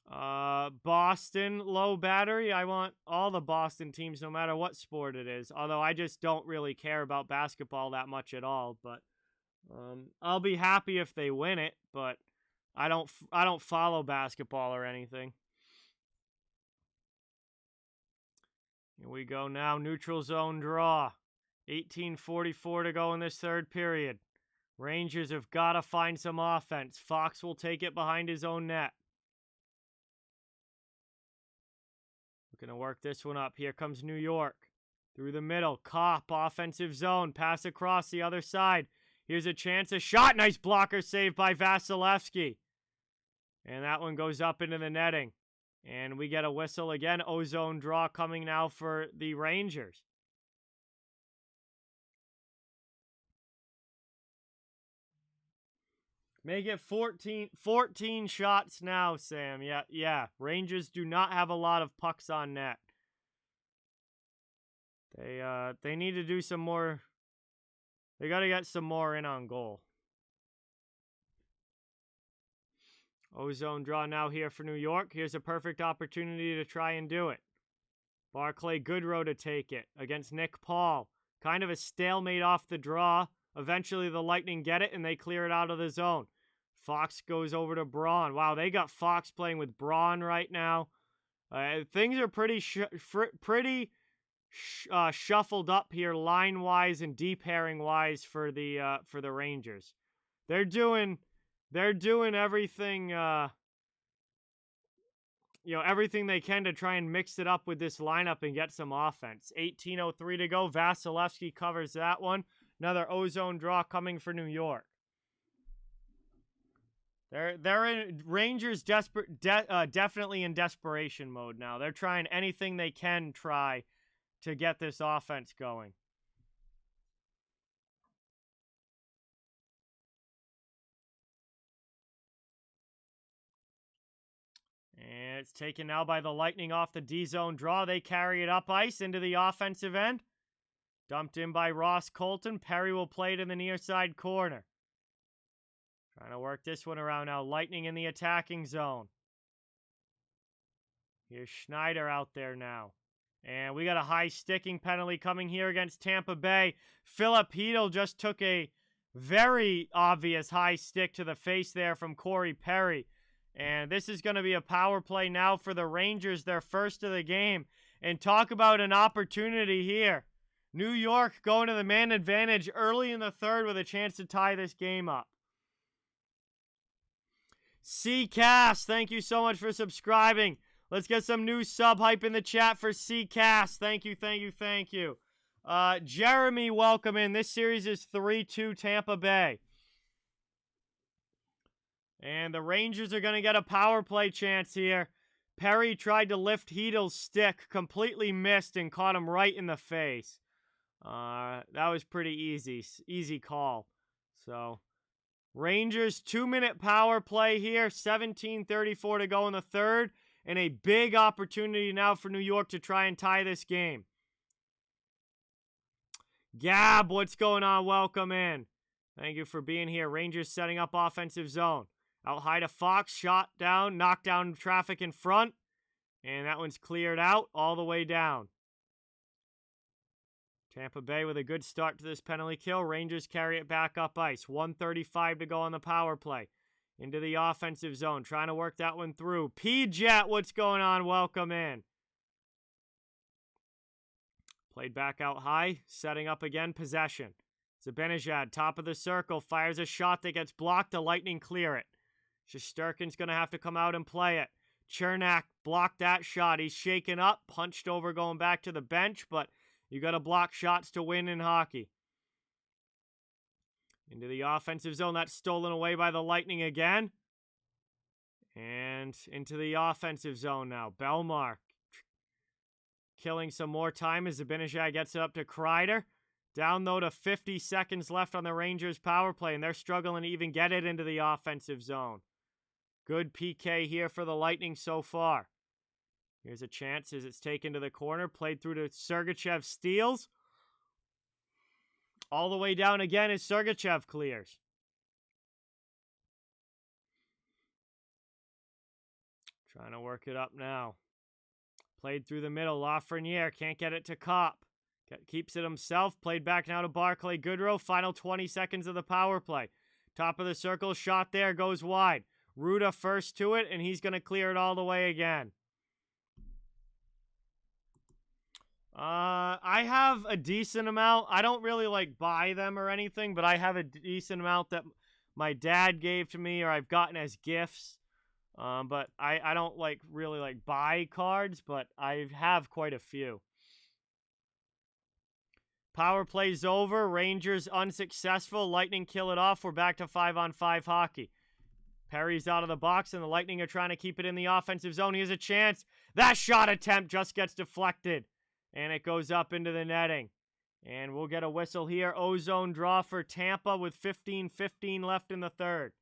Boston, low battery. I want all the Boston teams, no matter what sport it is. Although I just don't really care about basketball that much at all. But I'll be happy if they win it. But I don't follow basketball or anything. Here we go now. Neutral zone draw. 18:44 to go in this third period. Rangers have got to find some offense. Fox will take it behind his own net. We're going to work this one up. Here comes New York. Through the middle. Kopp, offensive zone. Pass across the other side. Here's a chance. A shot. Nice blocker save by Vasilevsky. And that one goes up into the netting. And we get a whistle again. Ozone draw coming now for the Rangers. Make it 14 shots now, Sam. Yeah. Rangers do not have a lot of pucks on net. They need to do some more. They got to get some more in on goal. Ozone draw now here for New York. Here's a perfect opportunity to try and do it. Barclay Goodrow to take it against Nick Paul. Kind of a stalemate off the draw. Eventually the Lightning get it and they clear it out of the zone. Fox goes over to Braun. Wow, they got Fox playing with Braun right now. Things are pretty shuffled up here line-wise and deep pairing-wise for the Rangers. They're doing everything, everything they can to try and mix it up with this lineup and get some offense. 18:03 to go. Vasilevsky covers that one. Another ozone draw coming for New York. They're in Rangers definitely in desperation mode now. They're trying anything they can try to get this offense going. And it's taken now by the Lightning off the D-zone draw. They carry it up ice into the offensive end. Dumped in by Ross Colton. Perry will play it in the near side corner. Trying to work this one around now. Lightning in the attacking zone. Here's Schneider out there now. And we got a high sticking penalty coming here against Tampa Bay. Philip Hedl just took a very obvious high stick to the face there from Corey Perry. And this is going to be a power play now for the Rangers, their first of the game. And talk about an opportunity here. New York going to the man advantage early in the third with a chance to tie this game up. C-Cast, thank you so much for subscribing. Let's get some new sub hype in the chat for C-Cast. Thank you, thank you, thank you. Jeremy, welcome in. This series is 3-2 Tampa Bay. And the Rangers are going to get a power play chance here. Perry tried to lift Hedl's stick, completely missed, and caught him right in the face. That was pretty easy call. So, Rangers 2-minute power play here, 17:34 to go in the third, and a big opportunity now for New York to try and tie this game. Gab, what's going on? Welcome in. Thank you for being here. Rangers setting up offensive zone. Out high to Fox, shot down, knocked down traffic in front, and that one's cleared out all the way down. Tampa Bay with a good start to this penalty kill. Rangers carry it back up ice. 1:35 to go on the power play. Into the offensive zone, trying to work that one through. P-Jet, what's going on? Welcome in. Played back out high, setting up again, possession. Zibanejad, top of the circle, fires a shot that gets blocked. The Lightning clear it. Shesterkin's going to have to come out and play it. Chernak blocked that shot. He's shaken up, punched over going back to the bench, but you got to block shots to win in hockey. Into the offensive zone. That's stolen away by the Lightning again. And into the offensive zone now. Belmar killing some more time as Zibanejad gets it up to Kreider. Down, though, to 50 seconds left on the Rangers' power play, and they're struggling to even get it into the offensive zone. Good PK here for the Lightning so far. Here's a chance as it's taken to the corner. Played through to Sergachev, steals. All the way down again as Sergachev clears. Trying to work it up now. Played through the middle. Lafreniere can't get it to Kopp. Keeps it himself. Played back now to Barclay Goodrow. Final 20 seconds of the power play. Top of the circle. Shot there. Goes wide. Ruda first to it, and he's going to clear it all the way again. I have a decent amount. I don't really, buy them or anything, but I have a decent amount that my dad gave to me or I've gotten as gifts. But I don't, really buy cards, but I have quite a few. Power play's over. Rangers unsuccessful. Lightning kill it off. We're back to 5-on-5 hockey. Perry's out of the box, and the Lightning are trying to keep it in the offensive zone. He has a chance. That shot attempt just gets deflected, and it goes up into the netting. And we'll get a whistle here. Ozone draw for Tampa with 15:15 left in the third.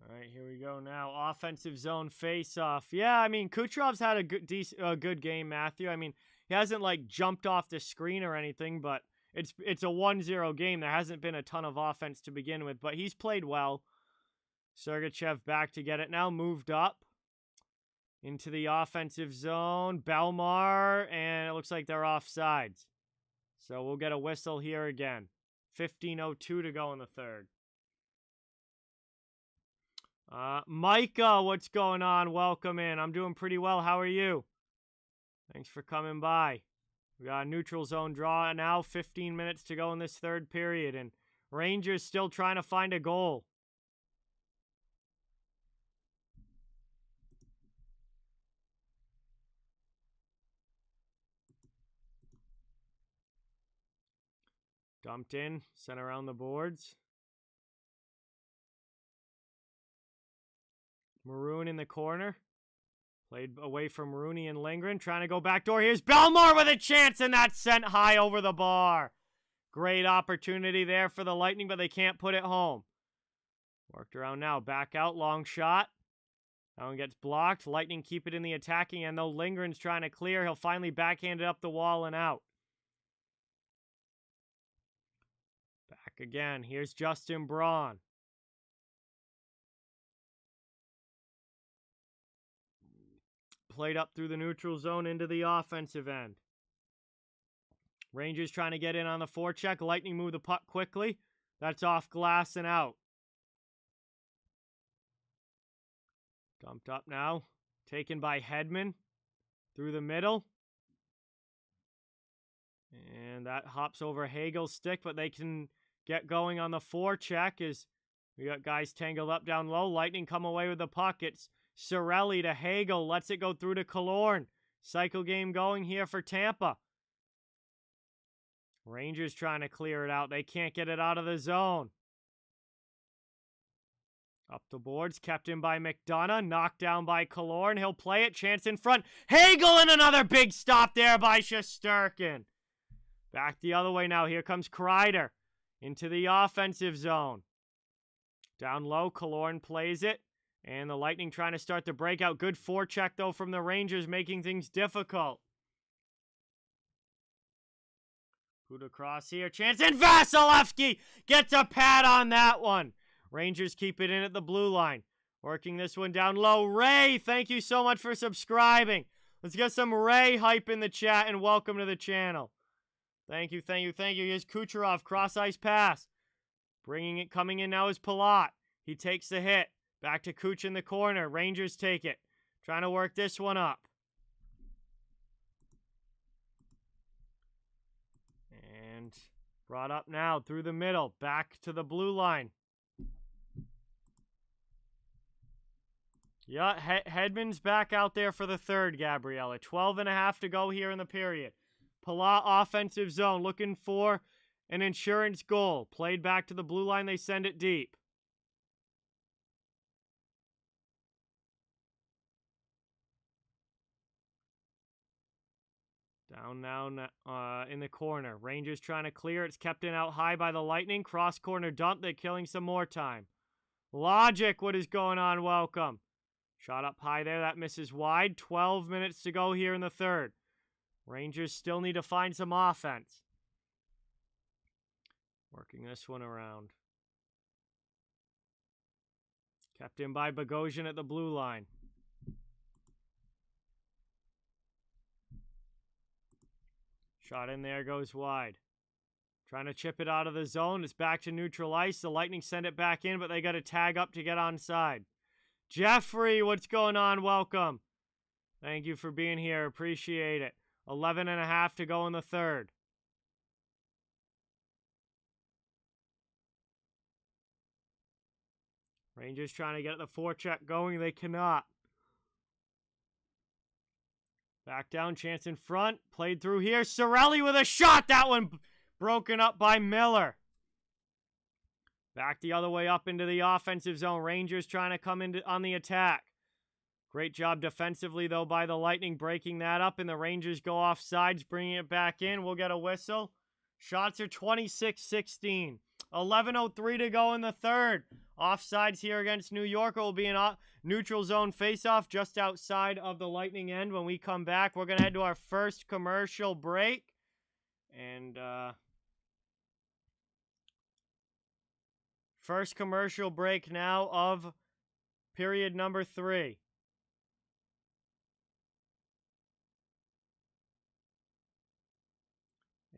All right, here we go now. Offensive zone face-off. Yeah, I mean, Kucherov's had a good game, Matthew. I mean, he hasn't, jumped off the screen or anything, but it's a 1-0 game. There hasn't been a ton of offense to begin with, but he's played well. Sergachev back to get it now. Moved up into the offensive zone. Belmar, and it looks like they're offsides. So we'll get a whistle here again. 15:02 to go in the third. Micah, what's going on? Welcome in. I'm doing pretty well. How are you? Thanks for coming by. We got a neutral zone draw now. 15 minutes to go in this third period, and Rangers still trying to find a goal. Dumped in, sent around the boards. Maroon in the corner. Played away from Rooney and Lindgren. Trying to go backdoor. Here's Belmore with a chance, and that's sent high over the bar. Great opportunity there for the Lightning, but they can't put it home. Worked around now. Back out. Long shot. That one gets blocked. Lightning keep it in the attacking end, though. Lindgren's trying to clear. He'll finally backhand it up the wall and out. Back again. Here's Justin Braun. Played up through the neutral zone into the offensive end. Rangers trying to get in on the forecheck. Lightning move the puck quickly. That's off glass and out. Dumped up now. Taken by Hedman. Through the middle. And that hops over Hagel's stick, but they can get going on the forecheck as we got guys tangled up down low. Lightning come away with the puck. It's Cirelli to Hagel. Lets it go through to Killorn. Cycle game going here for Tampa. Rangers trying to clear it out. They can't get it out of the zone. Up the boards, kept in by McDonough, knocked down by Killorn. He'll play it, chance in front. Hagel, and another big stop there by Shesterkin. Back the other way now. Here comes Kreider into the offensive zone. Down low, Killorn plays it. And the Lightning trying to start the breakout. Good forecheck, though, from the Rangers, making things difficult. Put across here, chance, and Vasilevsky gets a pad on that one. Rangers keep it in at the blue line. Working this one down low. Ray, thank you so much for subscribing. Let's get some Ray hype in the chat, and welcome to the channel. Thank you, thank you, thank you. Here's Kucherov, cross-ice pass. Bringing it, coming in now is Palat. He takes the hit. Back to Kuch in the corner. Rangers take it. Trying to work this one up. And brought up now through the middle. Back to the blue line. Yeah, Hedman's back out there for the third, Gabriella. 12.5 to go here in the period. Palat offensive zone looking for an insurance goal. Played back to the blue line. They send it deep. Down now in the corner. Rangers trying to clear. It's kept in out high by the Lightning. Cross corner dump. They're killing some more time. Logic, what is going on? Welcome. Shot up high there. That misses wide. 12 minutes to go here in the third. Rangers still need to find some offense. Working this one around. Kept in by Bogosian at the blue line. Shot in there, goes wide. Trying to chip it out of the zone. It's back to neutral ice. The Lightning send it back in, but they got to tag up to get onside. Jeffrey, what's going on? Welcome. Thank you for being here. Appreciate it. 11.5 to go in the third. Rangers trying to get the forecheck going. They cannot. Back down, chance in front. Played through here. Cirelli with a shot. That one broken up by Miller. Back the other way up into the offensive zone. Rangers trying to come in on the attack. Great job defensively, though, by the Lightning breaking that up. And the Rangers go off sides, bringing it back in. We'll get a whistle. Shots are 26-16. 11:03 to go in the third. Offsides here against New York. It will be a neutral zone faceoff just outside of the Lightning end. When we come back, we're going to head to our first commercial break. And first commercial break now of period number 3.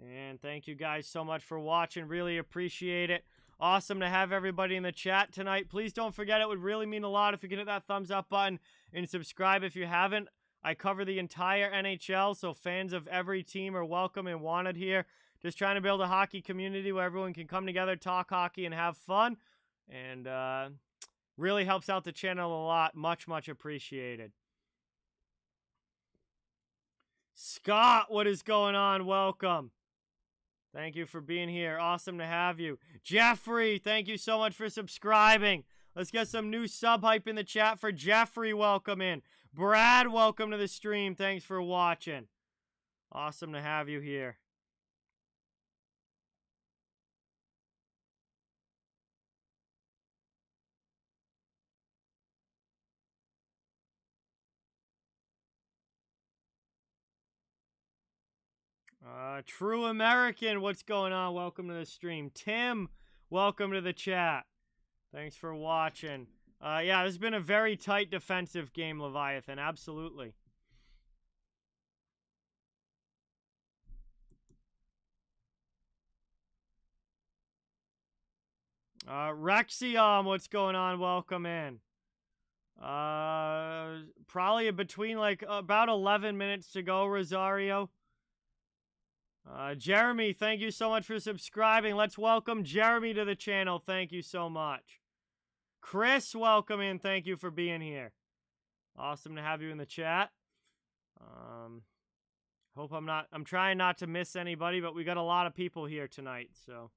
And thank you guys so much for watching. Really appreciate it. Awesome to have everybody in the chat tonight. Please don't forget, it would really mean a lot if you could hit that thumbs up button and subscribe if you haven't. I cover the entire NHL, so fans of every team are welcome and wanted here. Just trying to build a hockey community where everyone can come together, talk hockey, and have fun. And really helps out the channel a lot. Much, much appreciated. Scott, what is going on? Welcome. Thank you for being here. Awesome to have you. Jeffrey, thank you so much for subscribing. Let's get some new sub hype in the chat for Jeffrey. Welcome in. Brad, welcome to the stream. Thanks for watching. Awesome to have you here. True American, what's going on? Welcome to the stream. Tim, welcome to the chat. Thanks for watching. Yeah, this has been a very tight defensive game, Leviathan. Absolutely. Rexium, what's going on? Welcome in. Probably between like about 11 minutes to go, Rosario. Jeremy, thank you so much for subscribing. Let's welcome Jeremy to the channel. Thank you so much. Chris, welcome in. Thank you for being here. Awesome to have you in the chat. Hope I'm trying not to miss anybody, but we got a lot of people here tonight, so.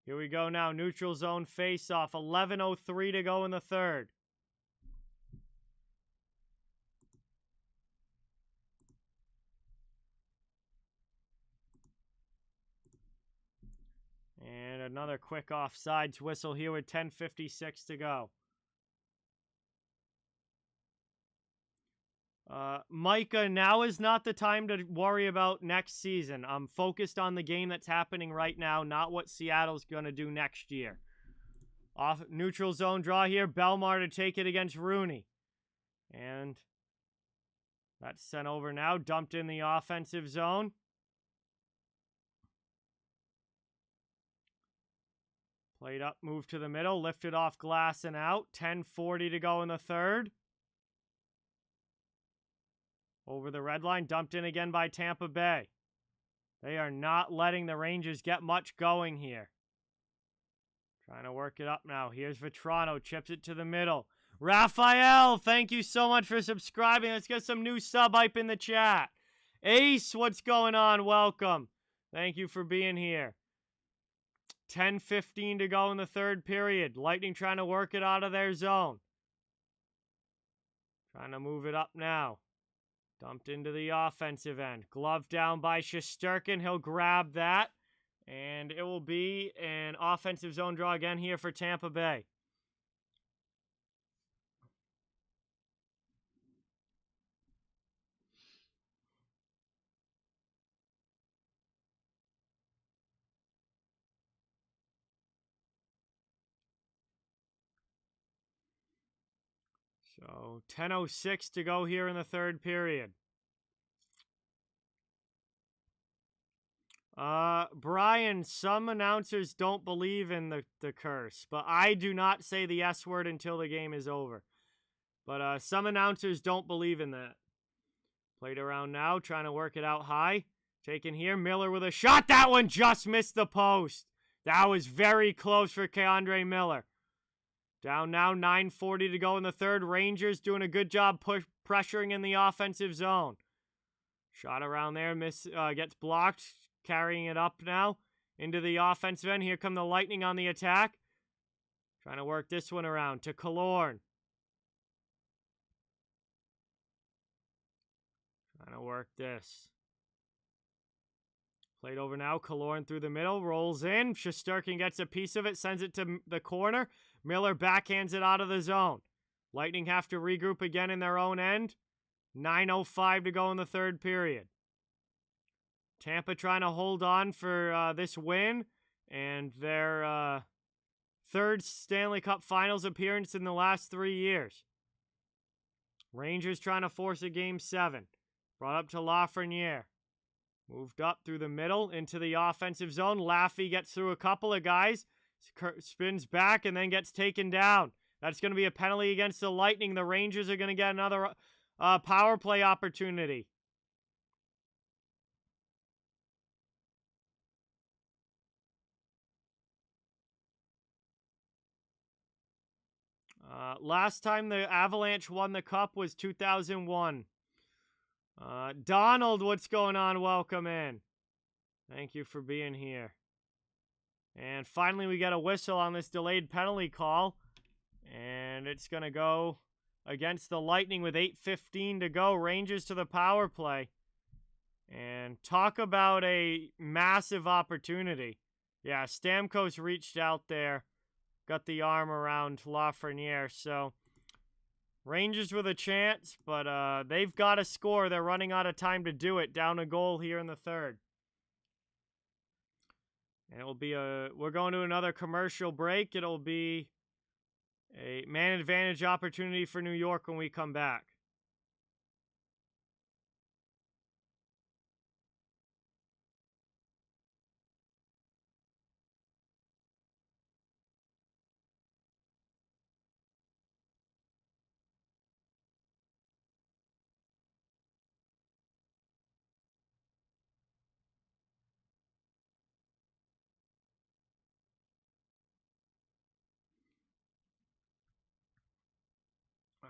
Here we go now. Neutral zone face-off. 11:03 to go in the third. And another quick offsides whistle here with 10:56 to go. Micah, now is not the time to worry about next season. I'm focused on the game that's happening right now, not what Seattle's going to do next year. Off neutral zone draw here. Belmar to take it against Rooney. And that's sent over now. Dumped in the offensive zone. Played up, moved to the middle, lifted off glass and out. 10:40 to go in the third. Over the red line, dumped in again by Tampa Bay. They are not letting the Rangers get much going here. Trying to work it up now. Here's Vetrano, chips it to the middle. Raphael, thank you so much for subscribing. Let's get some new sub hype in the chat. Ace, what's going on? Welcome. Thank you for being here. 10:15 to go in the third period. Lightning trying to work it out of their zone. Trying to move it up now. Dumped into the offensive end. Glove down by Shesterkin. He'll grab that. And it will be an offensive zone draw again here for Tampa Bay. So 10:06 to go here in the third period. Brian, some announcers don't believe in the curse, but I do not say the S word until the game is over. But some announcers don't believe in that. Played around now, trying to work it out high. Taken here, Miller with a shot. That one just missed the post. That was very close for Keandre Miller. Down now, 9:40 to go in the third. Rangers doing a good job pressuring in the offensive zone. Shot around there, gets blocked. Carrying it up now into the offensive end. Here come the Lightning on the attack. Trying to work this one around to Killorn. Trying to work this. Played over now. Killorn through the middle. Rolls in. Shesterkin gets a piece of it. Sends it to the corner. Miller backhands it out of the zone. Lightning have to regroup again in their own end. 9:05 to go in the third period. Tampa trying to hold on for this win and their third Stanley Cup Finals appearance in the last 3 years. Rangers trying to force a Game 7. Brought up to Lafreniere. Moved up through the middle into the offensive zone. Laffy gets through a couple of guys. Spins back and then gets taken down. That's going to be a penalty against the Lightning. The Rangers are going to get another power play opportunity. Last time the Avalanche won the Cup was 2001. Donald, what's going on? Welcome in. Thank you for being here. And finally, we got a whistle on this delayed penalty call. And it's going to go against the Lightning with 8:15 to go. Rangers to the power play. And talk about a massive opportunity. Yeah, Stamkos reached out there. Got the arm around Lafreniere. So, Rangers with a chance, but they've got to score. They're running out of time to do it. Down a goal here in the third. And it will be we're going to another commercial break. It'll be a man advantage opportunity for New York when we come back.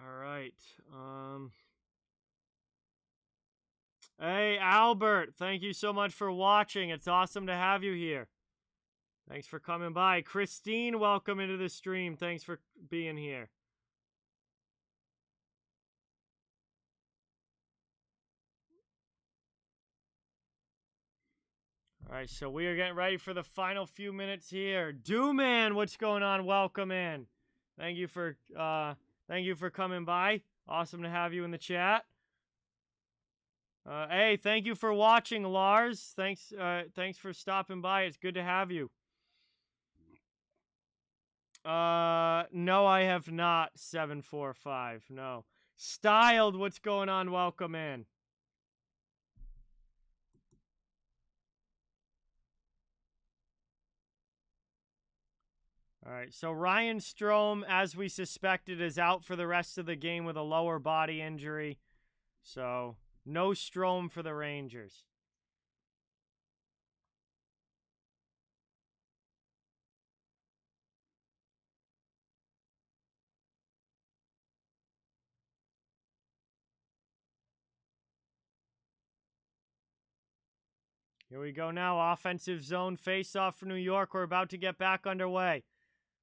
All right. Hey, Albert, thank you so much for watching. It's awesome to have you here. Thanks for coming by. Christine, welcome into the stream. Thanks for being here. All right, so we are getting ready for the final few minutes here. Dooman, what's going on? Welcome in. Thank you for coming by. Awesome to have you in the chat. Hey, thank you for watching, Lars. Thanks for stopping by. It's good to have you. No, I have not. 745. No. Styled, what's going on? Welcome in. All right, so Ryan Strome, as we suspected, is out for the rest of the game with a lower body injury. So, no Strome for the Rangers. Here we go now. Offensive zone face-off for New York. We're about to get back underway.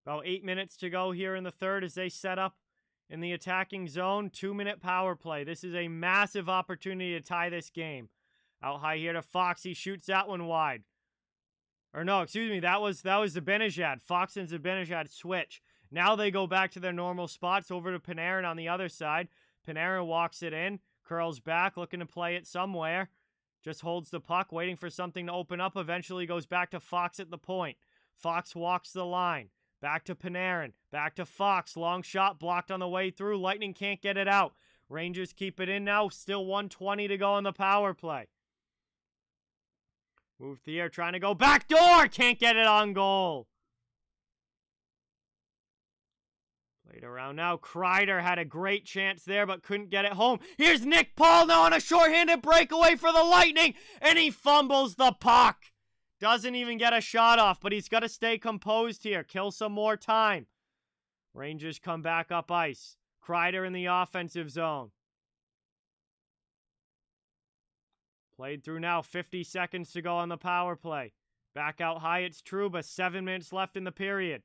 About 8 minutes to go here in the third as they set up in the attacking zone. 2-minute power play. This is a massive opportunity to tie this game. Out high here to Fox. He shoots that one wide. Or no, excuse me. That was Zibanejad. Fox and Zibanejad switch. Now they go back to their normal spots over to Panarin on the other side. Panarin walks it in. Curls back, looking to play it somewhere. Just holds the puck, waiting for something to open up. Eventually goes back to Fox at the point. Fox walks the line. Back to Panarin. Back to Fox. Long shot blocked on the way through. Lightning can't get it out. Rangers keep it in now. Still 1:20 to go on the power play. Move Thier trying to go back door. Can't get it on goal. Played around now. Kreider had a great chance there, but couldn't get it home. Here's Nick Paul now on a shorthanded breakaway for the Lightning, and he fumbles the puck. Doesn't even get a shot off, but he's got to stay composed here. Kill some more time. Rangers come back up ice. Kreider in the offensive zone. Played through now. 50 seconds to go on the power play. Back out high, it's Trouba. 7 minutes left in the period.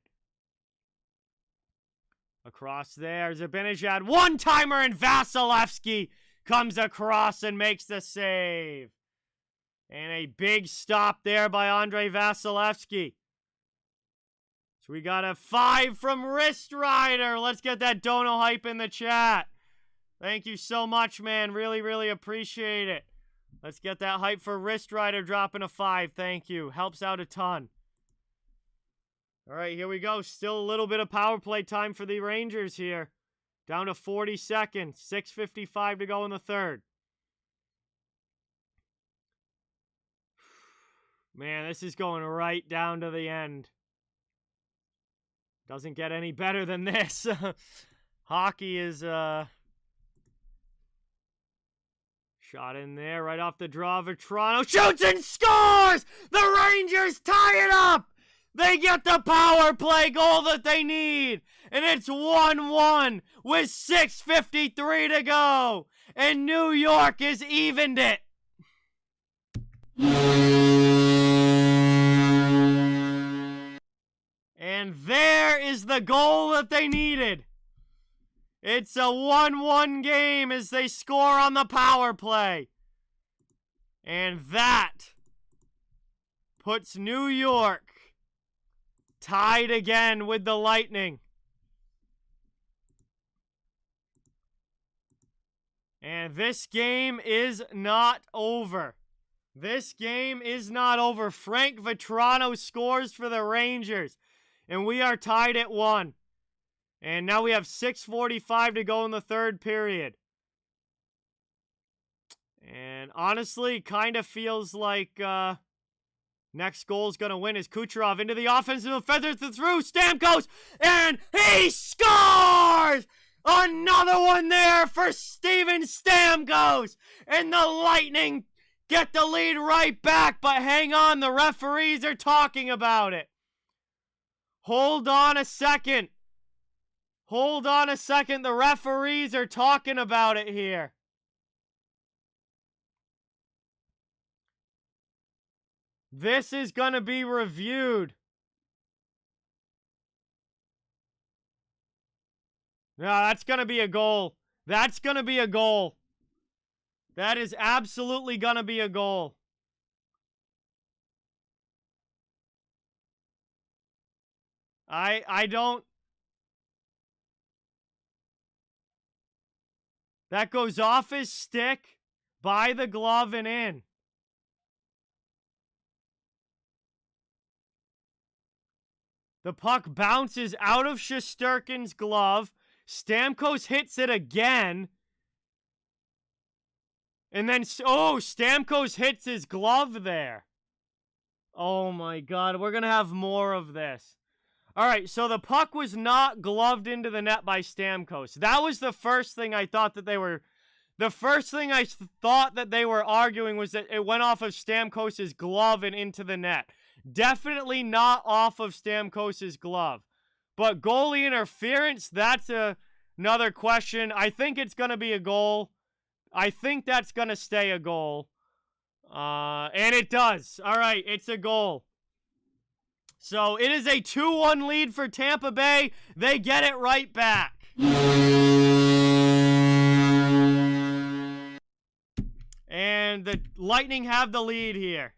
Across there, Zibanejad. One-timer, and Vasilevsky comes across and makes the save. And a big stop there by Andrei Vasilevsky. So we got a 5 from Wrist Rider. Let's get that Dono hype in the chat. Thank you so much, man. Really, really appreciate it. Let's get that hype for Wrist Rider dropping a 5. Thank you. Helps out a ton. All right, here we go. Still a little bit of power play time for the Rangers here. Down to 40 seconds. 6:55 to go in the third. Man, this is going right down to the end. Doesn't get any better than this. Hockey is shot in there right off the draw of Toronto. Shoots and scores! The Rangers tie it up! They get the power play goal that they need. And it's 1-1 with 6:53 to go. And New York has evened it. And there is the the goal that they needed. It's a 1-1 game as they score on the power play. And that puts New York tied again with the Lightning. And this game is not over. This game is not over. Frank Vatrano scores for the Rangers. And we are tied at 1. And now we have 6:45 to go in the third period. And honestly, kind of feels like next goal is going to win is Kucherov into the offensive defender through Stamkos. And he scores! Another one there for Steven Stamkos. And the Lightning get the lead right back. But hang on, the referees are talking about it. Hold on a second. Hold on a second. The referees are talking about it here. This is going to be reviewed. No, that's going to be a goal. That's going to be a goal. That is absolutely going to be a goal. I don't... That goes off his stick, by the glove, and in. The puck bounces out of Shesterkin's glove. Stamkos hits it again. And then, Stamkos hits his glove there. Oh my God, we're going to have more of this. All right, so the puck was not gloved into the net by Stamkos. That was the first thing I thought that they were... The first thing I thought that they were arguing was that it went off of Stamkos' glove and into the net. Definitely not off of Stamkos' glove. But goalie interference, that's another question. I think it's going to be a goal. I think that's going to stay a goal. And it does. All right, it's a goal. So it is a 2-1 lead for Tampa Bay. They get it right back. And the Lightning have the lead here.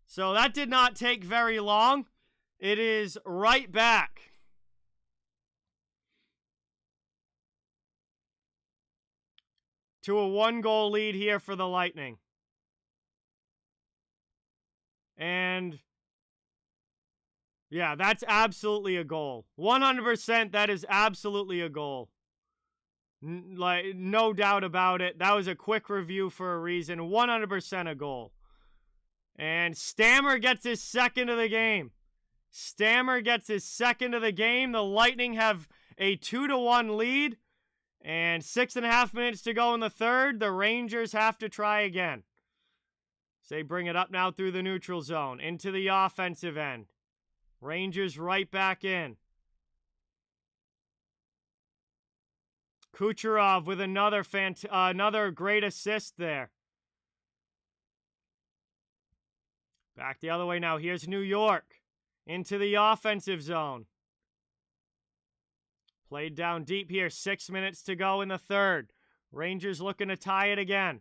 So that did not take very long. It is right back. To a 1-goal lead here for the Lightning. And yeah, that's absolutely a goal. 100%, that is absolutely a goal. Like, no doubt about it. That was a quick review for a reason. 100% a goal. And Stammer gets his second of the game. Stammer gets his second of the game. The Lightning have a 2-1 lead. And 6.5 minutes to go in the third. The Rangers have to try again. So they bring it up now through the neutral zone. Into the offensive end. Rangers right back in. Kucherov with another great assist there. Back the other way now. Here's New York. Into the offensive zone. Played down deep here. 6 minutes to go in the third. Rangers looking to tie it again.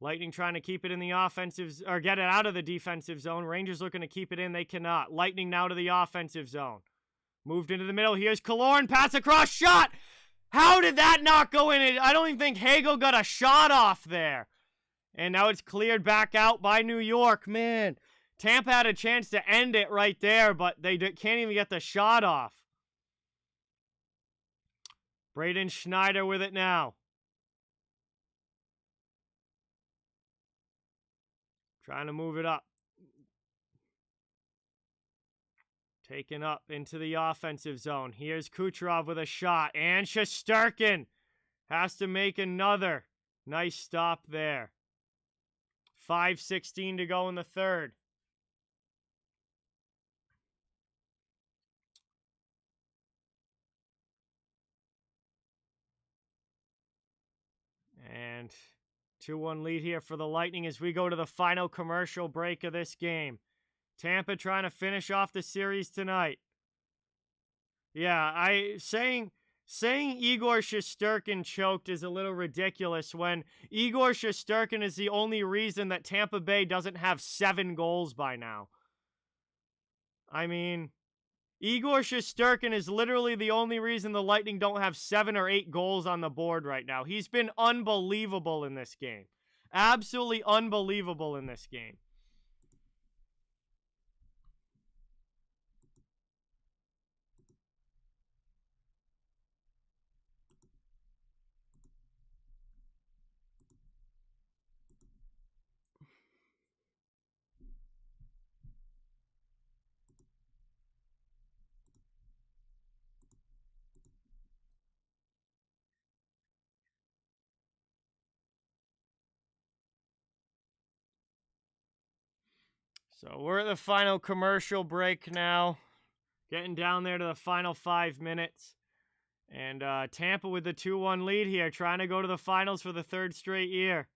Lightning trying to keep it in the offensive, or get it out of the defensive zone. Rangers looking to keep it in. They cannot. Lightning now to the offensive zone. Moved into the middle. Here's Killorn. Pass across. Shot! How did that not go in? I don't even think Hagel got a shot off there. And now it's cleared back out by New York. Man, Tampa had a chance to end it right there, but they can't even get the shot off. Braden Schneider with it now. Trying to move it up. Taken up into the offensive zone. Here's Kucherov with a shot. And Shesterkin has to make another. Nice stop there. 5:16 to go in the third. And 2-1 lead here for the Lightning as we go to the final commercial break of this game. Tampa trying to finish off the series tonight. Yeah, saying Igor Shesterkin choked is a little ridiculous when Igor Shesterkin is the only reason that Tampa Bay doesn't have 7 goals by now. I mean, Igor Shesterkin is literally the only reason the Lightning don't have 7 or 8 goals on the board right now. He's been unbelievable in this game. Absolutely unbelievable in this game. So we're at the final commercial break now. Getting down there to the final 5 minutes. And Tampa with the 2-1 lead here, trying to go to the finals for the 3rd straight year.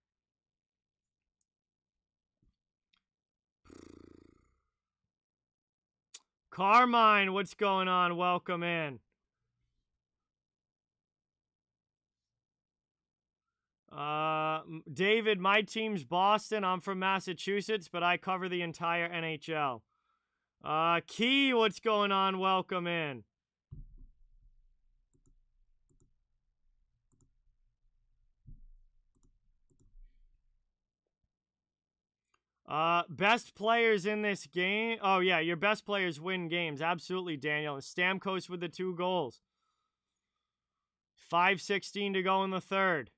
Carmine, what's going on? Welcome in. David, my team's Boston. I'm from Massachusetts, but I cover the entire NHL. Key, what's going on? Welcome in. Best players in this game. Oh, yeah, your best players win games. Absolutely, Daniel. And Stamkos with the 2 goals. 5:16 to go in the 3rd.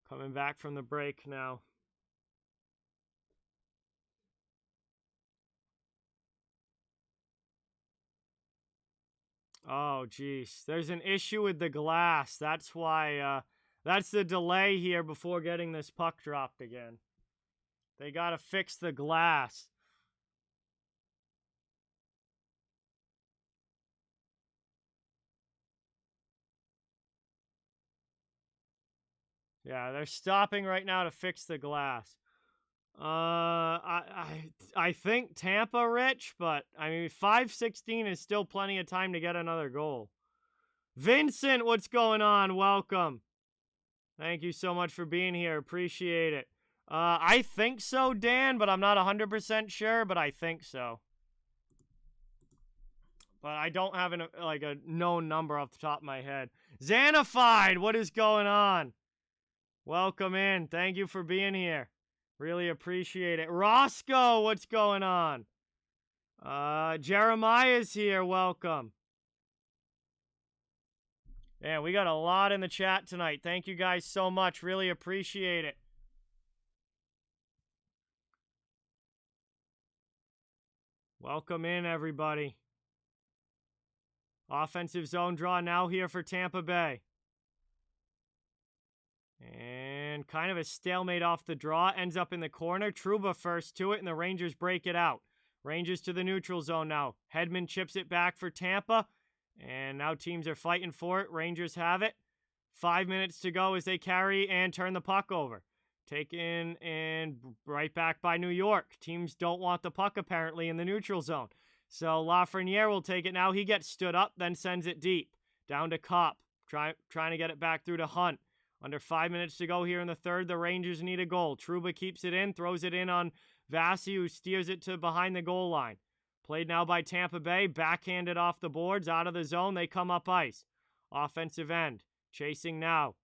Coming back from the break now. Oh, geez. There's an issue with the glass. That's why, that's the delay here before getting this puck dropped again. They gotta fix the glass. Yeah, they're stopping right now to fix the glass. I think Tampa, Rich, but I mean 5:16 is still plenty of time to get another goal. Vincent, what's going on? Welcome. Thank you so much for being here. Appreciate it. I think so, Dan, but I'm not 100% sure, but I think so. But I don't have a known number off the top of my head. Xanified, what is going on? Welcome in. Thank you for being here. Really appreciate it. Roscoe, what's going on? Jeremiah's here. Welcome. Yeah, we got a lot in the chat tonight. Thank you guys so much. Really appreciate it. Welcome in, everybody. Offensive zone draw now here for Tampa Bay. And kind of a stalemate off the draw. Ends up in the corner. Trouba first to it, and the Rangers break it out. Rangers to the neutral zone now. Hedman chips it back for Tampa. And now teams are fighting for it. Rangers have it. 5 minutes to go as they carry and turn the puck over. Taken and right back by New York. Teams don't want the puck apparently in the neutral zone. So Lafreniere will take it now. He gets stood up, then sends it deep. Down to Kopp. Trying to get it back through to Hunt. Under 5 minutes to go here in the 3rd, the Rangers need a goal. Trouba keeps it in, throws it in on Vasi, who steers it to behind the goal line. Played now by Tampa Bay, backhanded off the boards, out of the zone, they come up ice. Offensive end, chasing now.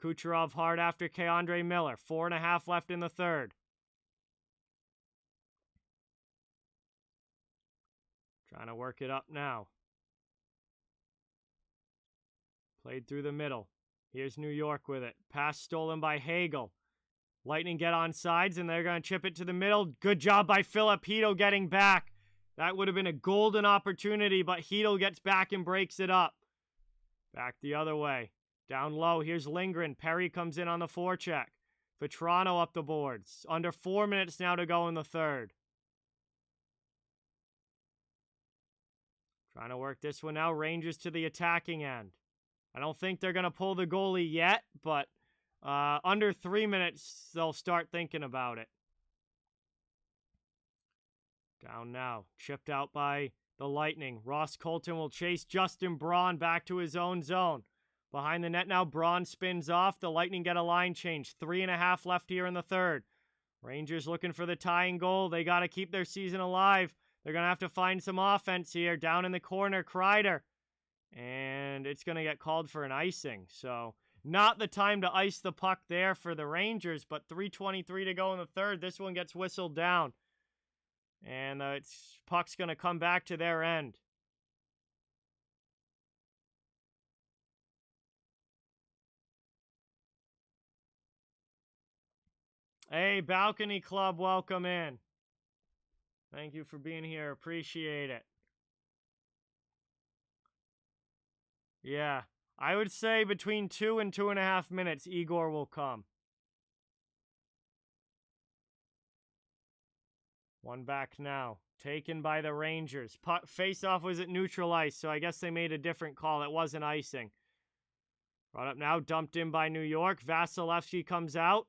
Kucherov hard after Keandre Miller. 4.5 left in the 3rd. Trying to work it up now. Played through the middle. Here's New York with it. Pass stolen by Hagel. Lightning get on sides, and they're going to chip it to the middle. Good job by Filipino getting back. That would have been a golden opportunity, but Hedel gets back and breaks it up. Back the other way. Down low, here's Lindgren. Perry comes in on the forecheck. Vetrano up the boards. Under 4 minutes now to go in the 3rd. Trying to work this one now. Rangers to the attacking end. I don't think they're going to pull the goalie yet, but under 3 minutes, they'll start thinking about it. Down now. Chipped out by the Lightning. Ross Colton will chase Justin Braun back to his own zone. Behind the net now, Braun spins off. The Lightning get a line change. 3.5 left here in the third. Rangers looking for the tying goal. They got to keep their season alive. They're going to have to find some offense here. Down in the corner, Kreider. And it's going to get called for an icing. So, not the time to ice the puck there for the Rangers, but 3:23 to go in the third. This one gets whistled down. And puck's going to come back to their end. Hey, Balcony Club, welcome in. Thank you for being here. Appreciate it. Yeah, I would say between 2 and 2.5 minutes, Igor will come. One back now. Taken by the Rangers. Face-off was at neutral ice, so I guess they made a different call. It wasn't icing. Brought up now, dumped in by New York. Vasilevsky comes out.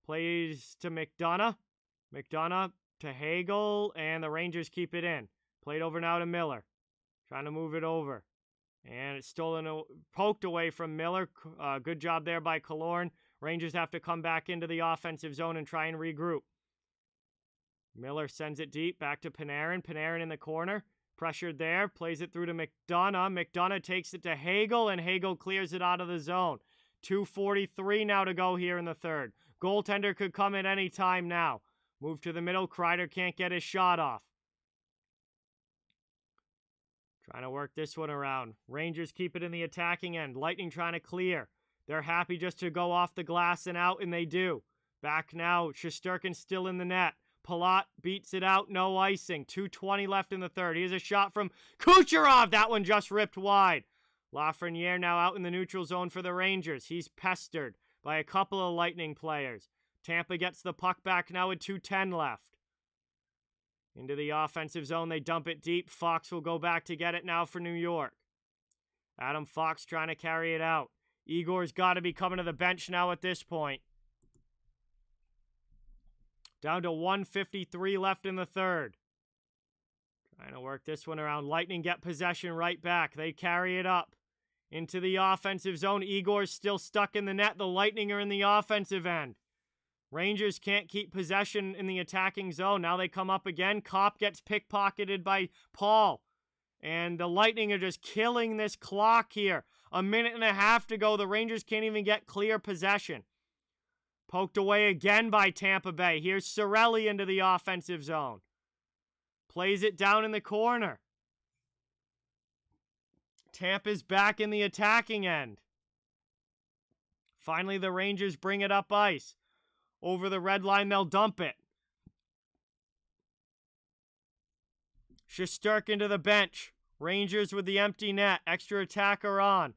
Plays to McDonough. McDonough to Hagel, and the Rangers keep it in. Played over now to Miller. Trying to move it over. And it's poked away from Miller. Good job there by Killorn. Rangers have to come back into the offensive zone and try and regroup. Miller sends it deep, back to Panarin. Panarin in the corner. Pressured there. Plays it through to McDonough. McDonough takes it to Hagel, and Hagel clears it out of the zone. 2:43 now to go here in the third. Goaltender could come at any time now. Move to the middle. Kreider can't get his shot off. Trying to work this one around. Rangers keep it in the attacking end. Lightning trying to clear. They're happy just to go off the glass and out, and they do. Back now. Shesterkin still in the net. Palat beats it out. No icing. 2:20 left in the third. Here's a shot from Kucherov. That one just ripped wide. Lafreniere now out in the neutral zone for the Rangers. He's pestered by a couple of Lightning players. Tampa gets the puck back now with 2:10 left. Into the offensive zone, they dump it deep. Fox will go back to get it now for New York. Adam Fox trying to carry it out. Igor's got to be coming to the bench now at this point. Down to 1:53 left in the third. Trying to work this one around. Lightning get possession right back. They carry it up into the offensive zone. Igor's still stuck in the net. The Lightning are in the offensive end. Rangers can't keep possession in the attacking zone. Now they come up again. Kopp gets pickpocketed by Paul. And the Lightning are just killing this clock here. 1.5 to go. The Rangers can't even get clear possession. Poked away again by Tampa Bay. Here's Cirelli into the offensive zone. Plays it down in the corner. Tampa's back in the attacking end. Finally, the Rangers bring it up ice. Over the red line, they'll dump it. Shesterkin to the bench. Rangers with the empty net. Extra attacker on.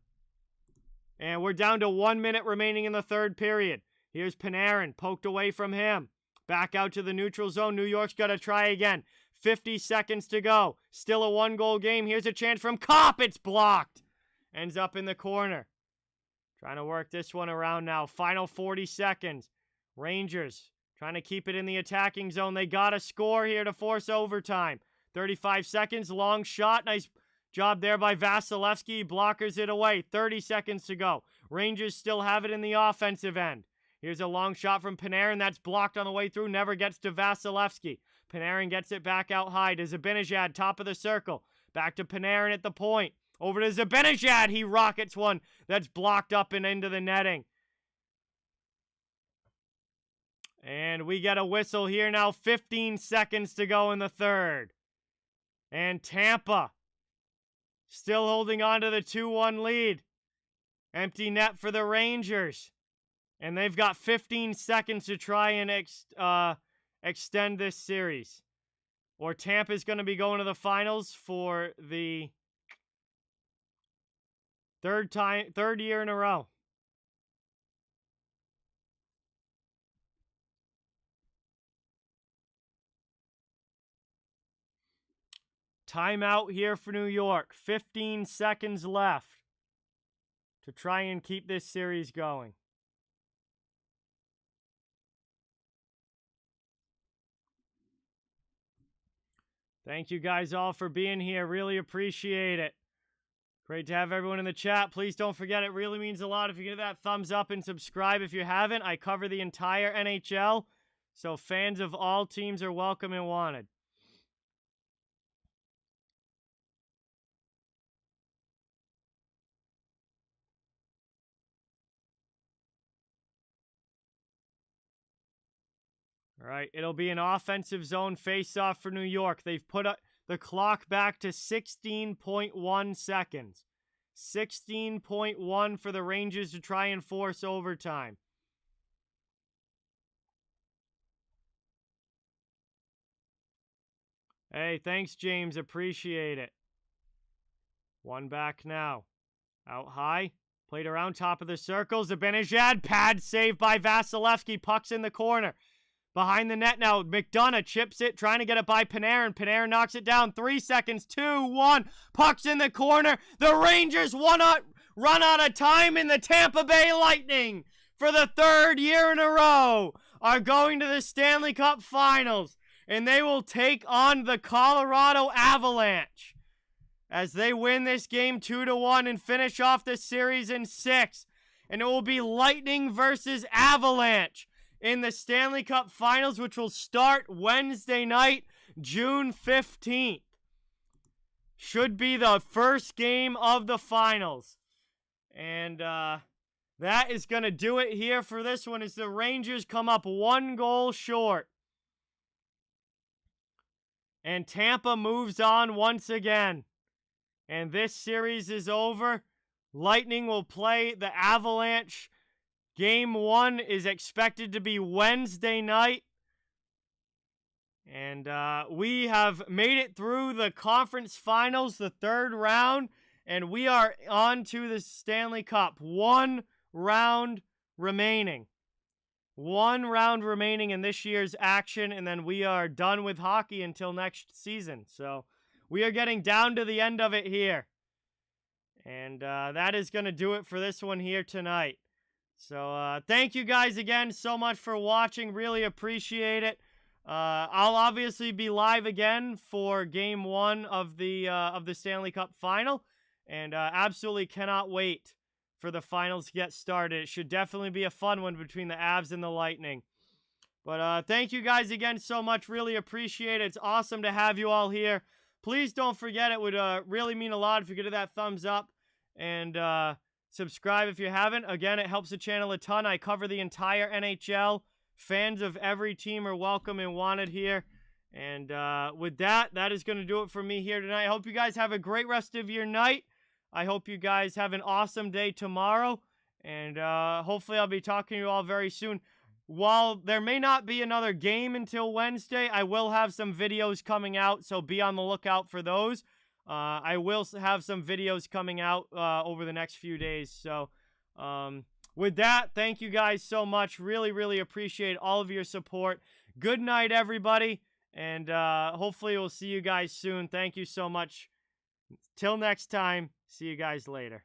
And we're down to 1 minute remaining in the third period. Here's Panarin. Poked away from him. Back out to the neutral zone. New York's got to try again. 50 seconds to go. Still a 1-goal game. Here's a chance from Kopp. It's blocked. Ends up in the corner. Trying to work this one around now. Final 40 seconds. Rangers trying to keep it in the attacking zone. They got to score here to force overtime. 35 seconds. Long shot. Nice job there by Vasilevsky. Blockers it away. 30 seconds to go. Rangers still have it in the offensive end. Here's a long shot from Panarin. That's blocked on the way through. Never gets to Vasilevsky. Panarin gets it back out high to Zibanejad, top of the circle. Back to Panarin at the point. Over to Zibanejad. He rockets one that's blocked up and into the netting. And we get a whistle here now. 15 seconds to go in the third. And Tampa still holding on to the 2-1 lead. Empty net for the Rangers. And they've got 15 seconds to try and extend this series. Or Tampa's going to be going to the finals for the third year in a row. timeout here for New York. 15 seconds left to try and keep this series going. Thank you guys all for being here. Really appreciate it. Great to have everyone in the chat. Please don't forget, it really means a lot if you give that thumbs up and subscribe if you haven't. I cover the entire NHL, so fans of all teams are welcome and wanted. All right, it'll be an offensive zone face-off for New York. They've put the clock back to 16.1 seconds. 16.1 for the Rangers to try and force overtime. Hey, thanks, James. Appreciate it. One back now. Out high. Played around top of the circles. Zibanejad. Pad save by Vasilevsky. Puck's in the corner. Behind the net now, McDonough chips it, trying to get it by Panarin. Panarin knocks it down. 3 seconds, 2, 1. Puck's in the corner. The Rangers run out of time, and the Tampa Bay Lightning, for the third year in a row, are going to the Stanley Cup Finals, and they will take on the Colorado Avalanche as they win this game 2-1 and finish off the series in 6. And it will be Lightning versus Avalanche in the Stanley Cup Finals, which will start Wednesday night, June 15th. Should be the first game of the finals. And that is going to do it here for this one as the Rangers come up 1 goal short. And Tampa moves on once again. And this series is over. Lightning will play the Avalanche. Game 1 is expected to be Wednesday night. And we have made it through the conference finals, the 3rd round. And we are on to the Stanley Cup. 1 round remaining. 1 round remaining in this year's action. And then we are done with hockey until next season. So we are getting down to the end of it here. And that is going to do it for this one here tonight. So, thank you guys again so much for watching. Really appreciate it. I'll obviously be live again for Game 1 of the Stanley Cup Final. And absolutely cannot wait for the finals to get started. It should definitely be a fun one between the Avs and the Lightning. But thank you guys again so much. Really appreciate it. It's awesome to have you all here. Please don't forget, it would really mean a lot if you could hit that thumbs up. And subscribe if you haven't. Again, it helps the channel a ton. I cover the entire NHL. Fans of every team are welcome and wanted here. And with that, that is going to do it for me here tonight. I hope you guys have a great rest of your night. I hope you guys have an awesome day tomorrow. And hopefully I'll be talking to you all very soon. While there may not be another game until Wednesday, I will have some videos coming out, so be on the lookout for those. I will have some videos coming out over the next few days. So, with that, thank you guys so much. Really, really appreciate all of your support. Good night, everybody. And hopefully we'll see you guys soon. Thank you so much. Till next time, see you guys later.